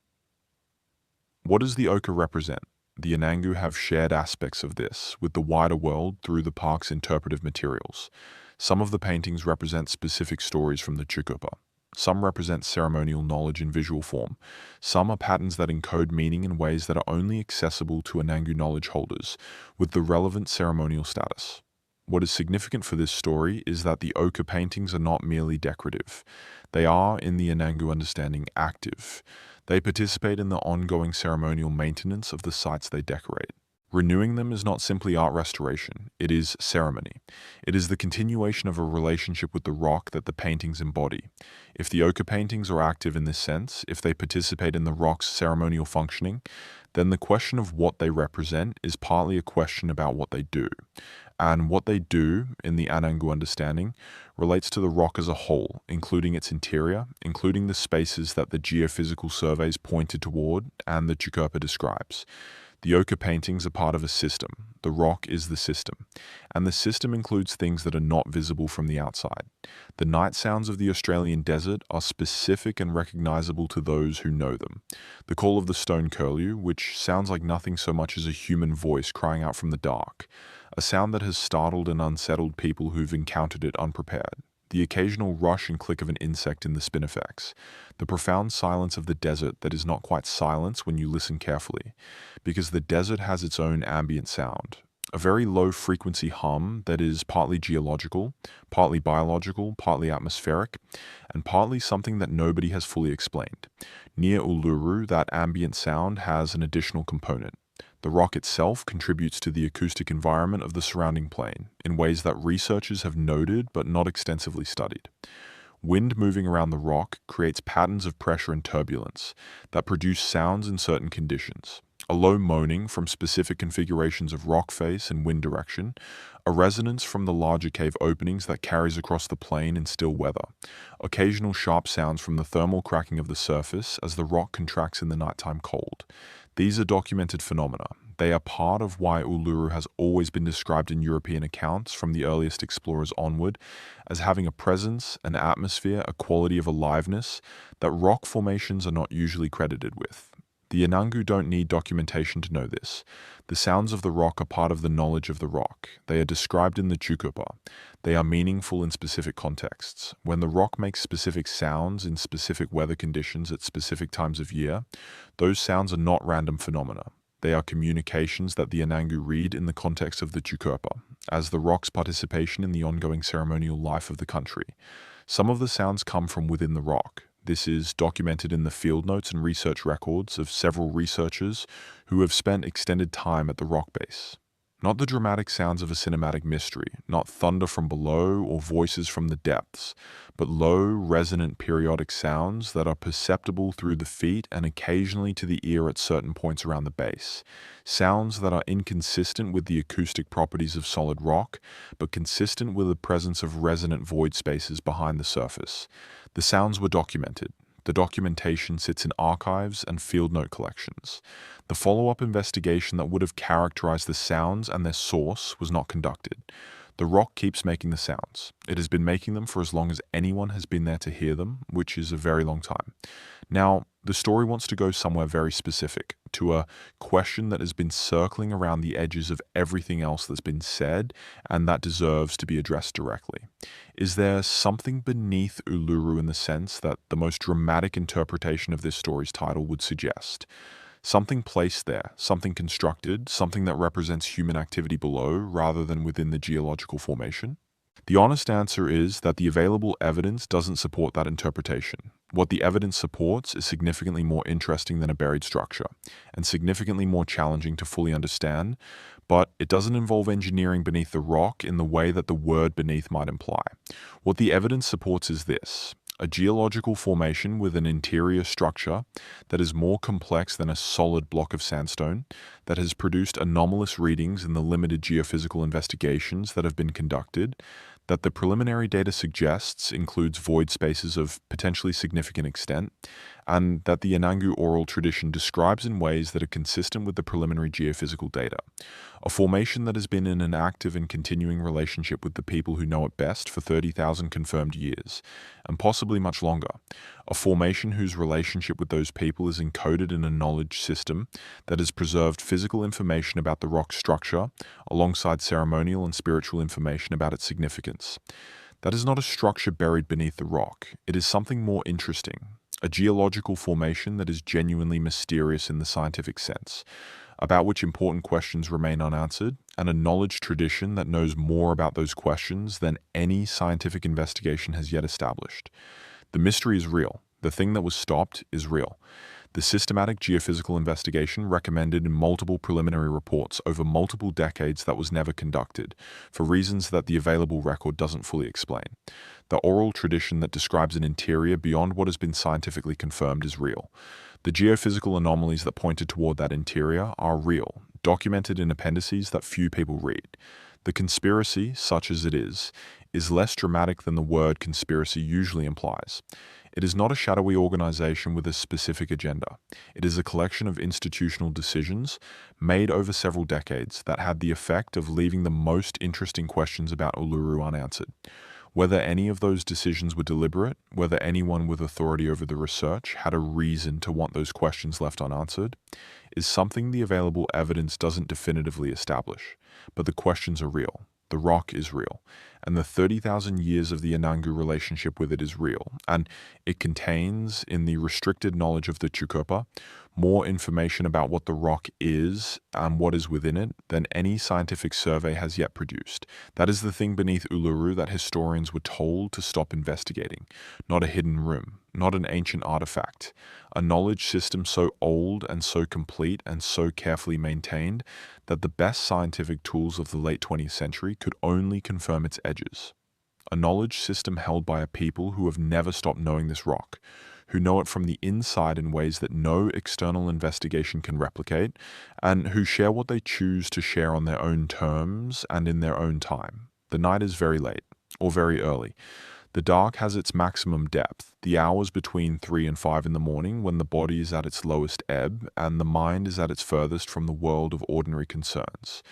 What does the ochre represent? The Anangu have shared aspects of this with the wider world through the park's interpretive materials. Some of the paintings represent specific stories from the Chukupa. Some represent ceremonial knowledge in visual form. Some are patterns that encode meaning in ways that are only accessible to Anangu knowledge holders with the relevant ceremonial status. What is significant for this story is that the ochre paintings are not merely decorative. They are, in the Anangu understanding, active. They participate in the ongoing ceremonial maintenance of the sites they decorate. Renewing them is not simply art restoration, it is ceremony. It is the continuation of a relationship with the rock that the paintings embody. If the ochre paintings are active in this sense, if they participate in the rock's ceremonial functioning, then the question of what they represent is partly a question about what they do. And what they do, in the Anangu understanding, relates to the rock as a whole, including its interior, including the spaces that the geophysical surveys pointed toward and the Chukupa describes. The ochre paintings are part of a system. The rock is the system. And the system includes things that are not visible from the outside. The night sounds of the Australian desert are specific and recognizable to those who know them. The call of the stone curlew, which sounds like nothing so much as a human voice crying out from the dark. A sound that has startled and unsettled people who've encountered it unprepared. The occasional rush and click of an insect in the spinifex. The profound silence of the desert that is not quite silence when you listen carefully, because the desert has its own ambient sound. A very low-frequency hum that is partly geological, partly biological, partly atmospheric, and partly something that nobody has fully explained. Near Uluru, that ambient sound has an additional component. The rock itself contributes to the acoustic environment of the surrounding plain in ways that researchers have noted but not extensively studied. Wind moving around the rock creates patterns of pressure and turbulence that produce sounds in certain conditions. A low moaning from specific configurations of rock face and wind direction, a resonance from the larger cave openings that carries across the plain in still weather, occasional sharp sounds from the thermal cracking of the surface as the rock contracts in the nighttime cold. These are documented phenomena. They are part of why Uluru has always been described in European accounts from the earliest explorers onward as having a presence, an atmosphere, a quality of aliveness that rock formations are not usually credited with. The Anangu don't need documentation to know this. The sounds of the rock are part of the knowledge of the rock. They are described in the Chukupa. They are meaningful in specific contexts. When the rock makes specific sounds in specific weather conditions at specific times of year, those sounds are not random phenomena. They are communications that the Anangu read in the context of the Chukupa, as the rock's participation in the ongoing ceremonial life of the country. Some of the sounds come from within the rock. This is documented in the field notes and research records of several researchers who have spent extended time at the rock base. Not the dramatic sounds of a cinematic mystery, not thunder from below or voices from the depths, but low, resonant periodic sounds that are perceptible through the feet and occasionally to the ear at certain points around the base. Sounds that are inconsistent with the acoustic properties of solid rock, but consistent with the presence of resonant void spaces behind the surface. The sounds were documented. The documentation sits in archives and field note collections. The follow-up investigation that would have characterized the sounds and their source was not conducted. The rock keeps making the sounds. It has been making them for as long as anyone has been there to hear them, which is a very long time. Now, the story wants to go somewhere very specific, to a question that has been circling around the edges of everything else that's been said, and that deserves to be addressed directly. Is there something beneath Uluru in the sense that the most dramatic interpretation of this story's title would suggest? Something placed there, something constructed, something that represents human activity below rather than within the geological formation? The honest answer is that the available evidence doesn't support that interpretation. What the evidence supports is significantly more interesting than a buried structure, and significantly more challenging to fully understand, but it doesn't involve engineering beneath the rock in the way that the word beneath might imply. What the evidence supports is this: a geological formation with an interior structure that is more complex than a solid block of sandstone, that has produced anomalous readings in the limited geophysical investigations that have been conducted, that the preliminary data suggests includes void spaces of potentially significant extent, and that the Anangu oral tradition describes in ways that are consistent with the preliminary geophysical data. A formation that has been in an active and continuing relationship with the people who know it best for 30,000 confirmed years, and possibly much longer. A formation whose relationship with those people is encoded in a knowledge system that has preserved physical information about the rock's structure, alongside ceremonial and spiritual information about its significance. That is not a structure buried beneath the rock. It is something more interesting. A geological formation that is genuinely mysterious in the scientific sense, about which important questions remain unanswered, and a knowledge tradition that knows more about those questions than any scientific investigation has yet established. The mystery is real. The thing that was stopped is real. The systematic geophysical investigation recommended in multiple preliminary reports over multiple decades that was never conducted, for reasons that the available record doesn't fully explain. The oral tradition that describes an interior beyond what has been scientifically confirmed is real. The geophysical anomalies that pointed toward that interior are real, documented in appendices that few people read. The conspiracy, such as it is less dramatic than the word conspiracy usually implies. It is not a shadowy organization with a specific agenda. It is a collection of institutional decisions made over several decades that had the effect of leaving the most interesting questions about Uluru unanswered. Whether any of those decisions were deliberate, whether anyone with authority over the research had a reason to want those questions left unanswered, is something the available evidence doesn't definitively establish. But the questions are real. The rock is real, and the 30,000 years of the Anangu relationship with it is real, and it contains, in the restricted knowledge of the Chukopa, more information about what the rock is and what is within it than any scientific survey has yet produced. That is the thing beneath Uluru that historians were told to stop investigating. Not a hidden room, not an ancient artifact. A knowledge system so old and so complete and so carefully maintained that the best scientific tools of the late 20th century could only confirm its edges. A knowledge system held by a people who have never stopped knowing this rock, who know it from the inside in ways that no external investigation can replicate, and who share what they choose to share on their own terms and in their own time. The night is very late, or very early. The dark has its maximum depth, the hours between 3 and 5 in the morning when the body is at its lowest ebb and the mind is at its furthest from the world of ordinary concerns.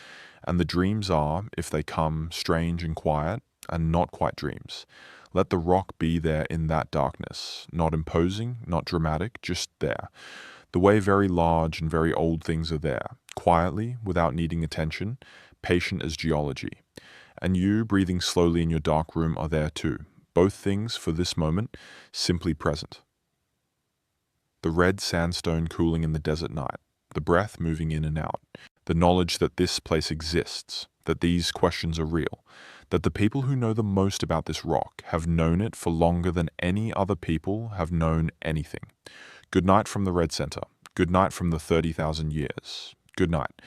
And the dreams are, if they come, strange and quiet, and not quite dreams. Let the rock be there in that darkness, not imposing, not dramatic, just there. The way very large and very old things are there, quietly, without needing attention, patient as geology. And you, breathing slowly in your dark room, are there too. Both things, for this moment, simply present. The red sandstone cooling in the desert night, the breath moving in and out, the knowledge that this place exists, that these questions are real, that the people who know the most about this rock have known it for longer than any other people have known anything. Good night from the Red Center. Good night from the 30,000 years. Good night.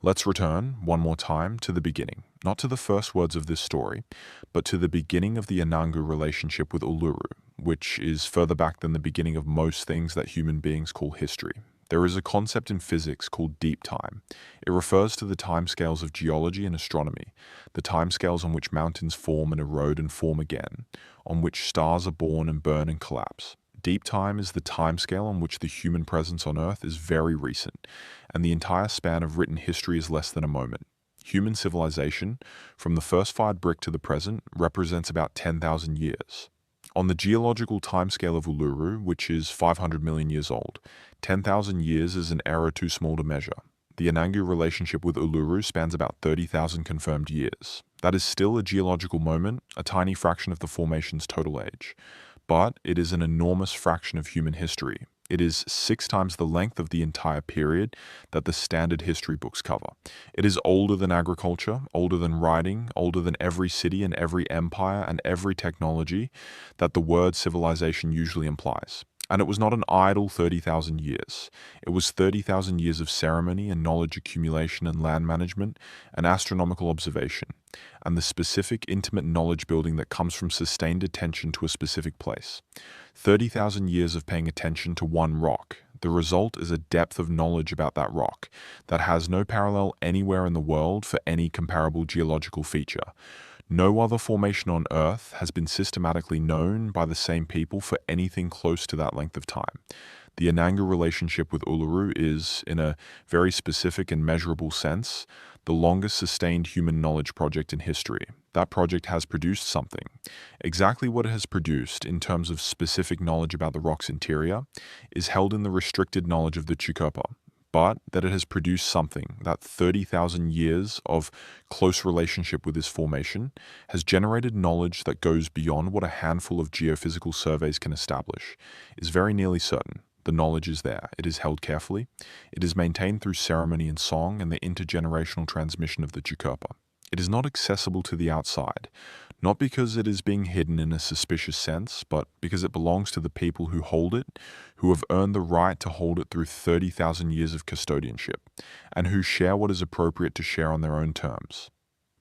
Let's return, one more time, to the beginning. Not to the first words of this story, but to the beginning of the Anangu relationship with Uluru, which is further back than the beginning of most things that human beings call history. There is a concept in physics called deep time. It refers to the timescales of geology and astronomy, the timescales on which mountains form and erode and form again, on which stars are born and burn and collapse. Deep time is the timescale on which the human presence on Earth is very recent, and the entire span of written history is less than a moment. Human civilization, from the first fired brick to the present, represents about 10,000 years. On the geological timescale of Uluru, which is 500 million years old, 10,000 years is an error too small to measure. The Anangu relationship with Uluru spans about 30,000 confirmed years. That is still a geological moment, a tiny fraction of the formation's total age. But it is an enormous fraction of human history. It is 6 times the length of the entire period that the standard history books cover. It is older than agriculture, older than writing, older than every city and every empire and every technology that the word civilization usually implies. And it was not an idle 30,000 years. It was 30,000 years of ceremony and knowledge accumulation and land management and astronomical observation, and the specific intimate knowledge building that comes from sustained attention to a specific place. 30,000 years of paying attention to one rock. The result is a depth of knowledge about that rock that has no parallel anywhere in the world for any comparable geological feature. No other formation on Earth has been systematically known by the same people for anything close to that length of time. The Anangu relationship with Uluru is, in a very specific and measurable sense, the longest sustained human knowledge project in history. That project has produced something. Exactly what it has produced in terms of specific knowledge about the rock's interior is held in the restricted knowledge of the Chukopa, but that it has produced something, that 30,000 years of close relationship with this formation has generated knowledge that goes beyond what a handful of geophysical surveys can establish, is very nearly certain. The knowledge is there. It is held carefully. It is maintained through ceremony and song and the intergenerational transmission of the Chukopa. It is not accessible to the outside, not because it is being hidden in a suspicious sense, but because it belongs to the people who hold it, who have earned the right to hold it through 30,000 years of custodianship, and who share what is appropriate to share on their own terms.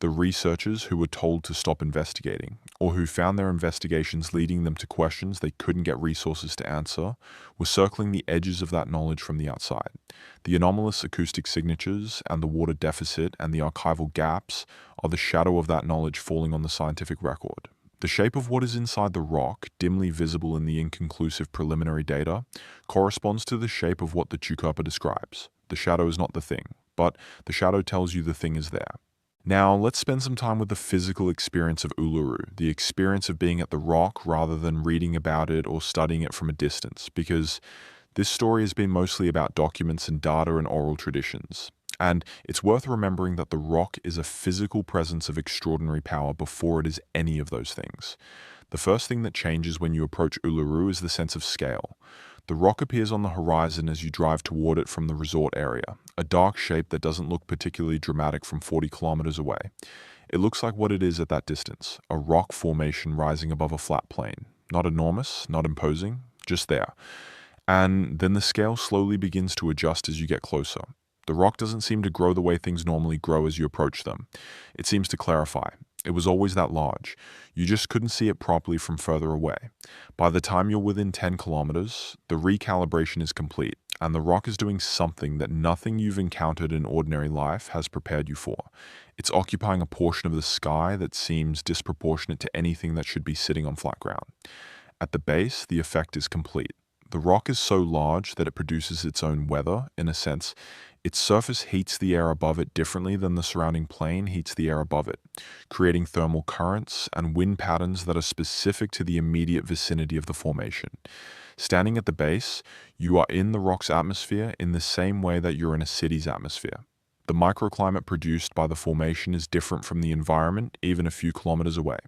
The researchers who were told to stop investigating, or who found their investigations leading them to questions they couldn't get resources to answer, were circling the edges of that knowledge from the outside. The anomalous acoustic signatures and the water deficit and the archival gaps are the shadow of that knowledge falling on the scientific record. The shape of what is inside the rock, dimly visible in the inconclusive preliminary data, corresponds to the shape of what the Chukopa describes. The shadow is not the thing, but the shadow tells you the thing is there. Now, let's spend some time with the physical experience of Uluru, the experience of being at the rock rather than reading about it or studying it from a distance, because this story has been mostly about documents and data and oral traditions. And it's worth remembering that the rock is a physical presence of extraordinary power before it is any of those things. The first thing that changes when you approach Uluru is the sense of scale. The rock appears on the horizon as you drive toward it from the resort area, a dark shape that doesn't look particularly dramatic from 40 kilometers away. It looks like what it is at that distance, a rock formation rising above a flat plain. Not enormous, not imposing, just there. And then the scale slowly begins to adjust as you get closer. The rock doesn't seem to grow the way things normally grow as you approach them. It seems to clarify. It was always that large. You just couldn't see it properly from further away. By the time you're within 10 kilometers, the recalibration is complete, and the rock is doing something that nothing you've encountered in ordinary life has prepared you for. It's occupying a portion of the sky that seems disproportionate to anything that should be sitting on flat ground. At the base, the effect is complete. The rock is so large that it produces its own weather, in a sense. Its surface heats the air above it differently than the surrounding plain heats the air above it, creating thermal currents and wind patterns that are specific to the immediate vicinity of the formation. Standing at the base, you are in the rock's atmosphere in the same way that you're in a city's atmosphere. The microclimate produced by the formation is different from the environment even a few kilometers away.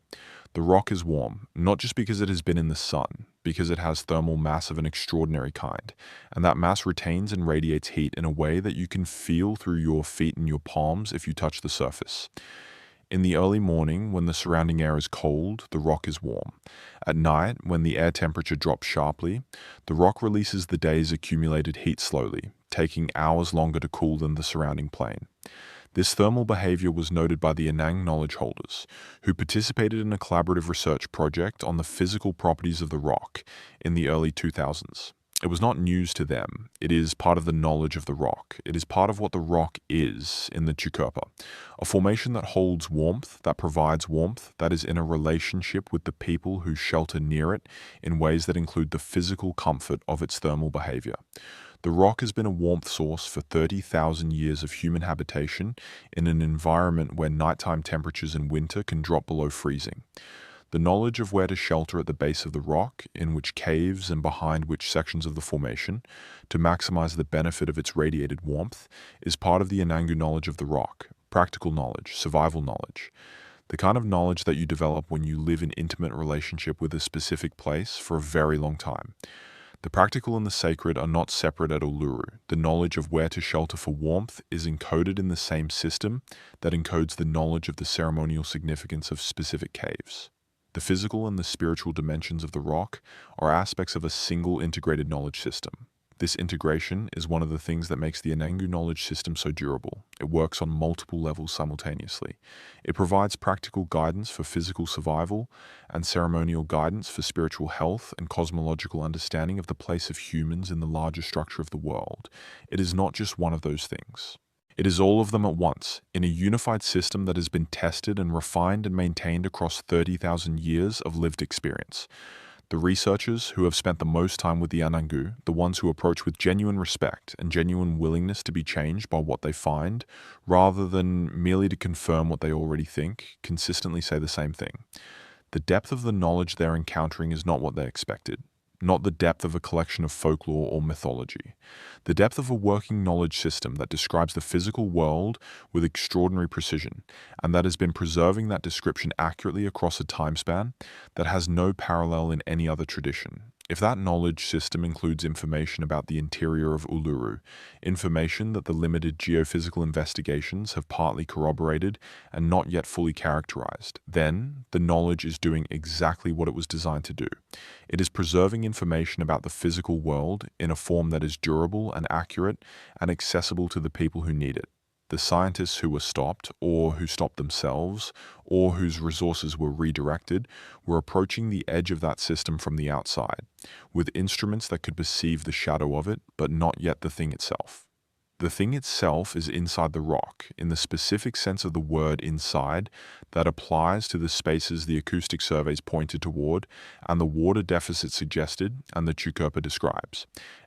The rock is warm, not just because it has been in the sun, because it has thermal mass of an extraordinary kind, and that mass retains and radiates heat in a way that you can feel through your feet and your palms if you touch the surface. In the early morning, when the surrounding air is cold, the rock is warm. At night, when the air temperature drops sharply, the rock releases the day's accumulated heat slowly, taking hours longer to cool than the surrounding plain. This thermal behavior was noted by the Anangu knowledge holders, who participated in a collaborative research project on the physical properties of the rock in the early 2000s. It was not news to them. It is part of the knowledge of the rock. It is part of what the rock is in the Chukopa, a formation that holds warmth, that provides warmth, that is in a relationship with the people who shelter near it in ways that include the physical comfort of its thermal behavior. The rock has been a warmth source for 30,000 years of human habitation in an environment where nighttime temperatures in winter can drop below freezing. The knowledge of where to shelter at the base of the rock, in which caves and behind which sections of the formation, to maximize the benefit of its radiated warmth, is part of the Anangu knowledge of the rock, practical knowledge, survival knowledge. The kind of knowledge that you develop when you live in intimate relationship with a specific place for a very long time. The practical and the sacred are not separate at Uluru. The knowledge of where to shelter for warmth is encoded in the same system that encodes the knowledge of the ceremonial significance of specific caves. The physical and the spiritual dimensions of the rock are aspects of a single integrated knowledge system. This integration is one of the things that makes the Anangu knowledge system so durable. It works on multiple levels simultaneously. It provides practical guidance for physical survival and ceremonial guidance for spiritual health and cosmological understanding of the place of humans in the larger structure of the world. It is not just one of those things. It is all of them at once, in a unified system that has been tested and refined and maintained across 30,000 years of lived experience. The researchers who have spent the most time with the Anangu, the ones who approach with genuine respect and genuine willingness to be changed by what they find, rather than merely to confirm what they already think, consistently say the same thing. The depth of the knowledge they're encountering is not what they expected, not the depth of a collection of folklore or mythology. The depth of a working knowledge system that describes the physical world with extraordinary precision, and that has been preserving that description accurately across a time span that has no parallel in any other tradition. If that knowledge system includes information about the interior of Uluru, information that the limited geophysical investigations have partly corroborated and not yet fully characterized, then the knowledge is doing exactly what it was designed to do. It is preserving information about the physical world in a form that is durable and accurate and accessible to the people who need it. The scientists who were stopped, or who stopped themselves, or whose resources were redirected, were approaching the edge of that system from the outside, with instruments that could perceive the shadow of it, but not yet the thing itself. The thing itself is inside the rock, in the specific sense of the word inside that applies to the spaces the acoustic surveys pointed toward and the water deficit suggested and the Chukopa describes.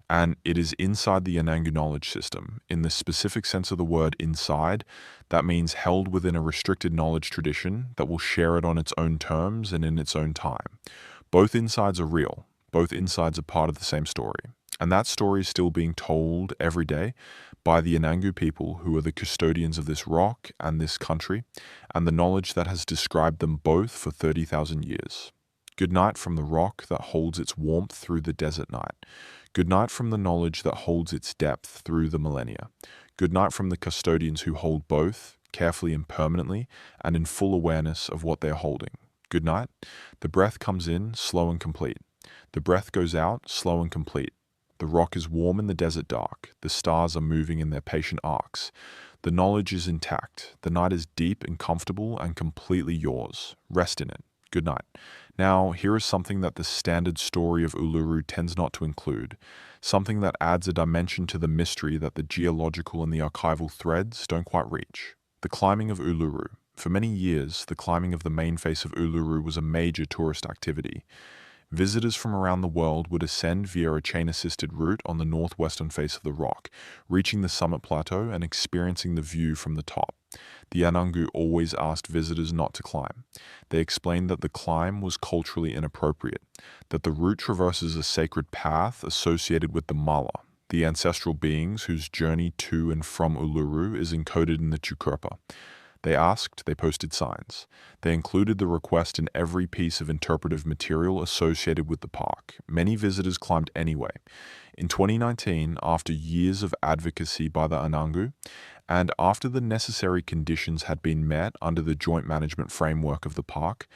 And it is inside the Anangu knowledge system, in the specific sense of the word inside, that means held within a restricted knowledge tradition that will share it on its own terms and in its own time. Both insides are real. Both insides are part of the same story. And that story is still being told every day by the Anangu people who are the custodians of this rock and this country, and the knowledge that has described them both for 30,000 years. Good night from the rock that holds its warmth through the desert night. Good night from the knowledge that holds its depth through the millennia. Good night from the custodians who hold both, carefully and permanently, and in full awareness of what they're holding. Good night. The breath comes in, slow and complete. The breath goes out, slow and complete. The rock is warm in the desert dark. The stars are moving in their patient arcs. The knowledge is intact. The night is deep and comfortable and completely yours. Rest in it. Good night. Now, here is something that the standard story of Uluru tends not to include, something that adds a dimension to the mystery that the geological and the archival threads don't quite reach. The climbing of Uluru. For many years, the climbing of the main face of Uluru was a major tourist activity. Visitors from around the world would ascend via a chain-assisted route on the northwestern face of the rock, reaching the summit plateau and experiencing the view from the top. The Anangu always asked visitors not to climb. They explained that the climb was culturally inappropriate, that the route traverses a sacred path associated with the Mala, the ancestral beings whose journey to and from Uluru is encoded in the Chukopa. They asked, they posted signs. They included the request in every piece of interpretive material associated with the park. Many visitors climbed anyway. In 2019, after years of advocacy by the Anangu, and after the necessary conditions had been met under the joint management framework of the park,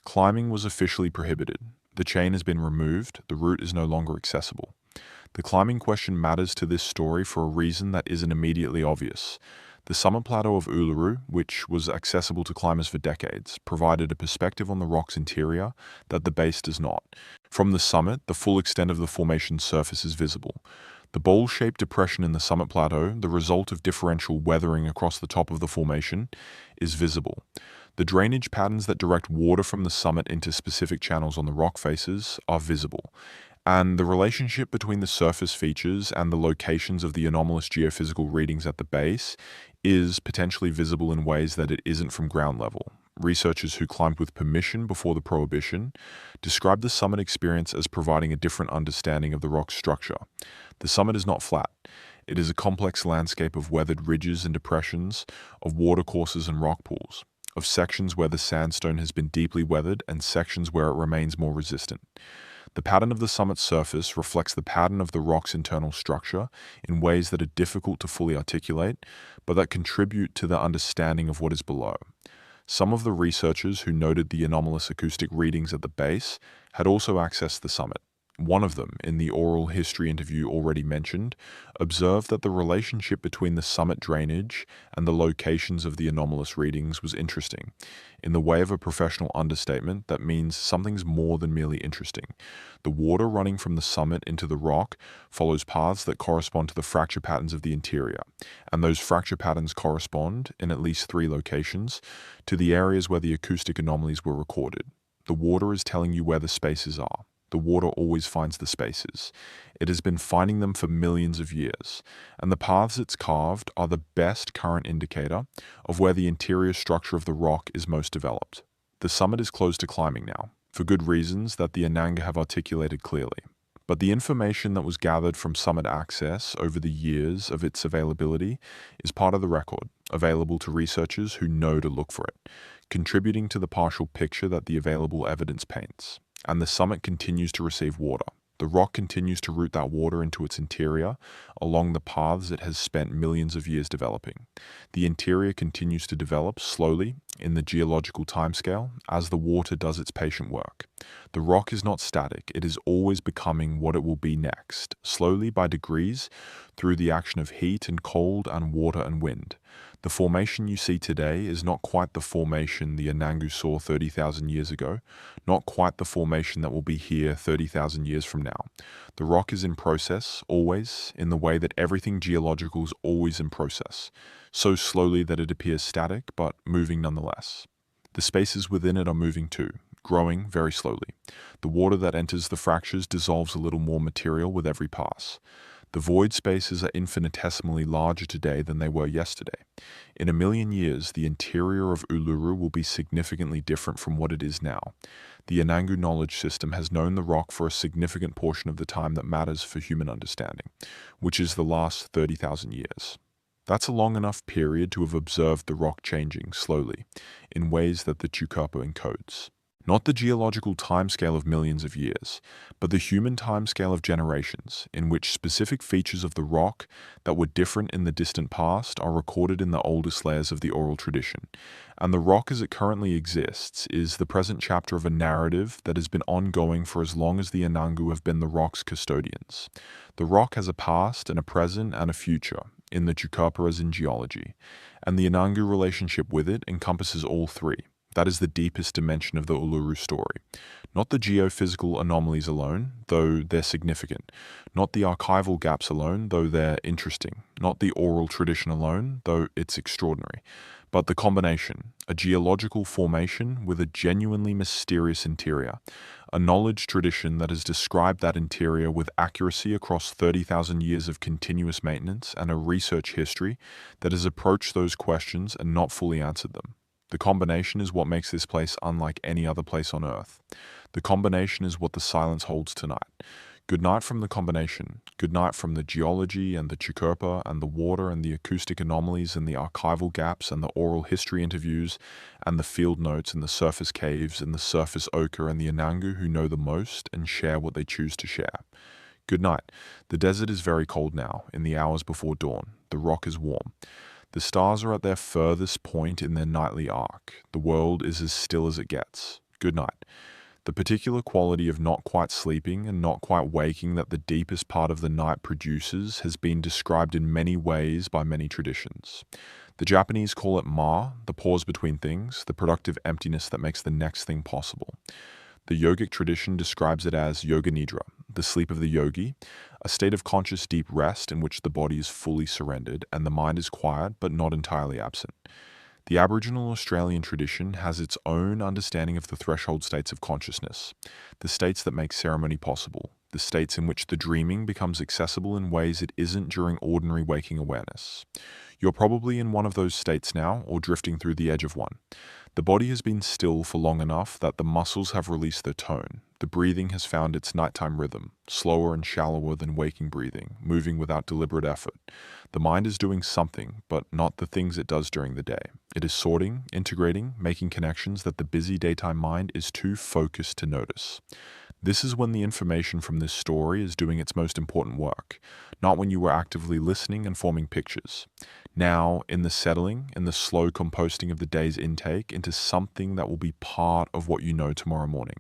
climbing was officially prohibited. The chain has been removed, the route is no longer accessible. The climbing question matters to this story for a reason that isn't immediately obvious. The summit plateau of Uluru, which was accessible to climbers for decades, provided a perspective on the rock's interior that the base does not. From the summit, the full extent of the formation's surface is visible. The bowl-shaped depression in the summit plateau, the result of differential weathering across the top of the formation, is visible. The drainage patterns that direct water from the summit into specific channels on the rock faces are visible. And the relationship between the surface features and the locations of the anomalous geophysical readings at the base is potentially visible in ways that it isn't from ground level. Researchers who climbed with permission before the prohibition described the summit experience as providing a different understanding of the rock's structure. The summit is not flat. It is a complex landscape of weathered ridges and depressions, of watercourses and rock pools, of sections where the sandstone has been deeply weathered and sections where it remains more resistant. The pattern of the summit's surface reflects the pattern of the rock's internal structure in ways that are difficult to fully articulate, but that contribute to the understanding of what is below. Some of the researchers who noted the anomalous acoustic readings at the base had also accessed the summit. One of them, in the oral history interview already mentioned, observed that the relationship between the summit drainage and the locations of the anomalous readings was interesting, in the way of a professional understatement that means something's more than merely interesting. The water running from the summit into the rock follows paths that correspond to the fracture patterns of the interior, and those fracture patterns correspond, in at least 3 locations, to the areas where the acoustic anomalies were recorded. The water is telling you where the spaces are. The water always finds the spaces. It has been finding them for millions of years, and the paths it's carved are the best current indicator of where the interior structure of the rock is most developed. The summit is closed to climbing now, for good reasons that the Anangu have articulated clearly. But the information that was gathered from summit access over the years of its availability is part of the record, available to researchers who know to look for it, contributing to the partial picture that the available evidence paints. And the summit continues to receive water. The rock continues to route that water into its interior along the paths it has spent millions of years developing. The interior continues to develop slowly in the geological timescale as the water does its patient work. The rock is not static, it is always becoming what it will be next, slowly by degrees through the action of heat and cold and water and wind. The formation you see today is not quite the formation the Anangu saw 30,000 years ago, not quite the formation that will be here 30,000 years from now. The rock is in process, always, in the way that everything geological is always in process, so slowly that it appears static, but moving nonetheless. The spaces within it are moving too, growing very slowly. The water that enters the fractures dissolves a little more material with every pass. The void spaces are infinitesimally larger today than they were yesterday. In 1,000,000 years, the interior of Uluru will be significantly different from what it is now. The Anangu knowledge system has known the rock for a significant portion of the time that matters for human understanding, which is the last 30,000 years. That's a long enough period to have observed the rock changing slowly, in ways that the Chukopo encodes. Not the geological timescale of millions of years, but the human timescale of generations, in which specific features of the rock that were different in the distant past are recorded in the oldest layers of the oral tradition. And the rock as it currently exists is the present chapter of a narrative that has been ongoing for as long as the Anangu have been the rock's custodians. The rock has a past and a present and a future, in the Chukopo as in geology, and the Anangu relationship with it encompasses all three. That is the deepest dimension of the Uluru story. Not the geophysical anomalies alone, though they're significant. Not the archival gaps alone, though they're interesting. Not the oral tradition alone, though it's extraordinary. But the combination, a geological formation with a genuinely mysterious interior. A knowledge tradition that has described that interior with accuracy across 30,000 years of continuous maintenance, and a research history that has approached those questions and not fully answered them. The combination is what makes this place unlike any other place on Earth. The combination is what the silence holds tonight. Good night from the combination. Good night from the geology and the Chukopo and the water and the acoustic anomalies and the archival gaps and the oral history interviews and the field notes and the surface caves and the surface ochre and the Anangu who know the most and share what they choose to share. Good night. The desert is very cold now, in the hours before dawn. The rock is warm. The stars are at their furthest point in their nightly arc. The world is as still as it gets. Good night. The particular quality of not quite sleeping and not quite waking that the deepest part of the night produces has been described in many ways by many traditions. The Japanese call it ma, the pause between things, the productive emptiness that makes the next thing possible. The yogic tradition describes it as yoga nidra, the sleep of the yogi, a state of conscious deep rest in which the body is fully surrendered and the mind is quiet but not entirely absent. The Aboriginal Australian tradition has its own understanding of the threshold states of consciousness, the states that make ceremony possible, the states in which the dreaming becomes accessible in ways it isn't during ordinary waking awareness. You're probably in one of those states now, or drifting through the edge of one. The body has been still for long enough that the muscles have released their tone. The breathing has found its nighttime rhythm, slower and shallower than waking breathing, moving without deliberate effort. The mind is doing something, but not the things it does during the day. It is sorting, integrating, making connections that the busy daytime mind is too focused to notice. This is when the information from this story is doing its most important work, not when you were actively listening and forming pictures. Now, in the settling, in the slow composting of the day's intake into something that will be part of what you know tomorrow morning.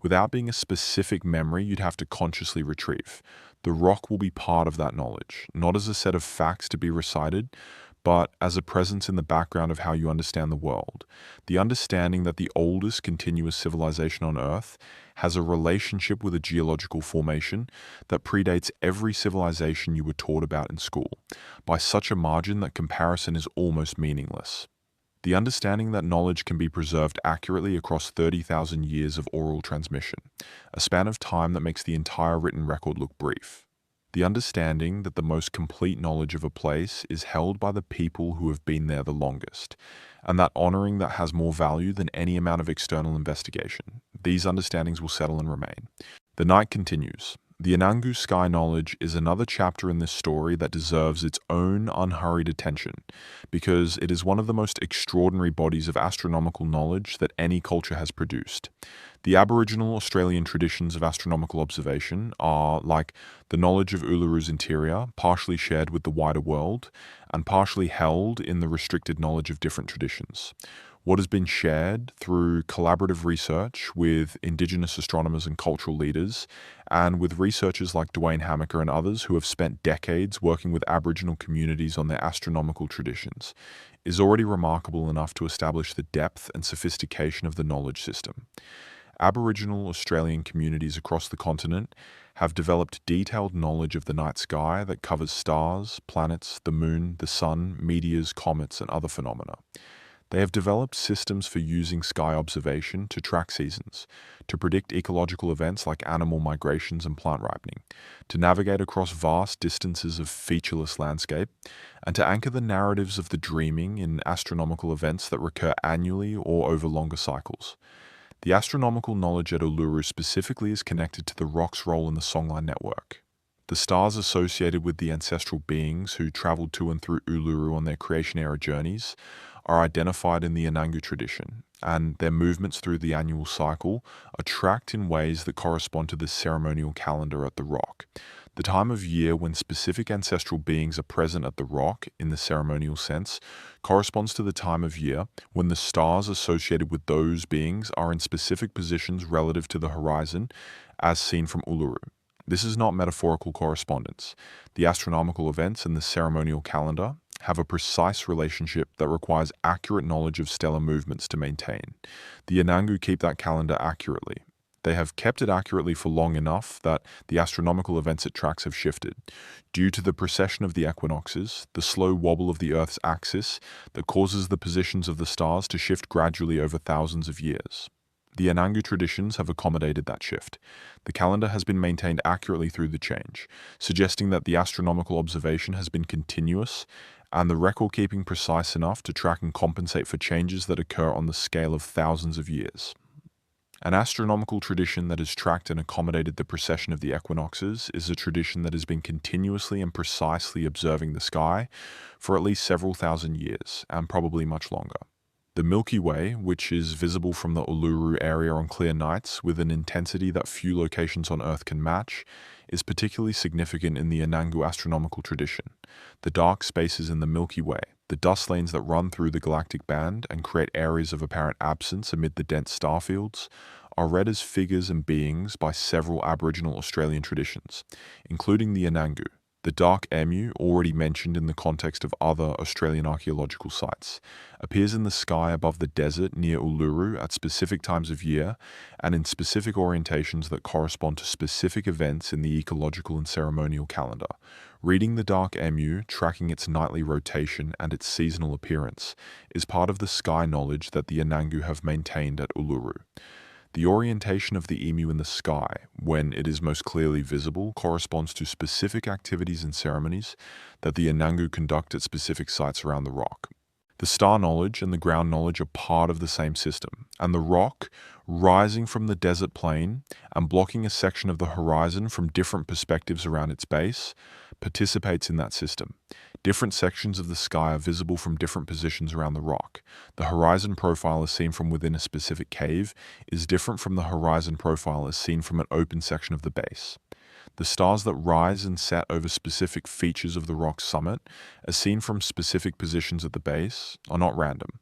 Without being a specific memory you'd have to consciously retrieve. The rock will be part of that knowledge, not as a set of facts to be recited, but as a presence in the background of how you understand the world. The understanding that the oldest continuous civilization on Earth has a relationship with a geological formation that predates every civilization you were taught about in school, by such a margin that comparison is almost meaningless. The understanding that knowledge can be preserved accurately across 30,000 years of oral transmission, a span of time that makes the entire written record look brief. The understanding that the most complete knowledge of a place is held by the people who have been there the longest, and that honoring that has more value than any amount of external investigation. These understandings will settle and remain. The night continues. The Anangu sky knowledge is another chapter in this story that deserves its own unhurried attention, because it is one of the most extraordinary bodies of astronomical knowledge that any culture has produced. The Aboriginal Australian traditions of astronomical observation are, like the knowledge of Uluru's interior, partially shared with the wider world, and partially held in the restricted knowledge of different traditions. What has been shared through collaborative research with Indigenous astronomers and cultural leaders, and with researchers like Dwayne Hamaker and others who have spent decades working with Aboriginal communities on their astronomical traditions, is already remarkable enough to establish the depth and sophistication of the knowledge system. Aboriginal Australian communities across the continent have developed detailed knowledge of the night sky that covers stars, planets, the moon, the sun, meteors, comets, and other phenomena. They have developed systems for using sky observation to track seasons, to predict ecological events like animal migrations and plant ripening, to navigate across vast distances of featureless landscape, and to anchor the narratives of the dreaming in astronomical events that recur annually or over longer cycles. The astronomical knowledge at Uluru specifically is connected to the rock's role in the Songline network. The stars associated with the ancestral beings who traveled to and through Uluru on their creation-era journeys are identified in the Anangu tradition, and their movements through the annual cycle are tracked in ways that correspond to the ceremonial calendar at the rock. The time of year when specific ancestral beings are present at the rock, in the ceremonial sense, corresponds to the time of year when the stars associated with those beings are in specific positions relative to the horizon, as seen from Uluru. This is not metaphorical correspondence. The astronomical events in the ceremonial calendar have a precise relationship that requires accurate knowledge of stellar movements to maintain. The Anangu keep that calendar accurately. They have kept it accurately for long enough that the astronomical events it tracks have shifted. Due to the precession of the equinoxes, the slow wobble of the Earth's axis that causes the positions of the stars to shift gradually over thousands of years. The Anangu traditions have accommodated that shift. The calendar has been maintained accurately through the change, suggesting that the astronomical observation has been continuous and the record-keeping precise enough to track and compensate for changes that occur on the scale of thousands of years. An astronomical tradition that has tracked and accommodated the precession of the equinoxes is a tradition that has been continuously and precisely observing the sky for at least several thousand years, and probably much longer. The Milky Way, which is visible from the Uluru area on clear nights with an intensity that few locations on Earth can match, is particularly significant in the Anangu astronomical tradition. The dark spaces in the Milky Way, the dust lanes that run through the galactic band and create areas of apparent absence amid the dense star fields, are read as figures and beings by several Aboriginal Australian traditions, including the Anangu. The dark emu, already mentioned in the context of other Australian archaeological sites, appears in the sky above the desert near Uluru at specific times of year and in specific orientations that correspond to specific events in the ecological and ceremonial calendar. Reading the dark emu, tracking its nightly rotation and its seasonal appearance, is part of the sky knowledge that the Anangu have maintained at Uluru. The orientation of the emu in the sky, when it is most clearly visible, corresponds to specific activities and ceremonies that the Anangu conduct at specific sites around the rock. The star knowledge and the ground knowledge are part of the same system, and the rock, rising from the desert plain and blocking a section of the horizon from different perspectives around its base, participates in that system. Different sections of the sky are visible from different positions around the rock. The horizon profile as seen from within a specific cave is different from the horizon profile as seen from an open section of the base. The stars that rise and set over specific features of the rock's summit, as seen from specific positions at the base, are not random.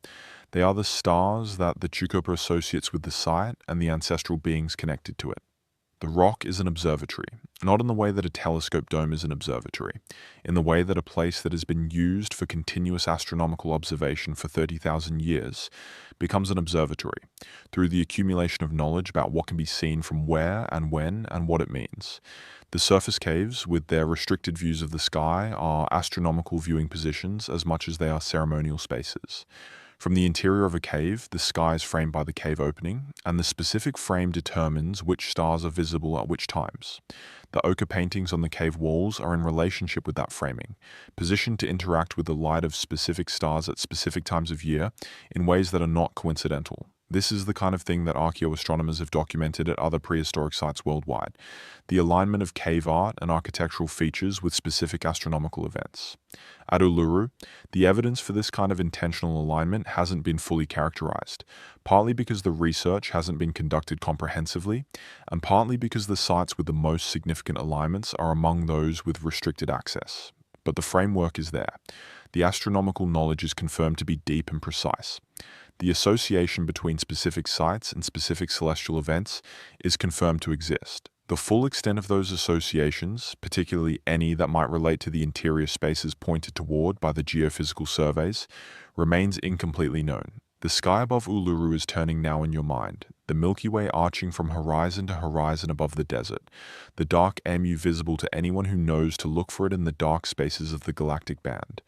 They are the stars that the Chukopa associates with the site and the ancestral beings connected to it. The rock is an observatory, not in the way that a telescope dome is an observatory, in the way that a place that has been used for continuous astronomical observation for 30,000 years becomes an observatory, through the accumulation of knowledge about what can be seen from where and when and what it means. The surface caves, with their restricted views of the sky, are astronomical viewing positions as much as they are ceremonial spaces. From the interior of a cave, the sky is framed by the cave opening, and the specific frame determines which stars are visible at which times. The ochre paintings on the cave walls are in relationship with that framing, positioned to interact with the light of specific stars at specific times of year in ways that are not coincidental. This is the kind of thing that archaeoastronomers have documented at other prehistoric sites worldwide, the alignment of cave art and architectural features with specific astronomical events. At Uluru, the evidence for this kind of intentional alignment hasn't been fully characterized, partly because the research hasn't been conducted comprehensively, and partly because the sites with the most significant alignments are among those with restricted access. But the framework is there. The astronomical knowledge is confirmed to be deep and precise. The association between specific sites and specific celestial events is confirmed to exist. The full extent of those associations, particularly any that might relate to the interior spaces pointed toward by the geophysical surveys, remains incompletely known. The sky above Uluru is turning now in your mind, the Milky Way arching from horizon to horizon above the desert, the dark MU visible to anyone who knows to look for it in the dark spaces of the galactic band.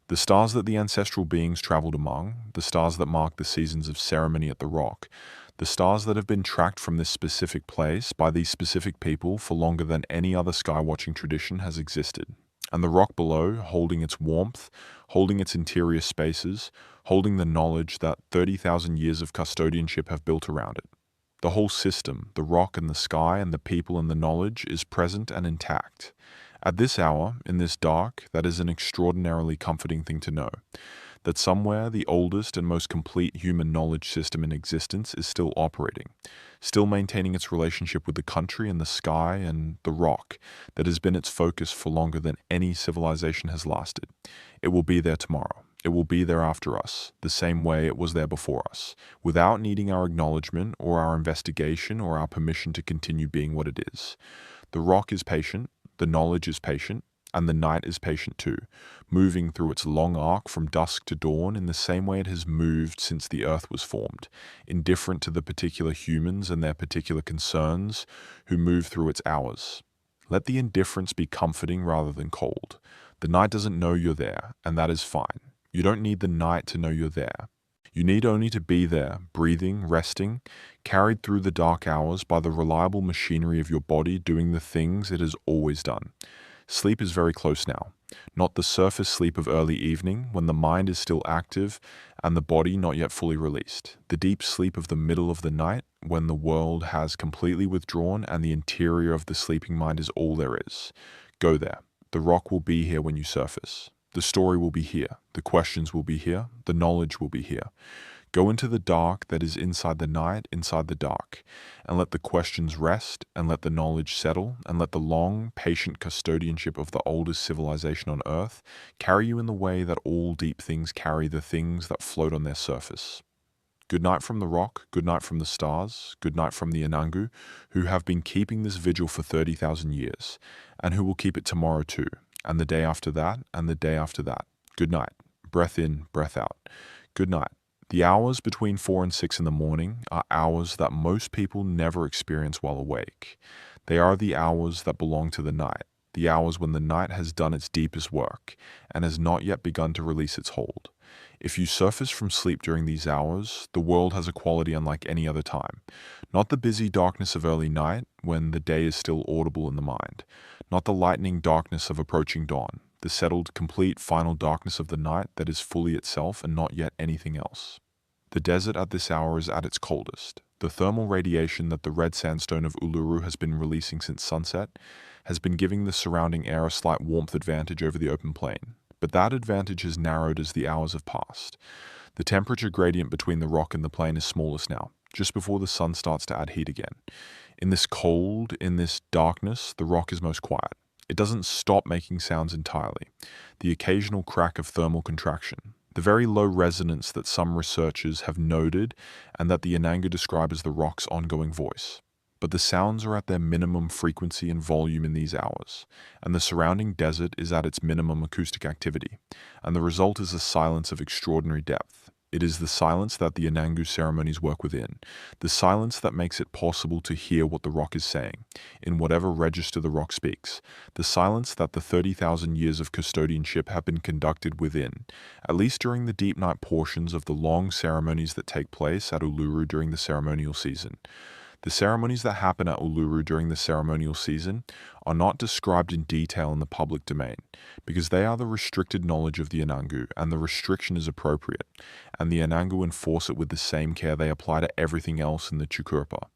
The stars that the ancestral beings traveled among, the stars that mark the seasons of ceremony at the rock, the stars that have been tracked from this specific place by these specific people for longer than any other sky-watching tradition has existed. And the rock below, holding its warmth, holding its interior spaces, holding the knowledge that 30,000 years of custodianship have built around it. The whole system, the rock and the sky and the people and the knowledge, is present and intact. At this hour, in this dark, that is an extraordinarily comforting thing to know, that somewhere the oldest and most complete human knowledge system in existence is still operating, still maintaining its relationship with the country and the sky and the rock that has been its focus for longer than any civilization has lasted. It will be there tomorrow. It will be there after us, the same way it was there before us, without needing our acknowledgement or our investigation or our permission to continue being what it is. The rock is patient, the knowledge is patient, and the night is patient too, moving through its long arc from dusk to dawn in the same way it has moved since the earth was formed, indifferent to the particular humans and their particular concerns who move through its hours. Let the indifference be comforting rather than cold. The night doesn't know you're there, and that is fine. You don't need the night to know you're there. You need only to be there, breathing, resting, carried through the dark hours by the reliable machinery of your body doing the things it has always done. Sleep is very close now, not the surface sleep of early evening when the mind is still active and the body not yet fully released. The deep sleep of the middle of the night when the world has completely withdrawn and the interior of the sleeping mind is all there is. Go there. The rock will be here when you surface. The story will be here. The questions will be here. The knowledge will be here. Go into the dark that is inside the night, inside the dark, and let the questions rest, and let the knowledge settle, and let the long, patient custodianship of the oldest civilization on Earth carry you in the way that all deep things carry the things that float on their surface. Good night from the rock, good night from the stars, good night from the Anangu, who have been keeping this vigil for 30,000 years, and who will keep it tomorrow too, and the day after that, and the day after that. Good night. Breath in, breath out. Good night. The hours between 4 and 6 in the morning are hours that most people never experience while awake. They are the hours that belong to the night, the hours when the night has done its deepest work and has not yet begun to release its hold. If you surface from sleep during these hours, the world has a quality unlike any other time. Not the busy darkness of early night, when the day is still audible in the mind. Not the lightning darkness of approaching dawn. The settled, complete, final darkness of the night that is fully itself and not yet anything else. The desert at this hour is at its coldest. The thermal radiation that the red sandstone of Uluru has been releasing since sunset has been giving the surrounding air a slight warmth advantage over the open plain. But that advantage has narrowed as the hours have passed. The temperature gradient between the rock and the plain is smallest now, just before the sun starts to add heat again. In this cold, in this darkness, the rock is most quiet. It doesn't stop making sounds entirely. The occasional crack of thermal contraction, the very low resonance that some researchers have noted and that the Anangu describe as the rock's ongoing voice. But the sounds are at their minimum frequency and volume in these hours, and the surrounding desert is at its minimum acoustic activity, and the result is a silence of extraordinary depth. It is the silence that the Anangu ceremonies work within, the silence that makes it possible to hear what the rock is saying, in whatever register the rock speaks, the silence that the 30,000 years of custodianship have been conducted within, at least during the deep night portions of the long ceremonies that take place at Uluru during the ceremonial season. The ceremonies that happen at Uluru during the ceremonial season are not described in detail in the public domain, because they are the restricted knowledge of the Anangu, and the restriction is appropriate, and the Anangu enforce it with the same care they apply to everything else in the Chukurpa.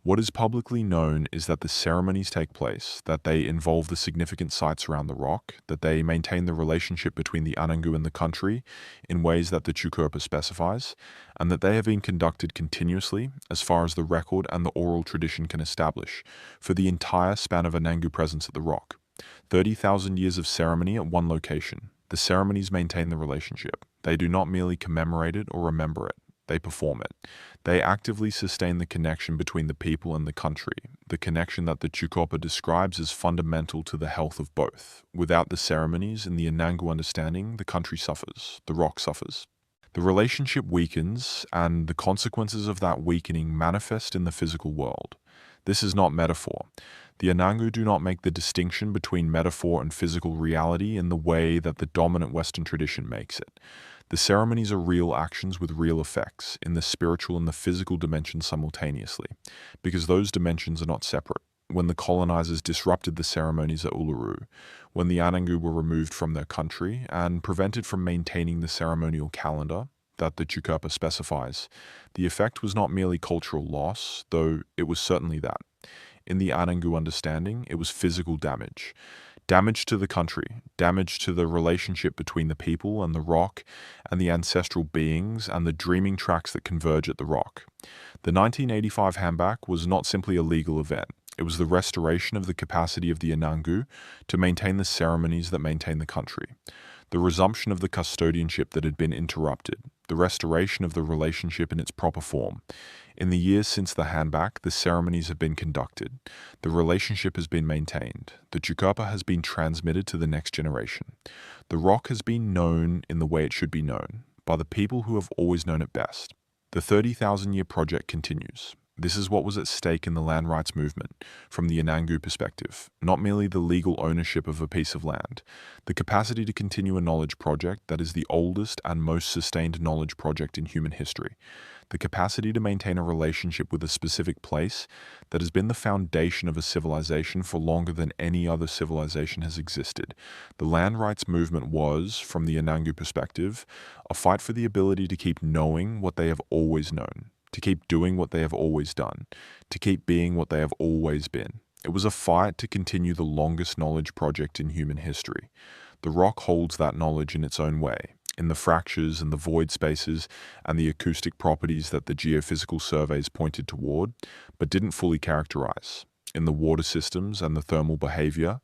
What is publicly known is that the ceremonies take place, that they involve the significant sites around the rock, that they maintain the relationship between the Anangu and the country in ways that the Chukurpa specifies, and that they have been conducted continuously, as far as the record and the oral tradition can establish, for the entire span of Anangu presence at the rock. 30,000 years of ceremony at one location. The ceremonies maintain the relationship. They do not merely commemorate it or remember it. They perform it. They actively sustain the connection between the people and the country, the connection that the Chukurpa describes as fundamental to the health of both. Without the ceremonies, in the Anangu understanding, the country suffers, the rock suffers. The relationship weakens, and the consequences of that weakening manifest in the physical world. This is not metaphor. The Anangu do not make the distinction between metaphor and physical reality in the way that the dominant Western tradition makes it. The ceremonies are real actions with real effects in the spiritual and the physical dimensions simultaneously, because those dimensions are not separate. When the colonizers disrupted the ceremonies at Uluru, when the Anangu were removed from their country and prevented from maintaining the ceremonial calendar that the Chukurpa specifies, the effect was not merely cultural loss, though it was certainly that. In the Anangu understanding, it was physical damage. Damage to the country, damage to the relationship between the people and the rock and the ancestral beings and the dreaming tracks that converge at the rock. The 1985 handback was not simply a legal event. It was the restoration of the capacity of the Anangu to maintain the ceremonies that maintain the country, the resumption of the custodianship that had been interrupted, the restoration of the relationship in its proper form. In the years since the handback, the ceremonies have been conducted. The relationship has been maintained. The Chukurpa has been transmitted to the next generation. The rock has been known in the way it should be known, by the people who have always known it best. The 30,000-year project continues. This is what was at stake in the land rights movement, from the Anangu perspective, not merely the legal ownership of a piece of land, the capacity to continue a knowledge project that is the oldest and most sustained knowledge project in human history, the capacity to maintain a relationship with a specific place that has been the foundation of a civilization for longer than any other civilization has existed. The land rights movement was, from the Anangu perspective, a fight for the ability to keep knowing what they have always known, to keep doing what they have always done, to keep being what they have always been. It was a fight to continue the longest knowledge project in human history. The rock holds that knowledge in its own way, in the fractures and the void spaces and the acoustic properties that the geophysical surveys pointed toward, but didn't fully characterize, in the water systems and the thermal behavior,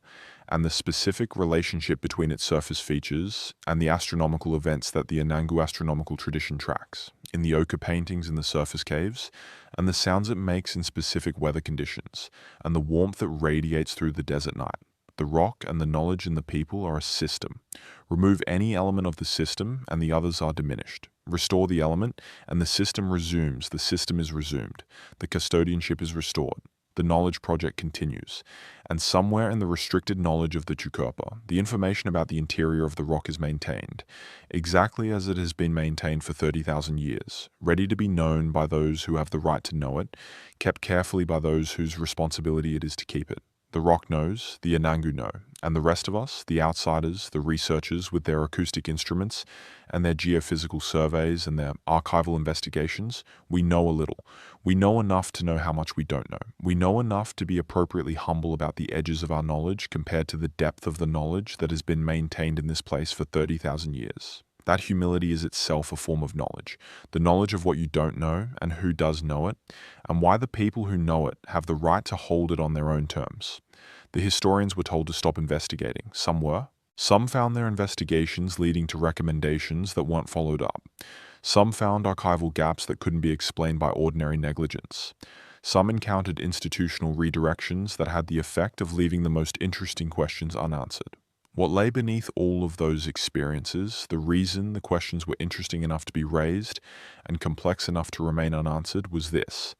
and the specific relationship between its surface features and the astronomical events that the Anangu astronomical tradition tracks, in the ochre paintings in the surface caves, and the sounds it makes in specific weather conditions, and the warmth that radiates through the desert night. The rock and the knowledge in the people are a system. Remove any element of the system and the others are diminished. Restore the element and the system resumes, the system is resumed. The custodianship is restored. The knowledge project continues. And somewhere in the restricted knowledge of the Chukurpa, the information about the interior of the rock is maintained, exactly as it has been maintained for 30,000 years, ready to be known by those who have the right to know it, kept carefully by those whose responsibility it is to keep it. The rock knows, the Anangu know, and the rest of us, the outsiders, the researchers with their acoustic instruments and their geophysical surveys and their archival investigations, we know a little. We know enough to know how much we don't know. We know enough to be appropriately humble about the edges of our knowledge compared to the depth of the knowledge that has been maintained in this place for 30,000 years. That humility is itself a form of knowledge, the knowledge of what you don't know and who does know it, and why the people who know it have the right to hold it on their own terms. The historians were told to stop investigating. Some were. Some found their investigations leading to recommendations that weren't followed up. Some found archival gaps that couldn't be explained by ordinary negligence. Some encountered institutional redirections that had the effect of leaving the most interesting questions unanswered. What lay beneath all of those experiences, the reason the questions were interesting enough to be raised and complex enough to remain unanswered, was this: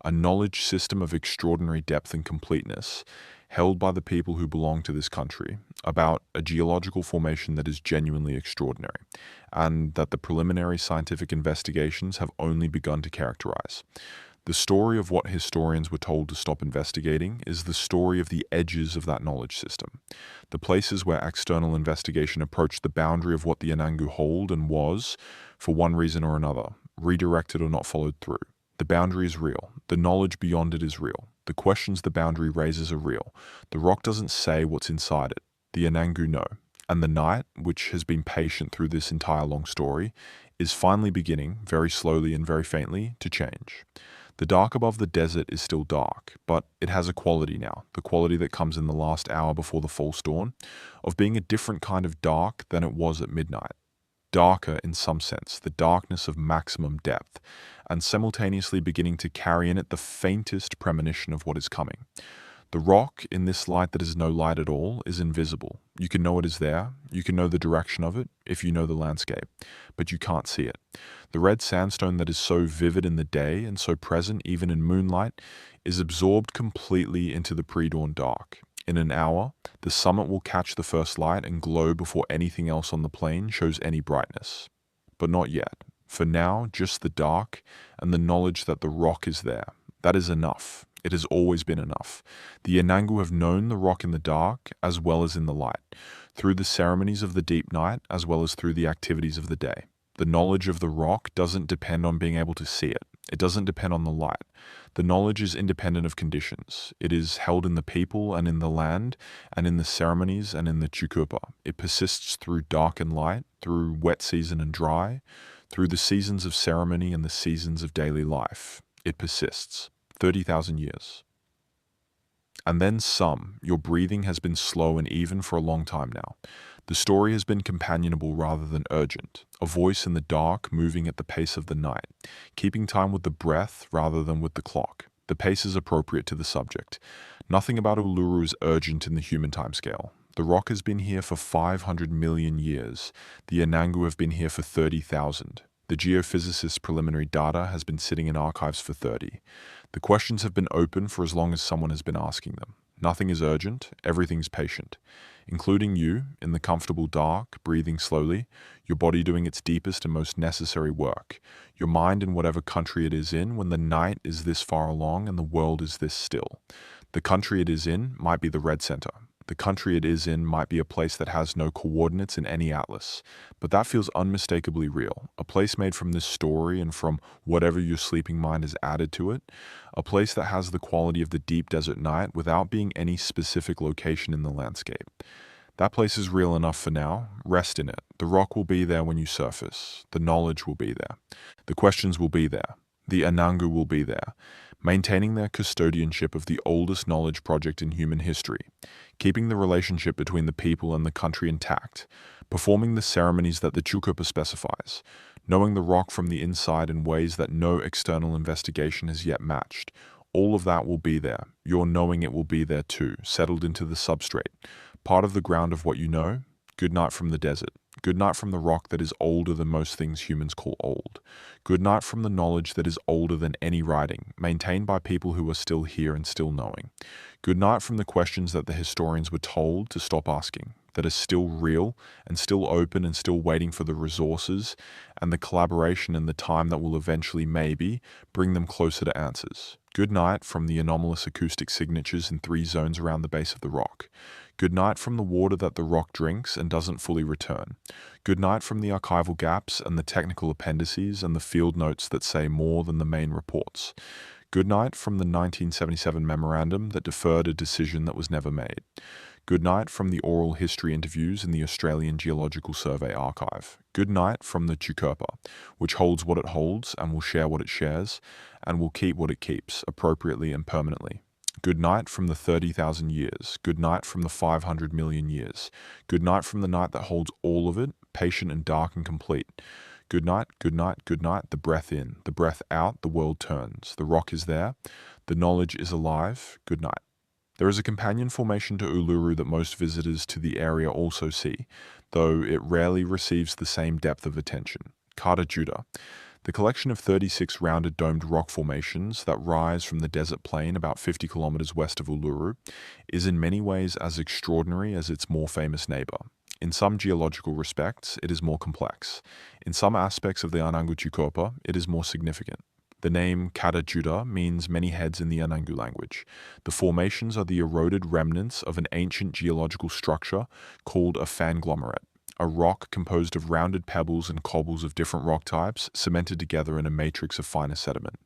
a knowledge system of extraordinary depth and completeness, held by the people who belong to this country, about a geological formation that is genuinely extraordinary, and that the preliminary scientific investigations have only begun to characterize. The story of what historians were told to stop investigating is the story of the edges of that knowledge system, the places where external investigation approached the boundary of what the Anangu hold and was, for one reason or another, redirected or not followed through. The boundary is real. The knowledge beyond it is real. The questions the boundary raises are real. The rock doesn't say what's inside it. The Anangu know. And the night, which has been patient through this entire long story, is finally beginning, very slowly and very faintly, to change. The dark above the desert is still dark, but it has a quality now, the quality that comes in the last hour before the false dawn, of being a different kind of dark than it was at midnight. Darker in some sense, the darkness of maximum depth, and simultaneously beginning to carry in it the faintest premonition of what is coming. The rock, in this light that is no light at all, is invisible. You can know it is there, you can know the direction of it, if you know the landscape, but you can't see it. The red sandstone that is so vivid in the day and so present even in moonlight is absorbed completely into the pre-dawn dark. In an hour, the summit will catch the first light and glow before anything else on the plain shows any brightness. But not yet. For now, just the dark and the knowledge that the rock is there. That is enough. It has always been enough. The Anangu have known the rock in the dark as well as in the light, through the ceremonies of the deep night as well as through the activities of the day. The knowledge of the rock doesn't depend on being able to see it. It doesn't depend on the light. The knowledge is independent of conditions. It is held in the people and in the land and in the ceremonies and in the chukupa. It persists through dark and light, through wet season and dry, through the seasons of ceremony and the seasons of daily life. It persists. 30,000 years. And then some. Your breathing has been slow and even for a long time now. The story has been companionable rather than urgent, a voice in the dark moving at the pace of the night, keeping time with the breath rather than with the clock. The pace is appropriate to the subject. Nothing about Uluru is urgent in the human timescale. The rock has been here for 500 million years. The Anangu have been here for 30,000. The geophysicist's preliminary data has been sitting in archives for 30. The questions have been open for as long as someone has been asking them. Nothing is urgent, everything's patient. Including you, in the comfortable dark, breathing slowly, your body doing its deepest and most necessary work, your mind in whatever country it is in when the night is this far along and the world is this still. The country it is in might be the red center. The country it is in might be a place that has no coordinates in any atlas, but that feels unmistakably real, a place made from this story and from whatever your sleeping mind has added to it, a place that has the quality of the deep desert night without being any specific location in the landscape. That place is real enough for now. Rest in it. The rock will be there when you surface. The knowledge will be there. The questions will be there. The Anangu will be there, maintaining their custodianship of the oldest knowledge project in human history, keeping the relationship between the people and the country intact, performing the ceremonies that the chukupa specifies, knowing the rock from the inside in ways that no external investigation has yet matched. All of that will be there. Your knowing it will be there too, settled into the substrate, part of the ground of what you know. Good night from the desert. Good night from the rock that is older than most things humans call old. Good night from the knowledge that is older than any writing, maintained by people who are still here and still knowing. Good night from the questions that the historians were told to stop asking, that are still real and still open and still waiting for the resources and the collaboration and the time that will eventually maybe bring them closer to answers. Good night from the anomalous acoustic signatures in 3 zones around the base of the rock. Good night from the water that the rock drinks and doesn't fully return. Good night from the archival gaps and the technical appendices and the field notes that say more than the main reports. Good night from the 1977 memorandum that deferred a decision that was never made. Good night from the oral history interviews in the Australian Geological Survey archive. Good night from the chukupa, which holds what it holds and will share what it shares and will keep what it keeps, appropriately and permanently. Good night from the 30,000 years. Good night from the 500 million years. Good night from the night that holds all of it, patient and dark and complete. Good night, good night, good night. The breath in, the breath out, the world turns. The rock is there. The knowledge is alive. Good night. There is a companion formation to Uluru that most visitors to the area also see, though it rarely receives the same depth of attention. Kata Tjuta. The collection of 36 rounded domed rock formations that rise from the desert plain about 50 kilometers west of Uluru is in many ways as extraordinary as its more famous neighbor. In some geological respects, it is more complex. In some aspects of the Anangu, it is more significant. The name Kata Tjuta means many heads in the Anangu language. The formations are the eroded remnants of an ancient geological structure called a fanglomerate, a rock composed of rounded pebbles and cobbles of different rock types cemented together in a matrix of finer sediment.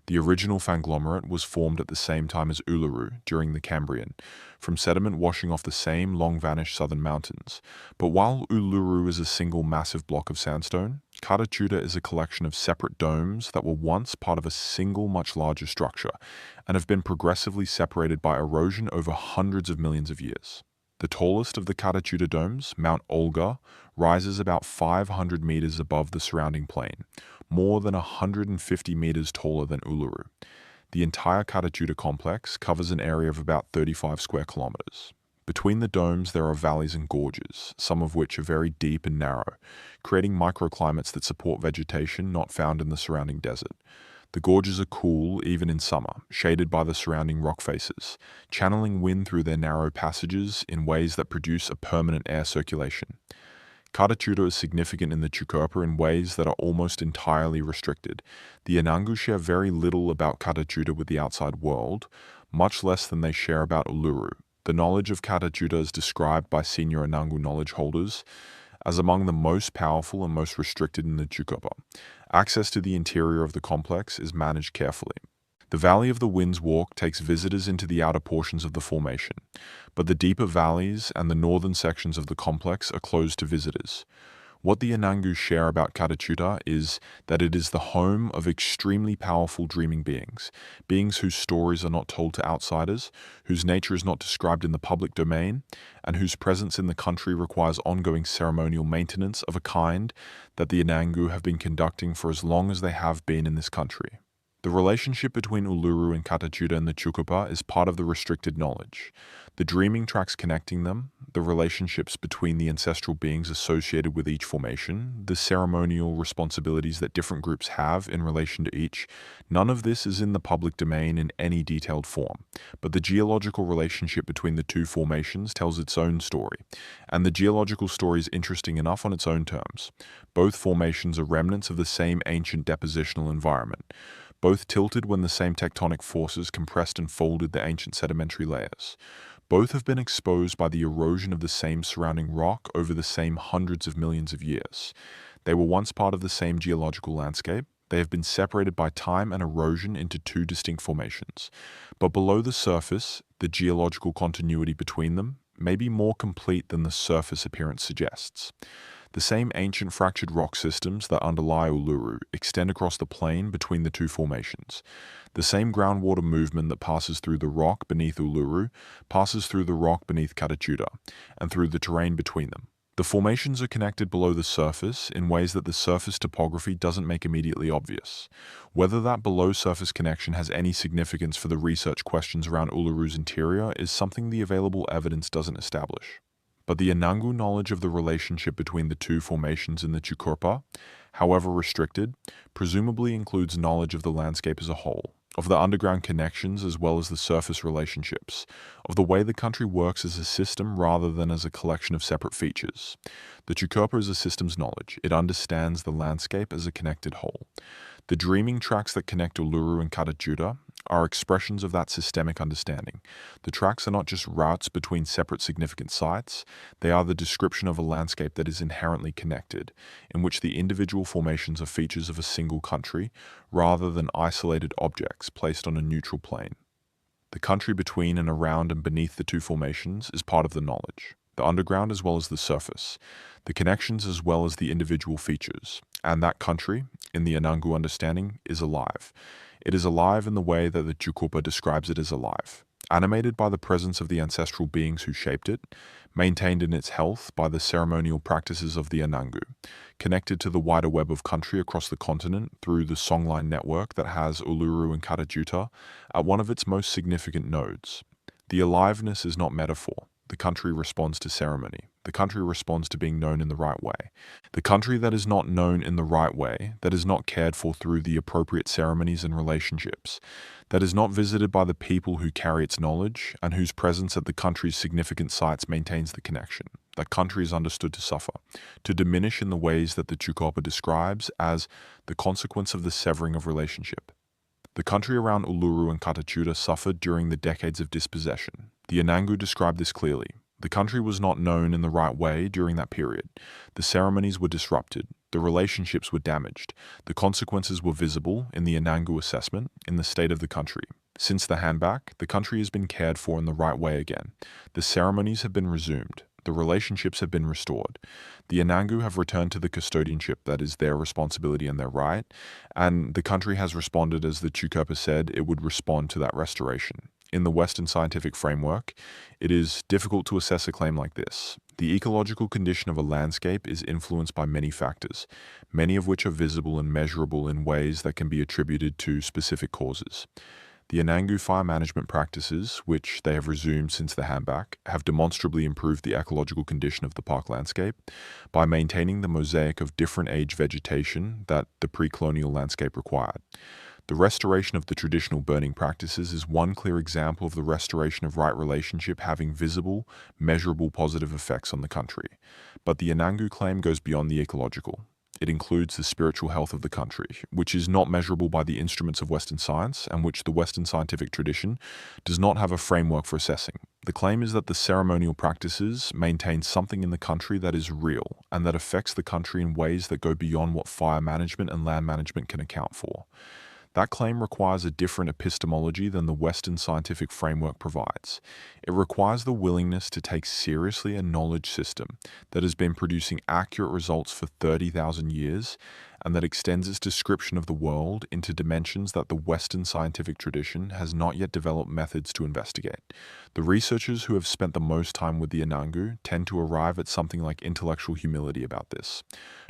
The original fanglomerate was formed at the same time as Uluru during the Cambrian, from sediment washing off the same long-vanished southern mountains. But while Uluru is a single massive block of sandstone, Kata Tjuta is a collection of separate domes that were once part of a single much larger structure and have been progressively separated by erosion over hundreds of millions of years. The tallest of the Kata Tjuta domes, Mount Olga, rises about 500 meters above the surrounding plain, more than 150 meters taller than Uluru. The entire Kata Tjuta complex covers an area of about 35 square kilometers. Between the domes there are valleys and gorges, some of which are very deep and narrow, creating microclimates that support vegetation not found in the surrounding desert. The gorges are cool even in summer, shaded by the surrounding rock faces, channeling wind through their narrow passages in ways that produce a permanent air circulation. Kata Tjuta is significant in the Chukopa in ways that are almost entirely restricted. The Anangu share very little about Kata Tjuta with the outside world, much less than they share about Uluru. The knowledge of Kata Tjuta is described by senior Anangu knowledge holders as among the most powerful and most restricted in the Chukopa. Access to the interior of the complex is managed carefully. The Valley of the Winds Walk takes visitors into the outer portions of the formation, but the deeper valleys and the northern sections of the complex are closed to visitors. What the Anangu share about Kata Tjuta is that it is the home of extremely powerful dreaming beings, beings whose stories are not told to outsiders, whose nature is not described in the public domain, and whose presence in the country requires ongoing ceremonial maintenance of a kind that the Anangu have been conducting for as long as they have been in this country. The relationship between Uluru and Kata Tjuta and the Chukopa is part of the restricted knowledge. The dreaming tracks connecting them, the relationships between the ancestral beings associated with each formation, the ceremonial responsibilities that different groups have in relation to each, none of this is in the public domain in any detailed form. But the geological relationship between the two formations tells its own story, and the geological story is interesting enough on its own terms. Both formations are remnants of the same ancient depositional environment. Both tilted when the same tectonic forces compressed and folded the ancient sedimentary layers. Both have been exposed by the erosion of the same surrounding rock over the same hundreds of millions of years. They were once part of the same geological landscape. They have been separated by time and erosion into two distinct formations. But below the surface, the geological continuity between them may be more complete than the surface appearance suggests. The same ancient fractured rock systems that underlie Uluru extend across the plain between the two formations. The same groundwater movement that passes through the rock beneath Uluru passes through the rock beneath Kata Tjuta and through the terrain between them. The formations are connected below the surface in ways that the surface topography doesn't make immediately obvious. Whether that below-surface connection has any significance for the research questions around Uluru's interior is something the available evidence doesn't establish. But the Anangu knowledge of the relationship between the two formations in the Chukopa, however restricted, presumably includes knowledge of the landscape as a whole, of the underground connections as well as the surface relationships, of the way the country works as a system rather than as a collection of separate features. The Chukopa is a systems knowledge. It understands the landscape as a connected whole. The dreaming tracks that connect Uluru and Kata Tjuta are expressions of that systemic understanding. The tracks are not just routes between separate significant sites, they are the description of a landscape that is inherently connected, in which the individual formations are features of a single country, rather than isolated objects placed on a neutral plane. The country between and around and beneath the two formations is part of the knowledge, the underground as well as the surface, the connections as well as the individual features, and that country, in the Anangu understanding, is alive. It is alive in the way that the Chukopa describes it as alive, animated by the presence of the ancestral beings who shaped it, maintained in its health by the ceremonial practices of the Anangu, connected to the wider web of country across the continent through the Songline network that has Uluru and Kata Tjuta at one of its most significant nodes. The aliveness is not metaphor. The country responds to ceremony. The country responds to being known in the right way. The country that is not known in the right way, that is not cared for through the appropriate ceremonies and relationships, that is not visited by the people who carry its knowledge, and whose presence at the country's significant sites maintains the connection. That country is understood to suffer, to diminish in the ways that the Tjukopa describes as the consequence of the severing of relationship. The country around Uluru and Kata Tjuta suffered during the decades of dispossession. The Anangu described this clearly. The country was not known in the right way during that period. The ceremonies were disrupted. The relationships were damaged. The consequences were visible in the Anangu assessment in the state of the country. Since the handback, the country has been cared for in the right way again. The ceremonies have been resumed. The relationships have been restored. The Anangu have returned to the custodianship that is their responsibility and their right, and the country has responded as the Tjukopa said it would respond to that restoration. In the Western scientific framework, it is difficult to assess a claim like this. The ecological condition of a landscape is influenced by many factors, many of which are visible and measurable in ways that can be attributed to specific causes. The Anangu fire management practices, which they have resumed since the handback, have demonstrably improved the ecological condition of the park landscape by maintaining the mosaic of different age vegetation that the pre-colonial landscape required. The restoration of the traditional burning practices is one clear example of the restoration of right relationship having visible, measurable positive effects on the country. But the Anangu claim goes beyond the ecological. It includes the spiritual health of the country, which is not measurable by the instruments of Western science and which the Western scientific tradition does not have a framework for assessing. The claim is that the ceremonial practices maintain something in the country that is real and that affects the country in ways that go beyond what fire management and land management can account for. That claim requires a different epistemology than the Western scientific framework provides. It requires the willingness to take seriously a knowledge system that has been producing accurate results for 30,000 years and that extends its description of the world into dimensions that the Western scientific tradition has not yet developed methods to investigate. The researchers who have spent the most time with the Anangu tend to arrive at something like intellectual humility about this,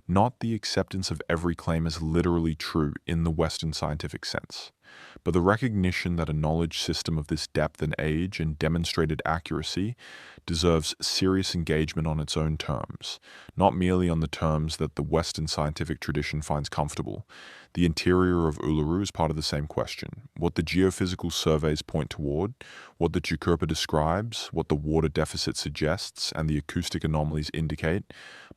not the acceptance of every claim as literally true in the Western scientific sense, but the recognition that a knowledge system of this depth and age and demonstrated accuracy deserves serious engagement on its own terms, not merely on the terms that the Western scientific tradition finds comfortable. The interior of Uluru is part of the same question. What the geophysical surveys point toward, what the Tjukopa describes, what the water deficit suggests, and the acoustic anomalies indicate,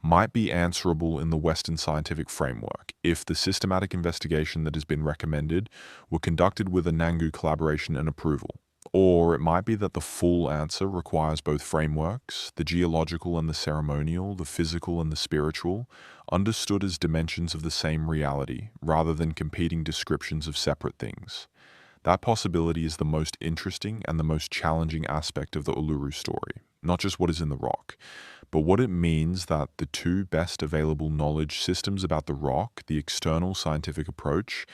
might be answerable in the Western scientific framework if the systematic investigation that has been recommended were conducted with Anangu collaboration and approval. Or it might be that the full answer requires both frameworks, the geological and the ceremonial, the physical and the spiritual, understood as dimensions of the same reality, rather than competing descriptions of separate things. That possibility is the most interesting and the most challenging aspect of the Uluru story, not just what is in the rock, but what it means that the two best available knowledge systems about the rock, the external scientific approach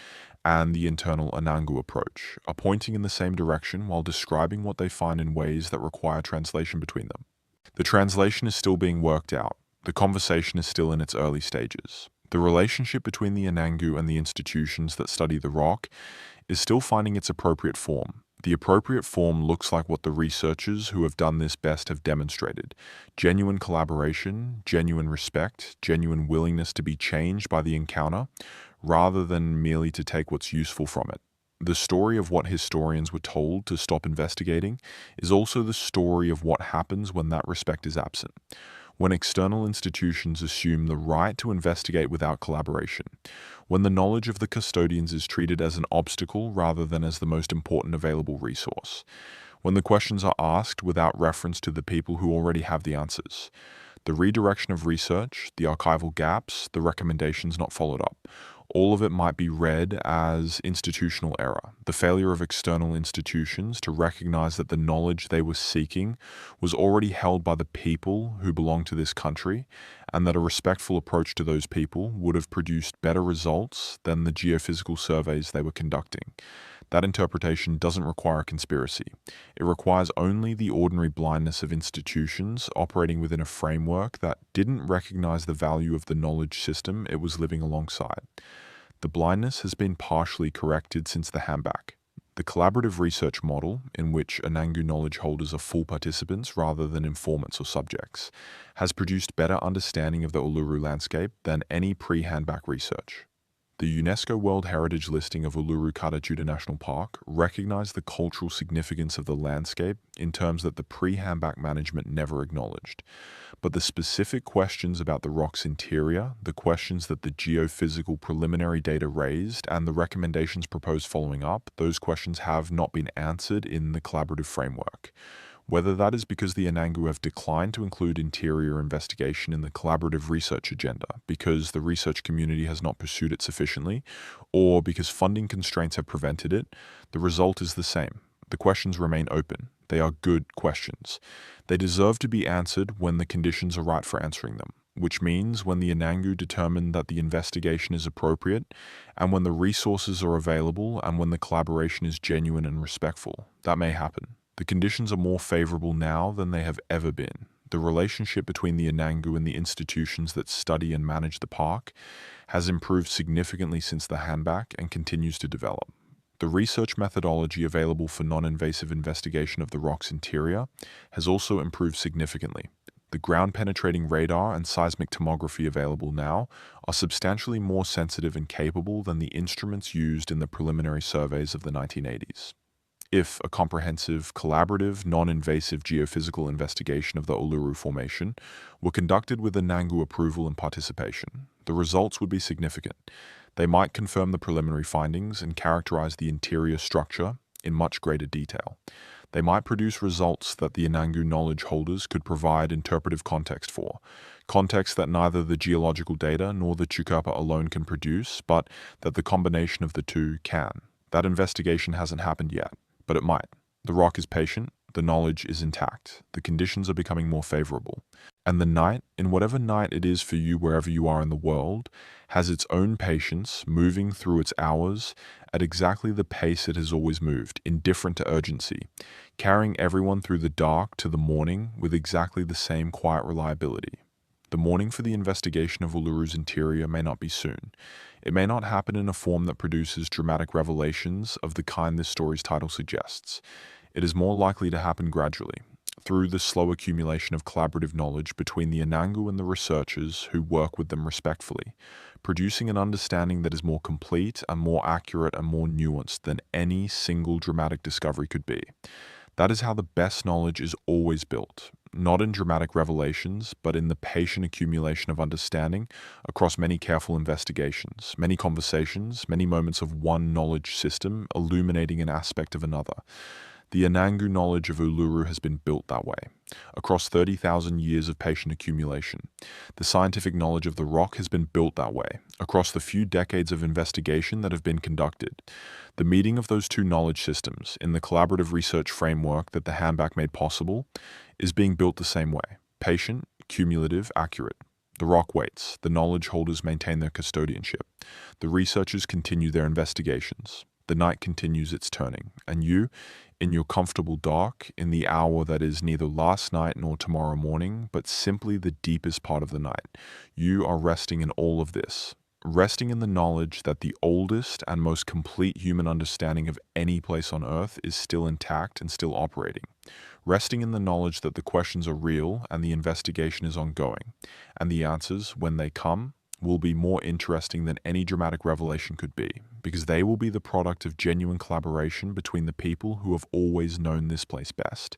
and the internal Anangu approach, are pointing in the same direction while describing what they find in ways that require translation between them. The translation is still being worked out. The conversation is still in its early stages. The relationship between the Anangu and the institutions that study the rock is still finding its appropriate form. The appropriate form looks like what the researchers who have done this best have demonstrated: genuine collaboration, genuine respect, genuine willingness to be changed by the encounter, rather than merely to take what's useful from it. The story of what historians were told to stop investigating is also the story of what happens when that respect is absent. When external institutions assume the right to investigate without collaboration, when the knowledge of the custodians is treated as an obstacle rather than as the most important available resource, when the questions are asked without reference to the people who already have the answers. The redirection of research, the archival gaps, the recommendations not followed up, all of it might be read as institutional error, the failure of external institutions to recognize that the knowledge they were seeking was already held by the people who belong to this country, and that a respectful approach to those people would have produced better results than the geophysical surveys they were conducting. That interpretation doesn't require a conspiracy. It requires only the ordinary blindness of institutions operating within a framework that didn't recognize the value of the knowledge system it was living alongside. The blindness has been partially corrected since the handback. The collaborative research model, in which Anangu knowledge holders are full participants rather than informants or subjects, has produced better understanding of the Uluru landscape than any pre-handback research. The UNESCO World Heritage listing of Uluru Kata Tjuta National Park recognized the cultural significance of the landscape in terms that the pre-handback management never acknowledged. But the specific questions about the rock's interior, the questions that the geophysical preliminary data raised, and the recommendations proposed following up, those questions have not been answered in the collaborative framework. Whether that is because the Anangu have declined to include interior investigation in the collaborative research agenda because the research community has not pursued it sufficiently, or because funding constraints have prevented it, the result is the same. The questions remain open. They are good questions. They deserve to be answered when the conditions are right for answering them, which means when the Anangu determine that the investigation is appropriate, and when the resources are available, and when the collaboration is genuine and respectful. That may happen. The conditions are more favorable now than they have ever been. The relationship between the Anangu and the institutions that study and manage the park has improved significantly since the handback and continues to develop. The research methodology available for non-invasive investigation of the rock's interior has also improved significantly. The ground-penetrating radar and seismic tomography available now are substantially more sensitive and capable than the instruments used in the preliminary surveys of the 1980s. If a comprehensive, collaborative, non-invasive geophysical investigation of the Uluru Formation were conducted with Anangu approval and participation, the results would be significant. They might confirm the preliminary findings and characterize the interior structure in much greater detail. They might produce results that the Anangu knowledge holders could provide interpretive context for, context that neither the geological data nor the Tjukurpa alone can produce, but that the combination of the two can. That investigation hasn't happened yet, but it might. The rock is patient, the knowledge is intact, the conditions are becoming more favorable. And the night, in whatever night it is for you wherever you are in the world, has its own patience, moving through its hours at exactly the pace it has always moved, indifferent to urgency, carrying everyone through the dark to the morning with exactly the same quiet reliability. The morning for the investigation of Uluru's interior may not be soon. It may not happen in a form that produces dramatic revelations of the kind this story's title suggests. It is more likely to happen gradually, through the slow accumulation of collaborative knowledge between the Anangu and the researchers who work with them respectfully, producing an understanding that is more complete and more accurate and more nuanced than any single dramatic discovery could be. That is how the best knowledge is always built, not in dramatic revelations, but in the patient accumulation of understanding across many careful investigations, many conversations, many moments of one knowledge system illuminating an aspect of another. The Anangu knowledge of Uluru has been built that way, across 30,000 years of patient accumulation. The scientific knowledge of the rock has been built that way, across the few decades of investigation that have been conducted. The meeting of those two knowledge systems, in the collaborative research framework that the handback made possible, is being built the same way, patient, cumulative, accurate. The rock waits, the knowledge holders maintain their custodianship, the researchers continue their investigations. The night continues its turning, and you, in your comfortable dark, in the hour that is neither last night nor tomorrow morning, but simply the deepest part of the night, you are resting in all of this, resting in the knowledge that the oldest and most complete human understanding of any place on Earth is still intact and still operating, resting in the knowledge that the questions are real and the investigation is ongoing, and the answers, when they come, will be more interesting than any dramatic revelation could be, because they will be the product of genuine collaboration between the people who have always known this place best,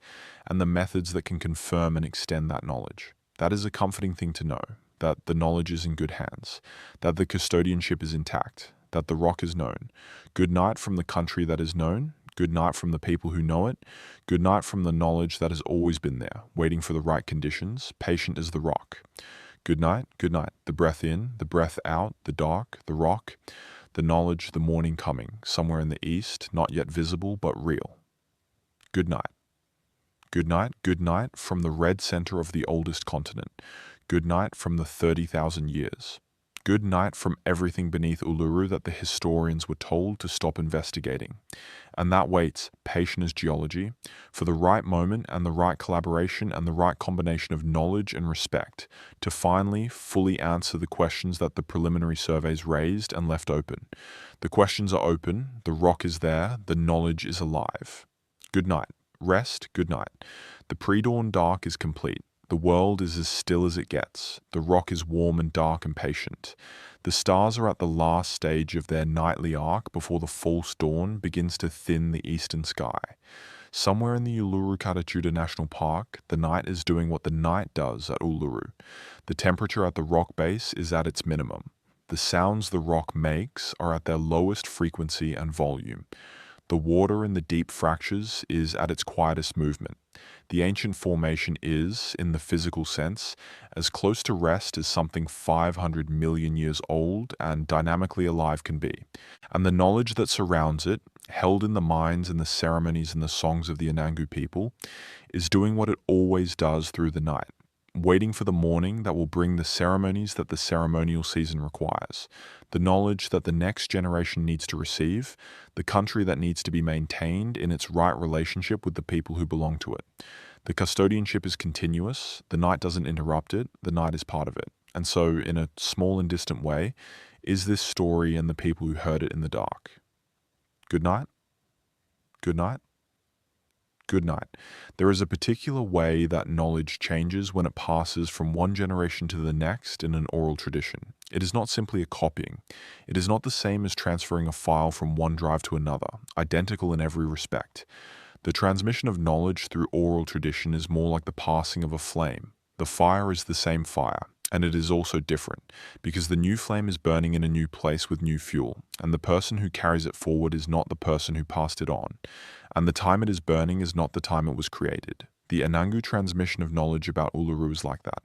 and the methods that can confirm and extend that knowledge. That is a comforting thing to know, that the knowledge is in good hands, that the custodianship is intact, that the rock is known. Good night from the country that is known, good night from the people who know it, good night from the knowledge that has always been there, waiting for the right conditions, patient as the rock. Good night, the breath in, the breath out, the dark, the rock, the knowledge, the morning coming, somewhere in the east, not yet visible, but real. Good night. Good night from the red center of the oldest continent. Good night from the 30,000 years. Good night from everything beneath Uluru that the historians were told to stop investigating. And that waits, patient as geology, for the right moment and the right collaboration and the right combination of knowledge and respect to finally fully answer the questions that the preliminary surveys raised and left open. The questions are open, the rock is there, the knowledge is alive. Good night. Rest, good night. The pre-dawn dark is complete. The world is as still as it gets. The rock is warm and dark and patient. The stars are at the last stage of their nightly arc before the false dawn begins to thin the eastern sky. Somewhere in the Uluru Kata Tjuta National Park, the night is doing what the night does at Uluru. The temperature at the rock base is at its minimum. The sounds the rock makes are at their lowest frequency and volume. The water in the deep fractures is at its quietest movement. The ancient formation is, in the physical sense, as close to rest as something 500 million years old and dynamically alive can be. And the knowledge that surrounds it, held in the minds and the ceremonies and the songs of the Anangu people, is doing what it always does through the night, waiting for the morning that will bring the ceremonies that the ceremonial season requires, the knowledge that the next generation needs to receive, the country that needs to be maintained in its right relationship with the people who belong to it. The custodianship is continuous, the night doesn't interrupt it, the night is part of it. And so, in a small and distant way, is this story and the people who heard it in the dark. Good night. Good night. Good night. There is a particular way that knowledge changes when it passes from one generation to the next in an oral tradition. It is not simply a copying. It is not the same as transferring a file from one drive to another, identical in every respect. The transmission of knowledge through oral tradition is more like the passing of a flame. The fire is the same fire, and it is also different, because the new flame is burning in a new place with new fuel, and the person who carries it forward is not the person who passed it on, and the time it is burning is not the time it was created. The Anangu transmission of knowledge about Uluru is like that.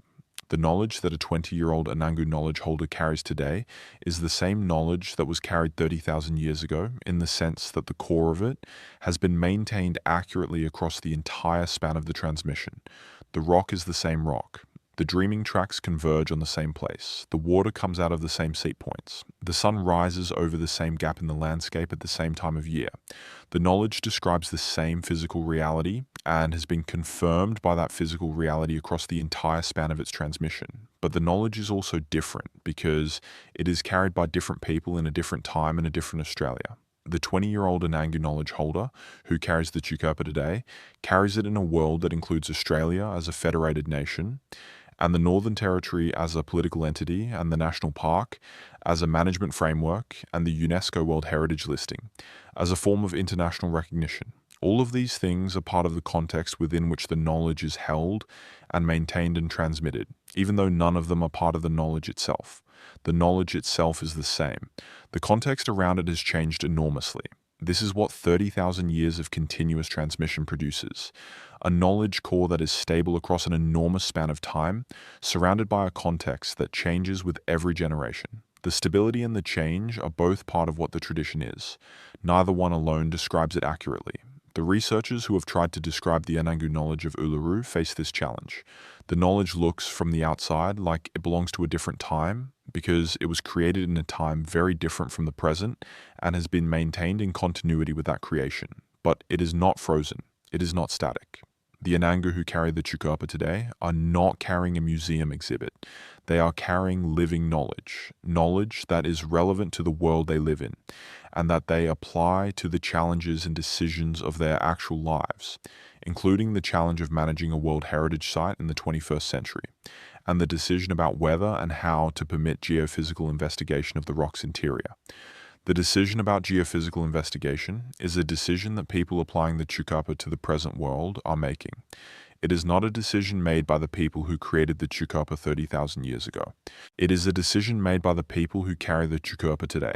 The knowledge that a 20-year-old Anangu knowledge holder carries today is the same knowledge that was carried 30,000 years ago, in the sense that the core of it has been maintained accurately across the entire span of the transmission. The rock is the same rock. The dreaming tracks converge on the same place. The water comes out of the same seep points. The sun rises over the same gap in the landscape at the same time of year. The knowledge describes the same physical reality and has been confirmed by that physical reality across the entire span of its transmission. But the knowledge is also different because it is carried by different people in a different time in a different Australia. The 20-year-old Anangu knowledge holder, who carries the Tjukurpa today, carries it in a world that includes Australia as a federated nation, and the Northern Territory as a political entity, and the National Park as a management framework, and the UNESCO World Heritage Listing as a form of international recognition. All of these things are part of the context within which the knowledge is held and maintained and transmitted, even though none of them are part of the knowledge itself. The knowledge itself is the same. The context around it has changed enormously. This is what 30,000 years of continuous transmission produces. A knowledge core that is stable across an enormous span of time, surrounded by a context that changes with every generation. The stability and the change are both part of what the tradition is. Neither one alone describes it accurately. The researchers who have tried to describe the Anangu knowledge of Uluru face this challenge. The knowledge looks from the outside like it belongs to a different time because it was created in a time very different from the present and has been maintained in continuity with that creation. But it is not frozen. It is not static. The Anangu who carry the Tjukurpa today are not carrying a museum exhibit. They are carrying living knowledge, knowledge that is relevant to the world they live in, and that they apply to the challenges and decisions of their actual lives, including the challenge of managing a World Heritage Site in the 21st century, and the decision about whether and how to permit geophysical investigation of the rock's interior. The decision about geophysical investigation is a decision that people applying the Tjukurpa to the present world are making. It is not a decision made by the people who created the Tjukurpa 30,000 years ago. It is a decision made by the people who carry the Tjukurpa today,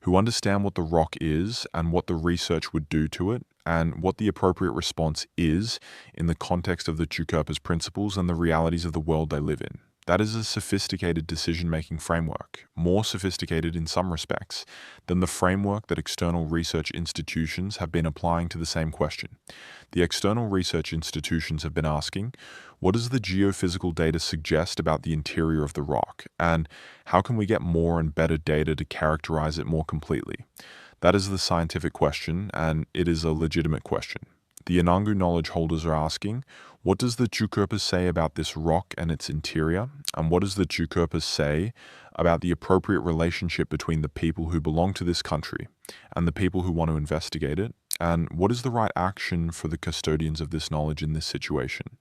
who understand what the rock is and what the research would do to it, and what the appropriate response is in the context of the Tjukurpa's principles and the realities of the world they live in. That is a sophisticated decision-making framework, more sophisticated in some respects than the framework that external research institutions have been applying to the same question. The external research institutions have been asking, what does the geophysical data suggest about the interior of the rock, and how can we get more and better data to characterize it more completely? That is the scientific question, and it is a legitimate question. The Anangu knowledge holders are asking, what does the Tjukurpa say about this rock and its interior? And what does the Tjukurpa say about the appropriate relationship between the people who belong to this country and the people who want to investigate it? And what is the right action for the custodians of this knowledge in this situation?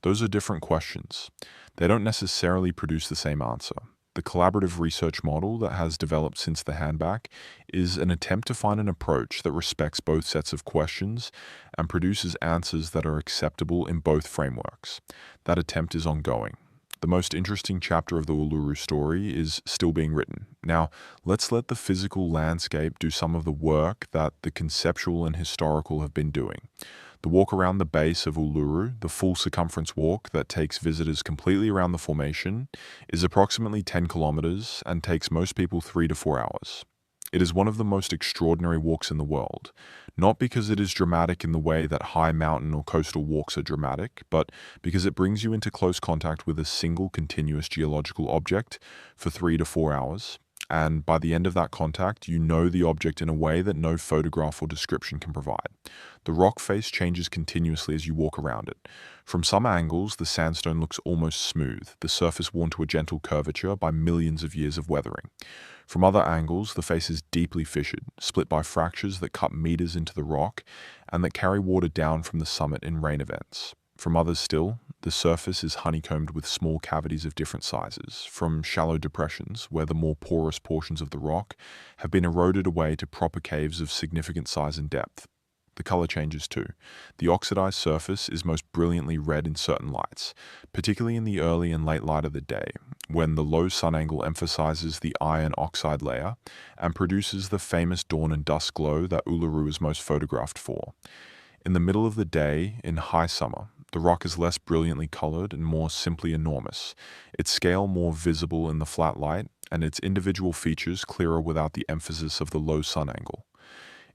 Those are different questions. They don't necessarily produce the same answer. The collaborative research model that has developed since the handback is an attempt to find an approach that respects both sets of questions and produces answers that are acceptable in both frameworks. That attempt is ongoing. The most interesting chapter of the Uluru story is still being written. Now, let's let the physical landscape do some of the work that the conceptual and historical have been doing. The walk around the base of Uluru, the full circumference walk that takes visitors completely around the formation, is approximately 10 kilometers and takes most people 3 to 4 hours. It is one of the most extraordinary walks in the world, not because it is dramatic in the way that high mountain or coastal walks are dramatic, but because it brings you into close contact with a single continuous geological object for 3 to 4 hours. And by the end of that contact, you know the object in a way that no photograph or description can provide. The rock face changes continuously as you walk around it. From some angles, the sandstone looks almost smooth, the surface worn to a gentle curvature by millions of years of weathering. From other angles, the face is deeply fissured, split by fractures that cut meters into the rock and that carry water down from the summit in rain events. From others still, the surface is honeycombed with small cavities of different sizes, from shallow depressions where the more porous portions of the rock have been eroded away to proper caves of significant size and depth. The color changes too. The oxidized surface is most brilliantly red in certain lights, particularly in the early and late light of the day, when the low sun angle emphasizes the iron oxide layer and produces the famous dawn and dusk glow that Uluru is most photographed for. In the middle of the day, in high summer, the rock is less brilliantly colored and more simply enormous, its scale more visible in the flat light, and its individual features clearer without the emphasis of the low sun angle.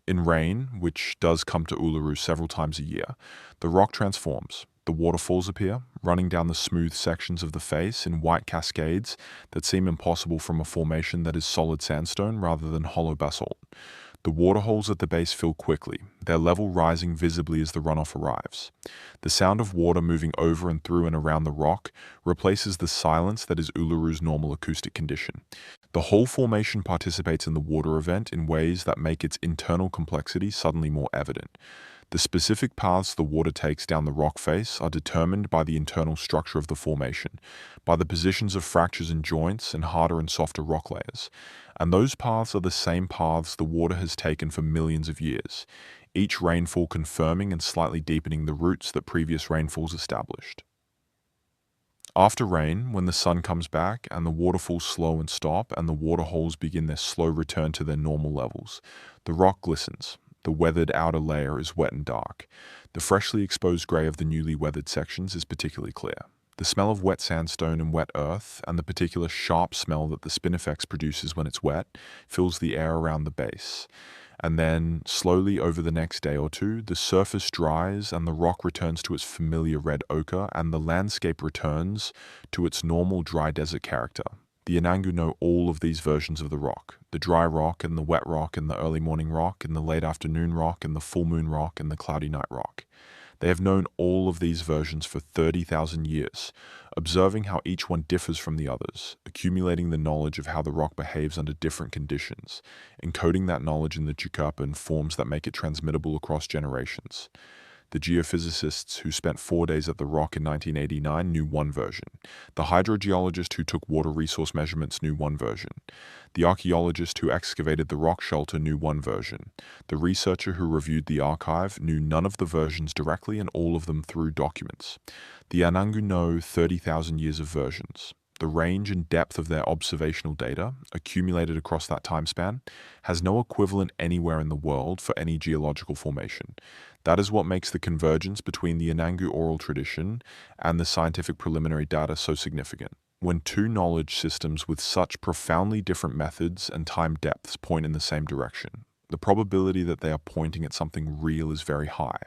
In rain, which does come to Uluru several times a year, the rock transforms. The waterfalls appear, running down the smooth sections of the face in white cascades that seem impossible from a formation that is solid sandstone rather than hollow basalt. The waterholes at the base fill quickly, their level rising visibly as the runoff arrives. The sound of water moving over and through and around the rock replaces the silence that is Uluru's normal acoustic condition. The whole formation participates in the water event in ways that make its internal complexity suddenly more evident. The specific paths the water takes down the rock face are determined by the internal structure of the formation, by the positions of fractures and joints and harder and softer rock layers. And those paths are the same paths the water has taken for millions of years, each rainfall confirming and slightly deepening the roots that previous rainfalls established. After rain, when the sun comes back and the waterfalls slow and stop and the waterholes begin their slow return to their normal levels, the rock glistens. The weathered outer layer is wet and dark. The freshly exposed grey of the newly weathered sections is particularly clear. The smell of wet sandstone and wet earth, and the particular sharp smell that the spinifex produces when it's wet, fills the air around the base. And then, slowly over the next day or two, the surface dries and the rock returns to its familiar red ochre, and the landscape returns to its normal dry desert character. The Anangu know all of these versions of the rock, the dry rock and the wet rock and the early morning rock and the late afternoon rock and the full moon rock and the cloudy night rock. They have known all of these versions for 30,000 years, observing how each one differs from the others, accumulating the knowledge of how the rock behaves under different conditions, encoding that knowledge in the Tjukurpa in forms that make it transmittable across generations. The geophysicists who spent 4 days at the rock in 1989 knew one version. The hydrogeologist who took water resource measurements knew one version. The archaeologist who excavated the rock shelter knew one version. The researcher who reviewed the archive knew none of the versions directly and all of them through documents. The Anangu know 30,000 years of versions. The range and depth of their observational data, accumulated across that time span, has no equivalent anywhere in the world for any geological formation. That is what makes the convergence between the Anangu oral tradition and the scientific preliminary data so significant. When two knowledge systems with such profoundly different methods and time depths point in the same direction, the probability that they are pointing at something real is very high.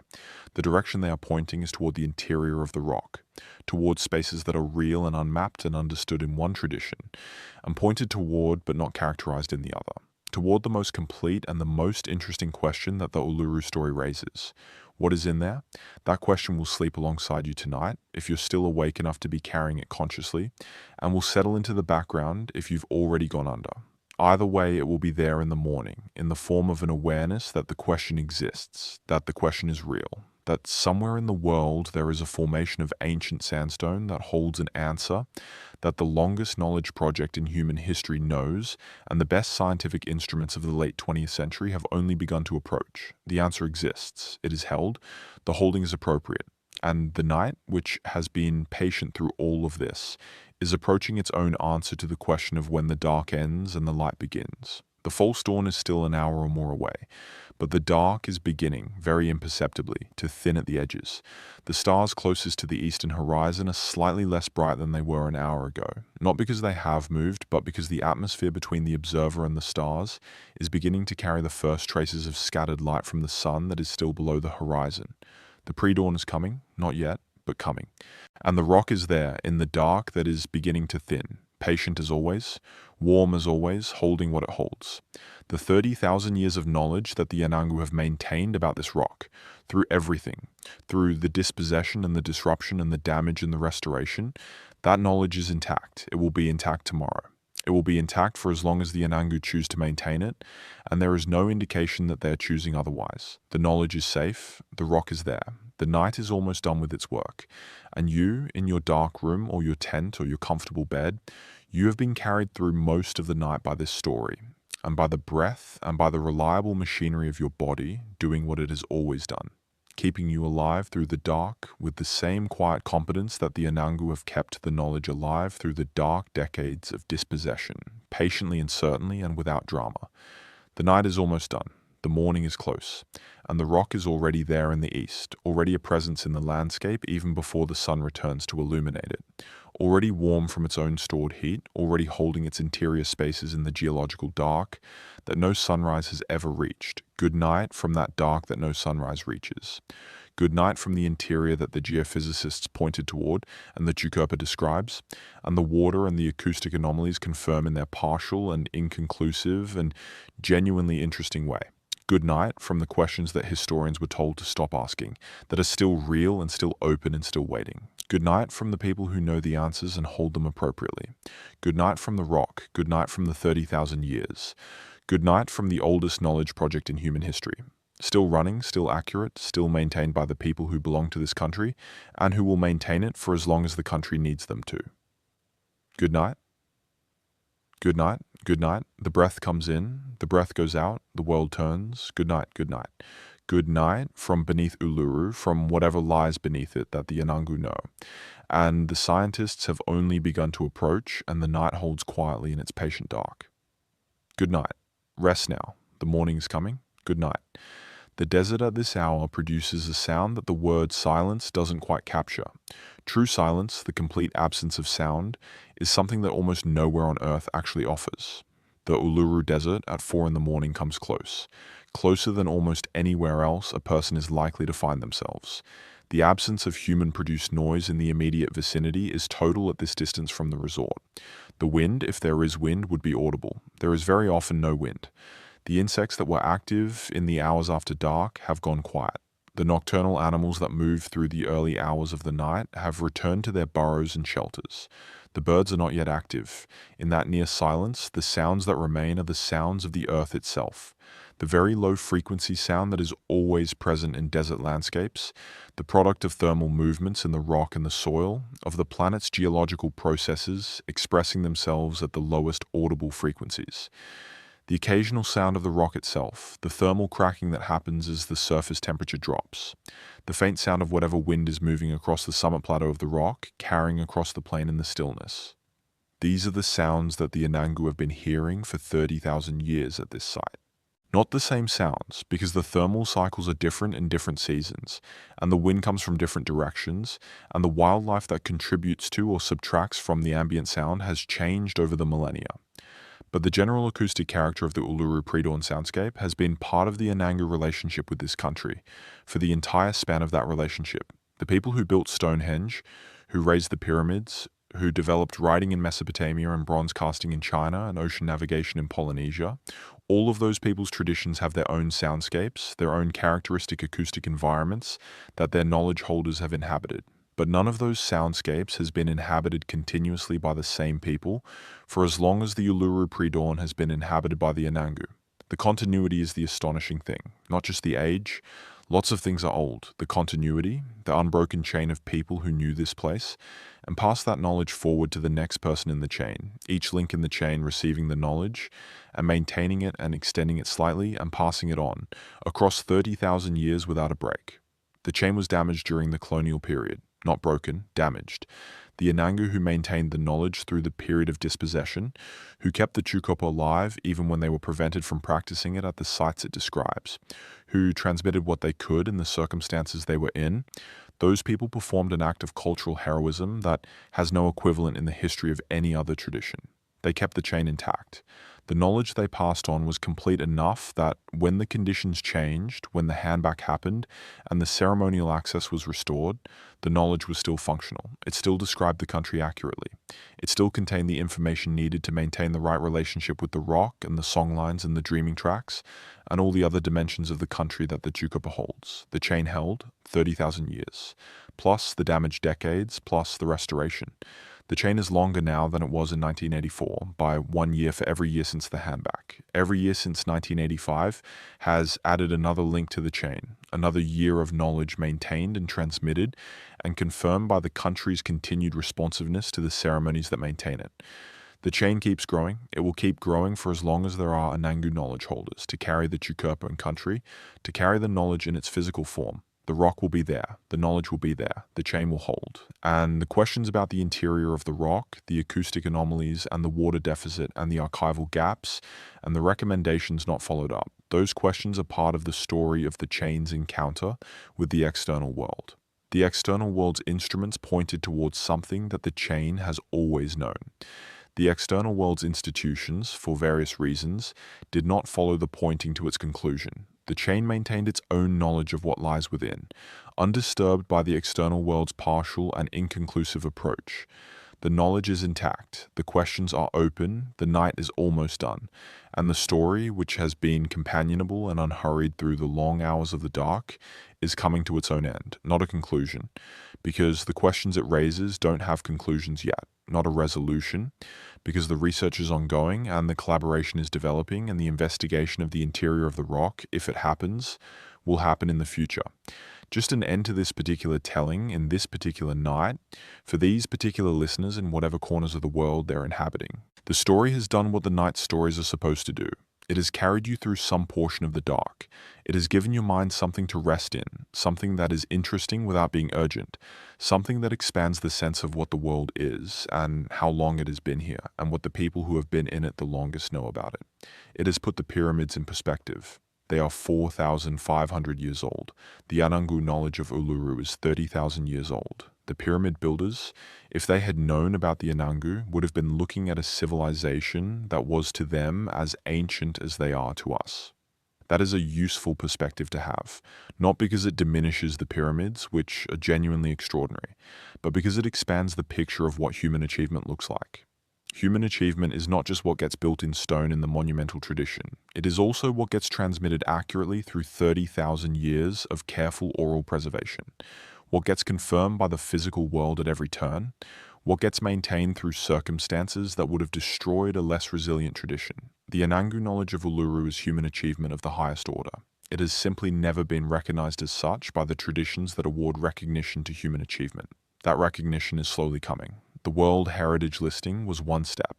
The direction they are pointing is toward the interior of the rock, towards spaces that are real and unmapped and understood in one tradition, and pointed toward but not characterized in the other, toward the most complete and the most interesting question that the Uluru story raises. What is in there? That question will sleep alongside you tonight, if you're still awake enough to be carrying it consciously, and will settle into the background if you've already gone under. Either way, it will be there in the morning, in the form of an awareness that the question exists, that the question is real, that somewhere in the world there is a formation of ancient sandstone that holds an answer that the longest knowledge project in human history knows, and the best scientific instruments of the late 20th century have only begun to approach. The answer exists. It is held. The holding is appropriate. And the night, which has been patient through all of this, is approaching its own answer to the question of when the dark ends and the light begins. The false dawn is still an hour or more away, but the dark is beginning, very imperceptibly, to thin at the edges. The stars closest to the eastern horizon are slightly less bright than they were an hour ago, not because they have moved, but because the atmosphere between the observer and the stars is beginning to carry the first traces of scattered light from the sun that is still below the horizon. The pre-dawn is coming, not yet, but coming. And the rock is there, in the dark that is beginning to thin, patient as always, warm as always, holding what it holds. The 30,000 years of knowledge that the Anangu have maintained about this rock, through everything, through the dispossession and the disruption and the damage and the restoration, that knowledge is intact. It will be intact tomorrow. It will be intact for as long as the Anangu choose to maintain it, and there is no indication that they are choosing otherwise. The knowledge is safe, the rock is there. The night is almost done with its work, and you, in your dark room or your tent or your comfortable bed, you have been carried through most of the night by this story, and by the breath and by the reliable machinery of your body doing what it has always done, keeping you alive through the dark with the same quiet competence that the Anangu have kept the knowledge alive through the dark decades of dispossession, patiently and certainly and without drama. The night is almost done. The morning is close, and the rock is already there in the east, already a presence in the landscape even before the sun returns to illuminate it, already warm from its own stored heat, already holding its interior spaces in the geological dark that no sunrise has ever reached. Good night from that dark that no sunrise reaches. Good night from the interior that the geophysicists pointed toward and that Tjuta describes, and the water and the acoustic anomalies confirm in their partial and inconclusive and genuinely interesting way. Good night from the questions that historians were told to stop asking, that are still real and still open and still waiting. Good night from the people who know the answers and hold them appropriately. Good night from the rock. Good night from the 30,000 years. Good night from the oldest knowledge project in human history. Still running, still accurate, still maintained by the people who belong to this country, and who will maintain it for as long as the country needs them to. Good night. Good night. Good night. The breath comes in, the breath goes out, the world turns. Good night. Good night. Good night from beneath Uluru, from whatever lies beneath it that the Anangu know. And the scientists have only begun to approach, and the night holds quietly in its patient dark. Good night. Rest now. The morning is coming. Good night. The desert at this hour produces a sound that the word silence doesn't quite capture. True silence, the complete absence of sound, is something that almost nowhere on Earth actually offers. The Uluru Desert at 4 in the morning comes close. Closer than almost anywhere else a person is likely to find themselves. The absence of human-produced noise in the immediate vicinity is total at this distance from the resort. The wind, if there is wind, would be audible. There is very often no wind. The insects that were active in the hours after dark have gone quiet. The nocturnal animals that moved through the early hours of the night have returned to their burrows and shelters. The birds are not yet active. In that near silence, the sounds that remain are the sounds of the earth itself. The very low frequency sound that is always present in desert landscapes, the product of thermal movements in the rock and the soil, of the planet's geological processes expressing themselves at the lowest audible frequencies. The occasional sound of the rock itself, the thermal cracking that happens as the surface temperature drops, the faint sound of whatever wind is moving across the summit plateau of the rock, carrying across the plain in the stillness. These are the sounds that the Anangu have been hearing for 30,000 years at this site. Not the same sounds, because the thermal cycles are different in different seasons, and the wind comes from different directions, and the wildlife that contributes to or subtracts from the ambient sound has changed over the millennia. But the general acoustic character of the Uluru pre-dawn soundscape has been part of the Anangu relationship with this country for the entire span of that relationship. The people who built Stonehenge, who raised the pyramids, who developed writing in Mesopotamia and bronze casting in China and ocean navigation in Polynesia, all of those people's traditions have their own soundscapes, their own characteristic acoustic environments that their knowledge holders have inhabited. But none of those soundscapes has been inhabited continuously by the same people for as long as the Uluru pre-dawn has been inhabited by the Anangu. The continuity is the astonishing thing, not just the age. Lots of things are old. The continuity, the unbroken chain of people who knew this place, and pass that knowledge forward to the next person in the chain, each link in the chain receiving the knowledge and maintaining it and extending it slightly and passing it on across 30,000 years without a break. The chain was damaged during the colonial period. Not broken, damaged. The Anangu who maintained the knowledge through the period of dispossession, who kept the Chukopo alive even when they were prevented from practicing it at the sites it describes, who transmitted what they could in the circumstances they were in, those people performed an act of cultural heroism that has no equivalent in the history of any other tradition. They kept the chain intact. The knowledge they passed on was complete enough that when the conditions changed, when the handback happened, and the ceremonial access was restored, the knowledge was still functional. It still described the country accurately. It still contained the information needed to maintain the right relationship with the rock and the songlines and the dreaming tracks, and all the other dimensions of the country that the Chukopo holds. The chain held 30,000 years, plus the damaged decades, plus the restoration. The chain is longer now than it was in 1984, by 1 year for every year since the handback. Every year since 1985 has added another link to the chain, another year of knowledge maintained and transmitted and confirmed by the country's continued responsiveness to the ceremonies that maintain it. The chain keeps growing. It will keep growing for as long as there are Anangu knowledge holders to carry the Chukopo country, to carry the knowledge in its physical form. The rock will be there, the knowledge will be there, the chain will hold. And the questions about the interior of the rock, the acoustic anomalies and the water deficit and the archival gaps, and the recommendations not followed up, those questions are part of the story of the chain's encounter with the external world. The external world's instruments pointed towards something that the chain has always known. The external world's institutions, for various reasons, did not follow the pointing to its conclusion. The chain maintained its own knowledge of what lies within, undisturbed by the external world's partial and inconclusive approach. The knowledge is intact, the questions are open, the night is almost done, and the story, which has been companionable and unhurried through the long hours of the dark, is coming to its own end, not a conclusion, because the questions it raises don't have conclusions yet, not a resolution, because the research is ongoing and the collaboration is developing and the investigation of the interior of the rock, if it happens, will happen in the future. Just an end to this particular telling in this particular night for these particular listeners in whatever corners of the world they're inhabiting. The story has done what the night stories are supposed to do. It has carried you through some portion of the dark. It has given your mind something to rest in, something that is interesting without being urgent, something that expands the sense of what the world is and how long it has been here and what the people who have been in it the longest know about it. It has put the pyramids in perspective. They are 4,500 years old. The Anangu knowledge of Uluru is 30,000 years old. The pyramid builders, if they had known about the Anangu, would have been looking at a civilization that was to them as ancient as they are to us. That is a useful perspective to have, not because it diminishes the pyramids, which are genuinely extraordinary, but because it expands the picture of what human achievement looks like. Human achievement is not just what gets built in stone in the monumental tradition. It is also what gets transmitted accurately through 30,000 years of careful oral preservation. What gets confirmed by the physical world at every turn, what gets maintained through circumstances that would have destroyed a less resilient tradition. The Anangu knowledge of Uluru is human achievement of the highest order. It has simply never been recognized as such by the traditions that award recognition to human achievement. That recognition is slowly coming. The World Heritage Listing was one step.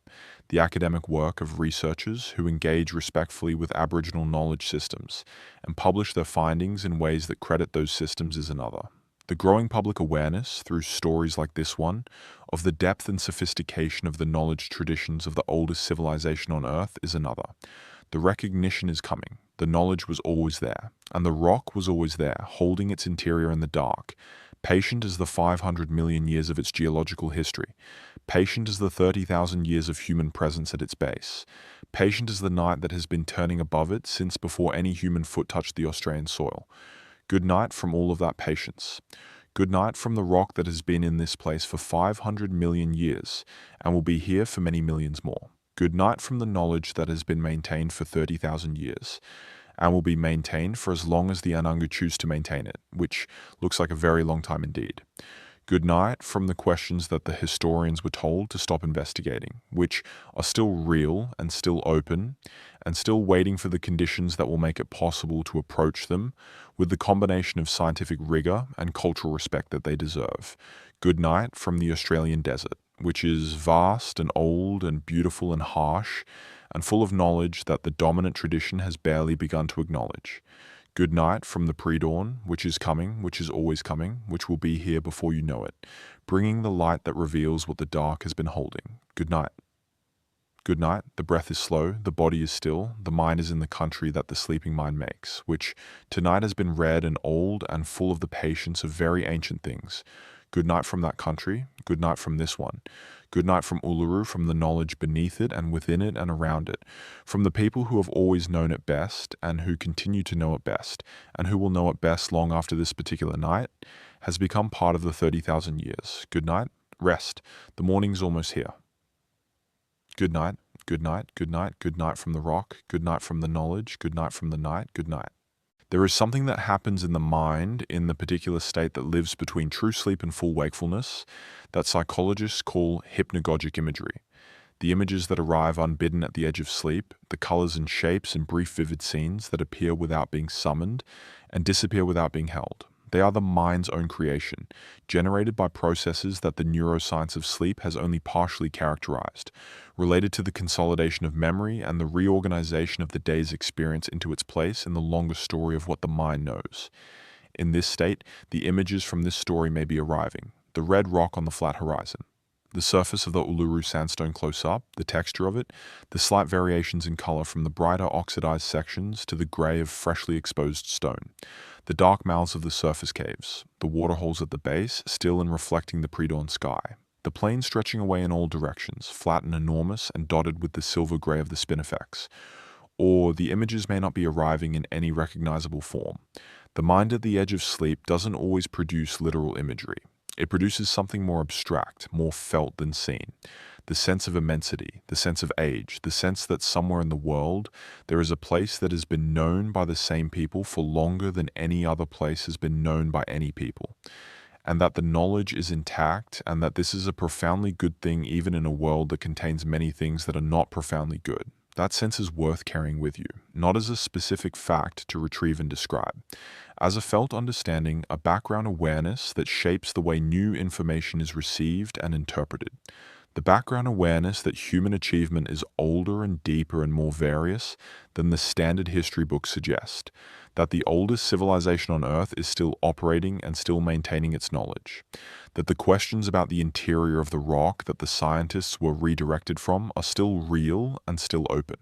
The academic work of researchers who engage respectfully with Aboriginal knowledge systems and publish their findings in ways that credit those systems is another. The growing public awareness, through stories like this one, of the depth and sophistication of the knowledge traditions of the oldest civilization on Earth is another. The recognition is coming. The knowledge was always there, and the rock was always there, holding its interior in the dark, patient as the 500 million years of its geological history, patient as the 30,000 years of human presence at its base, patient as the night that has been turning above it since before any human foot touched the Australian soil. Good night from all of that patience. Good night from the rock that has been in this place for 500 million years and will be here for many millions more. Good night from the knowledge that has been maintained for 30,000 years and will be maintained for as long as the Anangu choose to maintain it, which looks like a very long time indeed. Good night from the questions that the historians were told to stop investigating, which are still real and still open, and still waiting for the conditions that will make it possible to approach them with the combination of scientific rigor and cultural respect that they deserve. Good night from the Australian desert, which is vast and old and beautiful and harsh, and full of knowledge that the dominant tradition has barely begun to acknowledge. Good night from the pre-dawn, which is coming, which is always coming, which will be here before you know it, bringing the light that reveals what the dark has been holding. Good night. Good night. The breath is slow, the body is still, the mind is in the country that the sleeping mind makes, which tonight has been red and old and full of the patience of very ancient things. Good night from that country, good night from this one. Good night from Uluru, from the knowledge beneath it and within it and around it, from the people who have always known it best and who continue to know it best, and who will know it best long after this particular night has become part of the 30,000 years. Good night, rest. The morning's almost here. Good night, good night, good night, good night from the rock, good night from the knowledge, good night from the night, good night. There is something that happens in the mind in the particular state that lives between true sleep and full wakefulness that psychologists call hypnagogic imagery. The images that arrive unbidden at the edge of sleep, the colors and shapes and brief vivid scenes that appear without being summoned and disappear without being held. They are the mind's own creation, generated by processes that the neuroscience of sleep has only partially characterized, related to the consolidation of memory and the reorganization of the day's experience into its place in the longer story of what the mind knows. In this state, the images from this story may be arriving. The red rock on the flat horizon, the surface of the Uluru sandstone close up, the texture of it, the slight variations in color from the brighter oxidized sections to the gray of freshly exposed stone, the dark mouths of the surface caves, the waterholes at the base, still and reflecting the pre-dawn sky, the plain stretching away in all directions, flat and enormous and dotted with the silver gray of the spinifex. Or the images may not be arriving in any recognizable form. The mind at the edge of sleep doesn't always produce literal imagery. It produces something more abstract, more felt than seen. The sense of immensity, the sense of age, the sense that somewhere in the world there is a place that has been known by the same people for longer than any other place has been known by any people. And that the knowledge is intact, and that this is a profoundly good thing even in a world that contains many things that are not profoundly good. That sense is worth carrying with you, not as a specific fact to retrieve and describe, as a felt understanding, a background awareness that shapes the way new information is received and interpreted. The background awareness that human achievement is older and deeper and more various than the standard history books suggest, that the oldest civilization on Earth is still operating and still maintaining its knowledge, that the questions about the interior of the rock that the scientists were redirected from are still real and still open,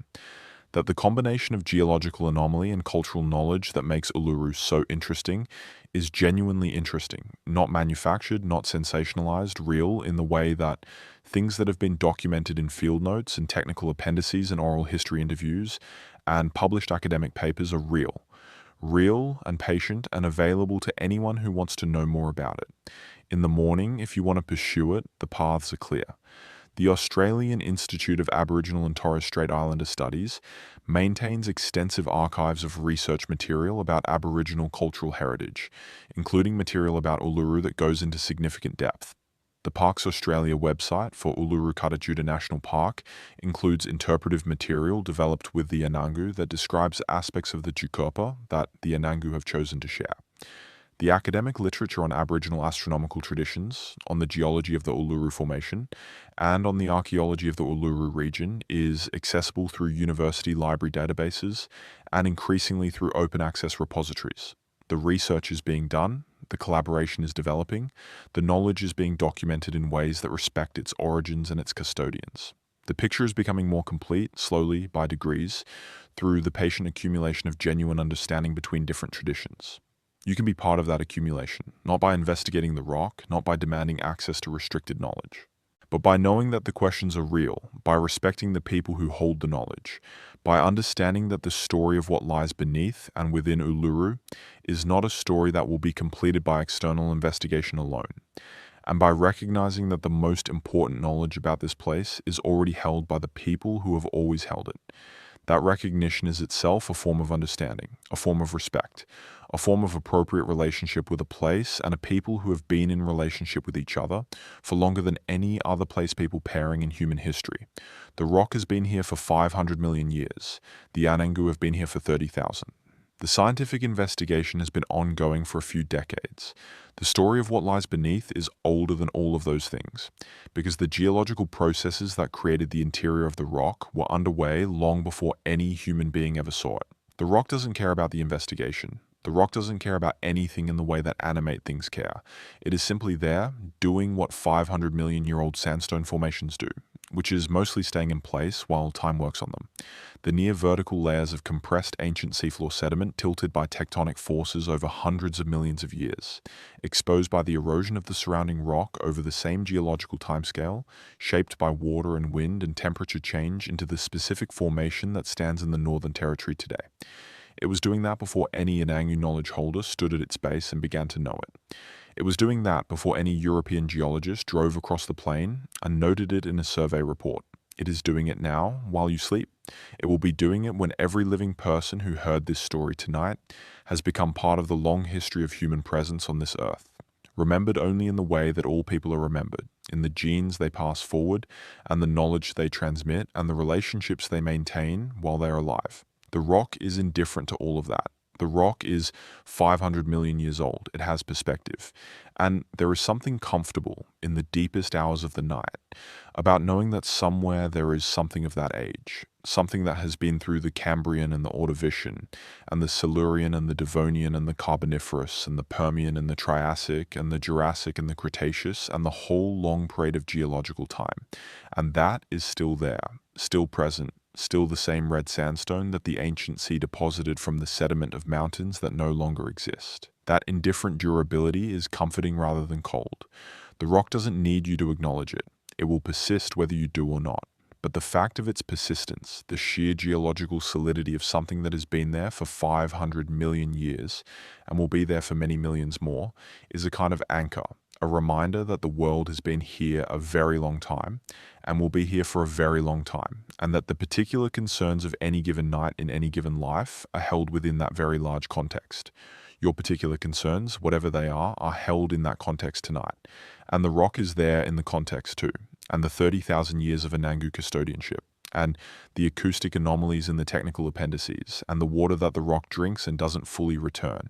that the combination of geological anomaly and cultural knowledge that makes Uluru so interesting is genuinely interesting, not manufactured, not sensationalized, real in the way that things that have been documented in field notes and technical appendices and oral history interviews and published academic papers are real. Real and patient and available to anyone who wants to know more about it. In the morning, if you want to pursue it, the paths are clear. The Australian Institute of Aboriginal and Torres Strait Islander Studies maintains extensive archives of research material about Aboriginal cultural heritage, including material about Uluru that goes into significant depth. The Parks Australia website for Uluru Kata Tjuta National Park includes interpretive material developed with the Anangu that describes aspects of the Tjukurpa that the Anangu have chosen to share. The academic literature on Aboriginal astronomical traditions, on the geology of the Uluru Formation, and on the archaeology of the Uluru region is accessible through university library databases and increasingly through open access repositories. The research is being done, the collaboration is developing, the knowledge is being documented in ways that respect its origins and its custodians. The picture is becoming more complete, slowly, by degrees, through the patient accumulation of genuine understanding between different traditions. You can be part of that accumulation, not by investigating the rock, not by demanding access to restricted knowledge, but by knowing that the questions are real, by respecting the people who hold the knowledge, by understanding that the story of what lies beneath and within Uluru is not a story that will be completed by external investigation alone, and by recognizing that the most important knowledge about this place is already held by the people who have always held it. That recognition is itself a form of understanding, a form of respect, a form of appropriate relationship with a place and a people who have been in relationship with each other for longer than any other place people pairing in human history. The rock has been here for 500 million years. The Anangu have been here for 30,000. The scientific investigation has been ongoing for a few decades. The story of what lies beneath is older than all of those things, because the geological processes that created the interior of the rock were underway long before any human being ever saw it. The rock doesn't care about the investigation. The rock doesn't care about anything in the way that animate things care. It is simply there, doing what 500 million year old sandstone formations do, which is mostly staying in place while time works on them. The near vertical layers of compressed ancient seafloor sediment tilted by tectonic forces over hundreds of millions of years, exposed by the erosion of the surrounding rock over the same geological timescale, shaped by water and wind and temperature change into the specific formation that stands in the Northern Territory today. It was doing that before any Anangu knowledge holder stood at its base and began to know it. It was doing that before any European geologist drove across the plain and noted it in a survey report. It is doing it now, while you sleep. It will be doing it when every living person who heard this story tonight has become part of the long history of human presence on this earth, remembered only in the way that all people are remembered, in the genes they pass forward and the knowledge they transmit and the relationships they maintain while they are alive. The rock is indifferent to all of that. The rock is 500 million years old. It has perspective. And there is something comfortable in the deepest hours of the night about knowing that somewhere there is something of that age, something that has been through the Cambrian and the Ordovician, and the Silurian and the Devonian and the Carboniferous, and the Permian and the Triassic, and the Jurassic and the Cretaceous, and the whole long parade of geological time. And that is still there, still present, still the same red sandstone that the ancient sea deposited from the sediment of mountains that no longer exist. That indifferent durability is comforting rather than cold. The rock doesn't need you to acknowledge it. It will persist whether you do or not. But the fact of its persistence, the sheer geological solidity of something that has been there for 500 million years and will be there for many millions more, is a kind of anchor, a reminder that the world has been here a very long time and will be here for a very long time, and that the particular concerns of any given night in any given life are held within that very large context. Your particular concerns, whatever they are held in that context tonight. And the rock is there in the context too, and the 30,000 years of Anangu custodianship, and the acoustic anomalies in the technical appendices, and the water that the rock drinks and doesn't fully return,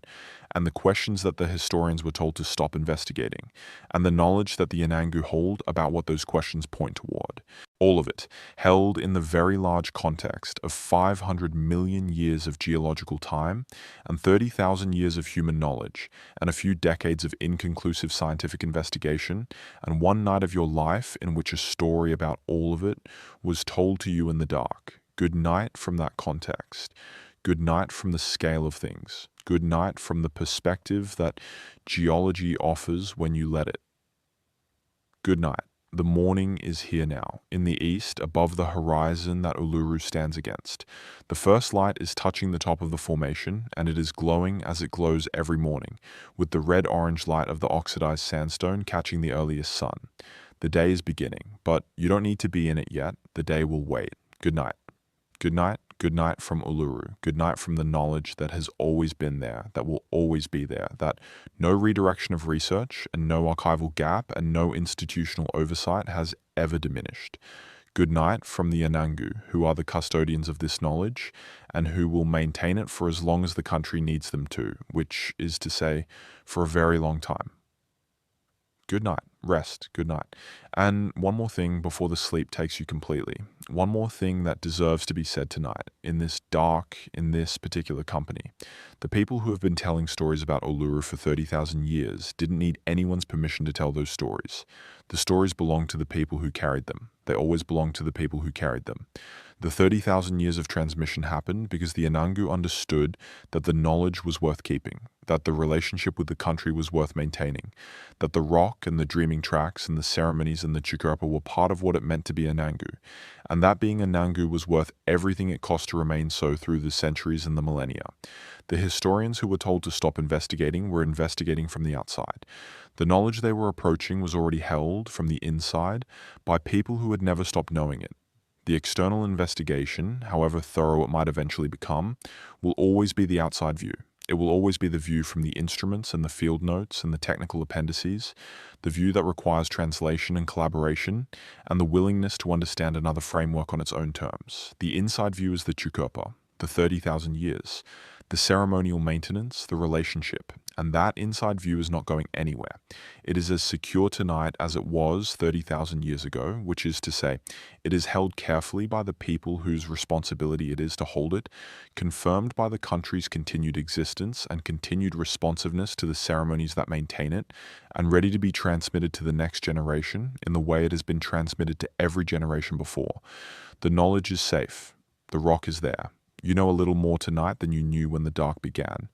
and the questions that the historians were told to stop investigating, and the knowledge that the Anangu hold about what those questions point toward. All of it held in the very large context of 500 million years of geological time and 30,000 years of human knowledge and a few decades of inconclusive scientific investigation and one night of your life in which a story about all of it was told to you in the dark. Good night from that context. Good night from the scale of things. Good night from the perspective that geology offers when you let it. Good night. The morning is here now, in the east, above the horizon that Uluru stands against. The first light is touching the top of the formation, and it is glowing as it glows every morning, with the red-orange light of the oxidized sandstone catching the earliest sun. The day is beginning, but you don't need to be in it yet. The day will wait. Good night. Good night. Good night from Uluru. Good night from the knowledge that has always been there, that will always be there, that no redirection of research and no archival gap and no institutional oversight has ever diminished. Good night from the Anangu, who are the custodians of this knowledge and who will maintain it for as long as the country needs them to, which is to say, for a very long time. Good night. Rest. Good night. And one more thing before the sleep takes you completely. One more thing that deserves to be said tonight in this particular company. The people who have been telling stories about Uluru for 30,000 years didn't need anyone's permission to tell those stories. The stories belong to the people who carried them. They always belong to the people who carried them. The 30,000 years of transmission happened because the Anangu understood that the knowledge was worth keeping, that the relationship with the country was worth maintaining, that the rock and the dreaming tracks and the ceremonies and the chukurpa were part of what it meant to be Anangu, and that being Anangu was worth everything it cost to remain so through the centuries and the millennia. The historians who were told to stop investigating were investigating from the outside. The knowledge they were approaching was already held from the inside by people who had never stopped knowing it. The external investigation, however thorough it might eventually become, will always be the outside view. It will always be the view from the instruments and the field notes and the technical appendices, the view that requires translation and collaboration, and the willingness to understand another framework on its own terms. The inside view is the chukurpa, the 30,000 years, the ceremonial maintenance, the relationship, and that inside view is not going anywhere. It is as secure tonight as it was 30,000 years ago, which is to say, it is held carefully by the people whose responsibility it is to hold it, confirmed by the country's continued existence and continued responsiveness to the ceremonies that maintain it, and ready to be transmitted to the next generation in the way it has been transmitted to every generation before. The knowledge is safe. The rock is there. You know a little more tonight than you knew when the dark began,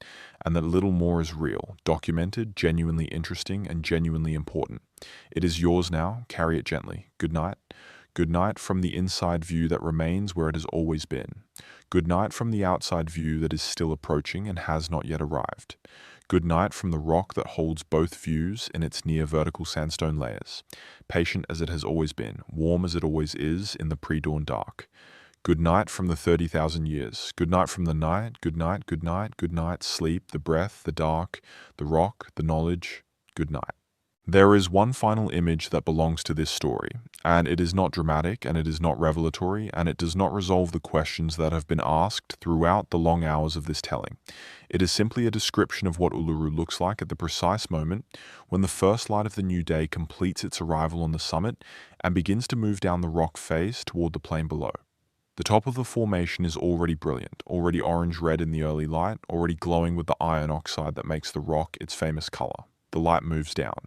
and that little more is real, documented, genuinely interesting, and genuinely important. It is yours now. Carry it gently. Good night. Good night from the inside view that remains where it has always been. Good night from the outside view that is still approaching and has not yet arrived. Good night from the rock that holds both views in its near vertical sandstone layers, patient as it has always been, warm as it always is in the pre-dawn dark. Good night from the 30,000 years. Good night from the night. Good night, good night, good night. Sleep, the breath, the dark, the rock, the knowledge. Good night. There is one final image that belongs to this story, and it is not dramatic, and it is not revelatory, and it does not resolve the questions that have been asked throughout the long hours of this telling. It is simply a description of what Uluru looks like at the precise moment when the first light of the new day completes its arrival on the summit and begins to move down the rock face toward the plain below. The top of the formation is already brilliant, already orange-red in the early light, already glowing with the iron oxide that makes the rock its famous color. The light moves down.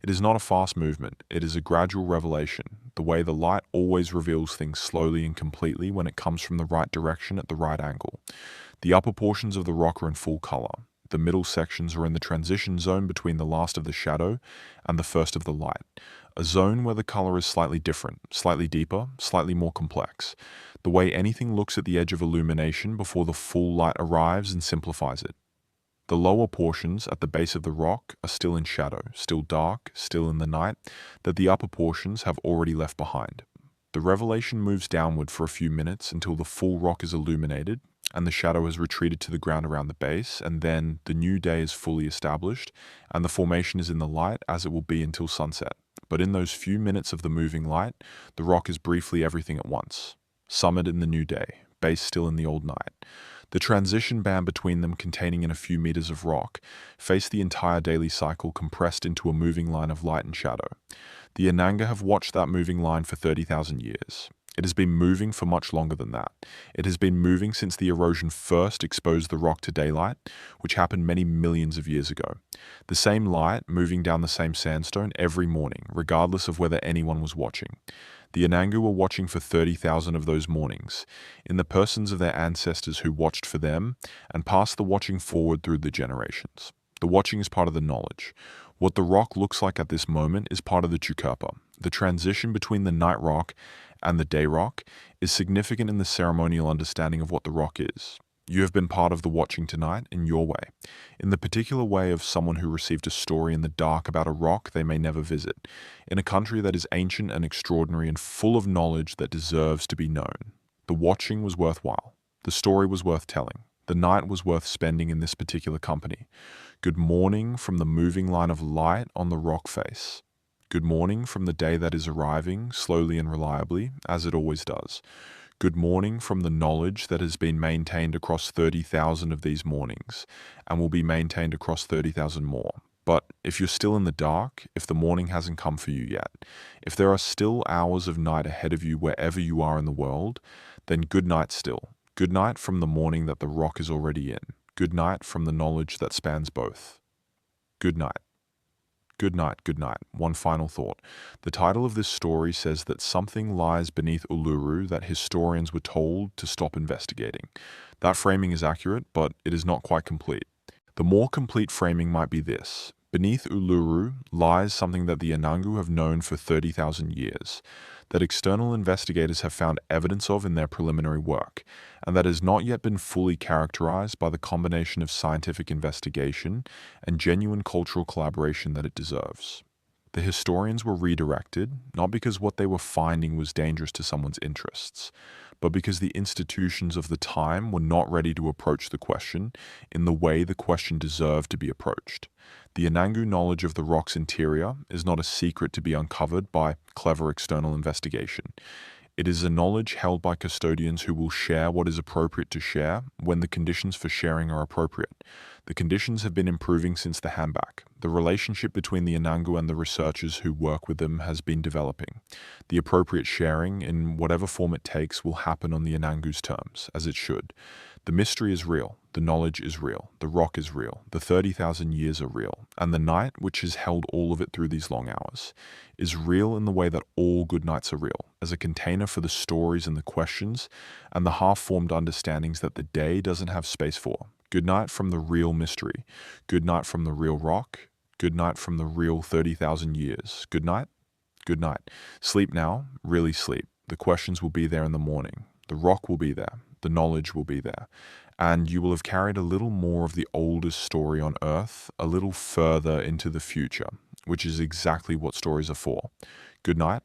It is not a fast movement, it is a gradual revelation, the way the light always reveals things slowly and completely when it comes from the right direction at the right angle. The upper portions of the rock are in full color. The middle sections are in the transition zone between the last of the shadow and the first of the light, a zone where the color is slightly different, slightly deeper, slightly more complex, the way anything looks at the edge of illumination before the full light arrives and simplifies it. The lower portions at the base of the rock are still in shadow, still dark, still in the night, that the upper portions have already left behind. The revelation moves downward for a few minutes until the full rock is illuminated, and the shadow has retreated to the ground around the base, and then the new day is fully established, and the formation is in the light as it will be until sunset. But in those few minutes of the moving light, the rock is briefly everything at once. Summit in the new day, base still in the old night. The transition band between them containing in a few meters of rock face the entire daily cycle compressed into a moving line of light and shadow. The Anangu have watched that moving line for 30,000 years. It has been moving for much longer than that. It has been moving since the erosion first exposed the rock to daylight, which happened many millions of years ago. The same light moving down the same sandstone every morning, regardless of whether anyone was watching. The Anangu were watching for 30,000 of those mornings, in the persons of their ancestors who watched for them, and passed the watching forward through the generations. The watching is part of the knowledge. What the rock looks like at this moment is part of the chukurpa. The transition between the night rock and the day rock is significant in the ceremonial understanding of what the rock is. You have been part of the watching tonight in your way, in the particular way of someone who received a story in the dark about a rock they may never visit, in a country that is ancient and extraordinary and full of knowledge that deserves to be known. The watching was worthwhile. The story was worth telling. The night was worth spending in this particular company. Good morning from the moving line of light on the rock face. Good morning from the day that is arriving, slowly and reliably, as it always does. Good morning from the knowledge that has been maintained across 30,000 of these mornings, and will be maintained across 30,000 more. But if you're still in the dark, if the morning hasn't come for you yet, if there are still hours of night ahead of you wherever you are in the world, then good night still. Good night from the morning that the rock is already in. Good night from the knowledge that spans both. Good night. Good night, good night. One final thought. The title of this story says that something lies beneath Uluru that historians were told to stop investigating. That framing is accurate, but it is not quite complete. The more complete framing might be this. Beneath Uluru lies something that the Anangu have known for 30,000 years, that external investigators have found evidence of in their preliminary work, and that has not yet been fully characterized by the combination of scientific investigation and genuine cultural collaboration that it deserves. The historians were redirected, not because what they were finding was dangerous to someone's interests, but because the institutions of the time were not ready to approach the question in the way the question deserved to be approached. The Anangu knowledge of the rock's interior is not a secret to be uncovered by clever external investigation. It is a knowledge held by custodians who will share what is appropriate to share when the conditions for sharing are appropriate. The conditions have been improving since the handback. The relationship between the Anangu and the researchers who work with them has been developing. The appropriate sharing, in whatever form it takes, will happen on the Anangu's terms, as it should. The mystery is real, the knowledge is real, the rock is real, the 30,000 years are real, and the night, which has held all of it through these long hours, is real in the way that all good nights are real, as a container for the stories and the questions, and the half-formed understandings that the day doesn't have space for. Good night from the real mystery, good night from the real rock, good night from the real 30,000 years. Good night, good night. Sleep now, really sleep. The questions will be there in the morning. The rock will be there. The knowledge will be there. And you will have carried a little more of the oldest story on Earth a little further into the future, which is exactly what stories are for. Good night.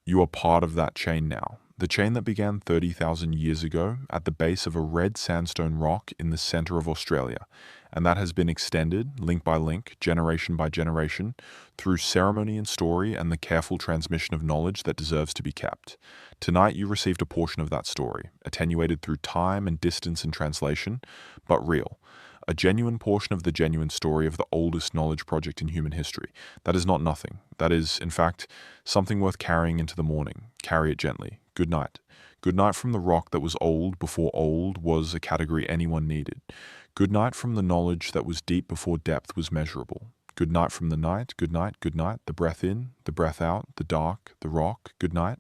You are part of that chain now. The chain that began 30,000 years ago at the base of a red sandstone rock in the center of Australia, and that has been extended, link by link, generation by generation, through ceremony and story and the careful transmission of knowledge that deserves to be kept. Tonight you received a portion of that story, attenuated through time and distance and translation, but real. A genuine portion of the genuine story of the oldest knowledge project in human history. That is not nothing. That is, in fact, something worth carrying into the morning. Carry it gently. Good night. Good night from the rock that was old before old was a category anyone needed. Good night from the knowledge that was deep before depth was measurable. Good night from the night, good night, the breath in, the breath out, the dark, the rock, good night.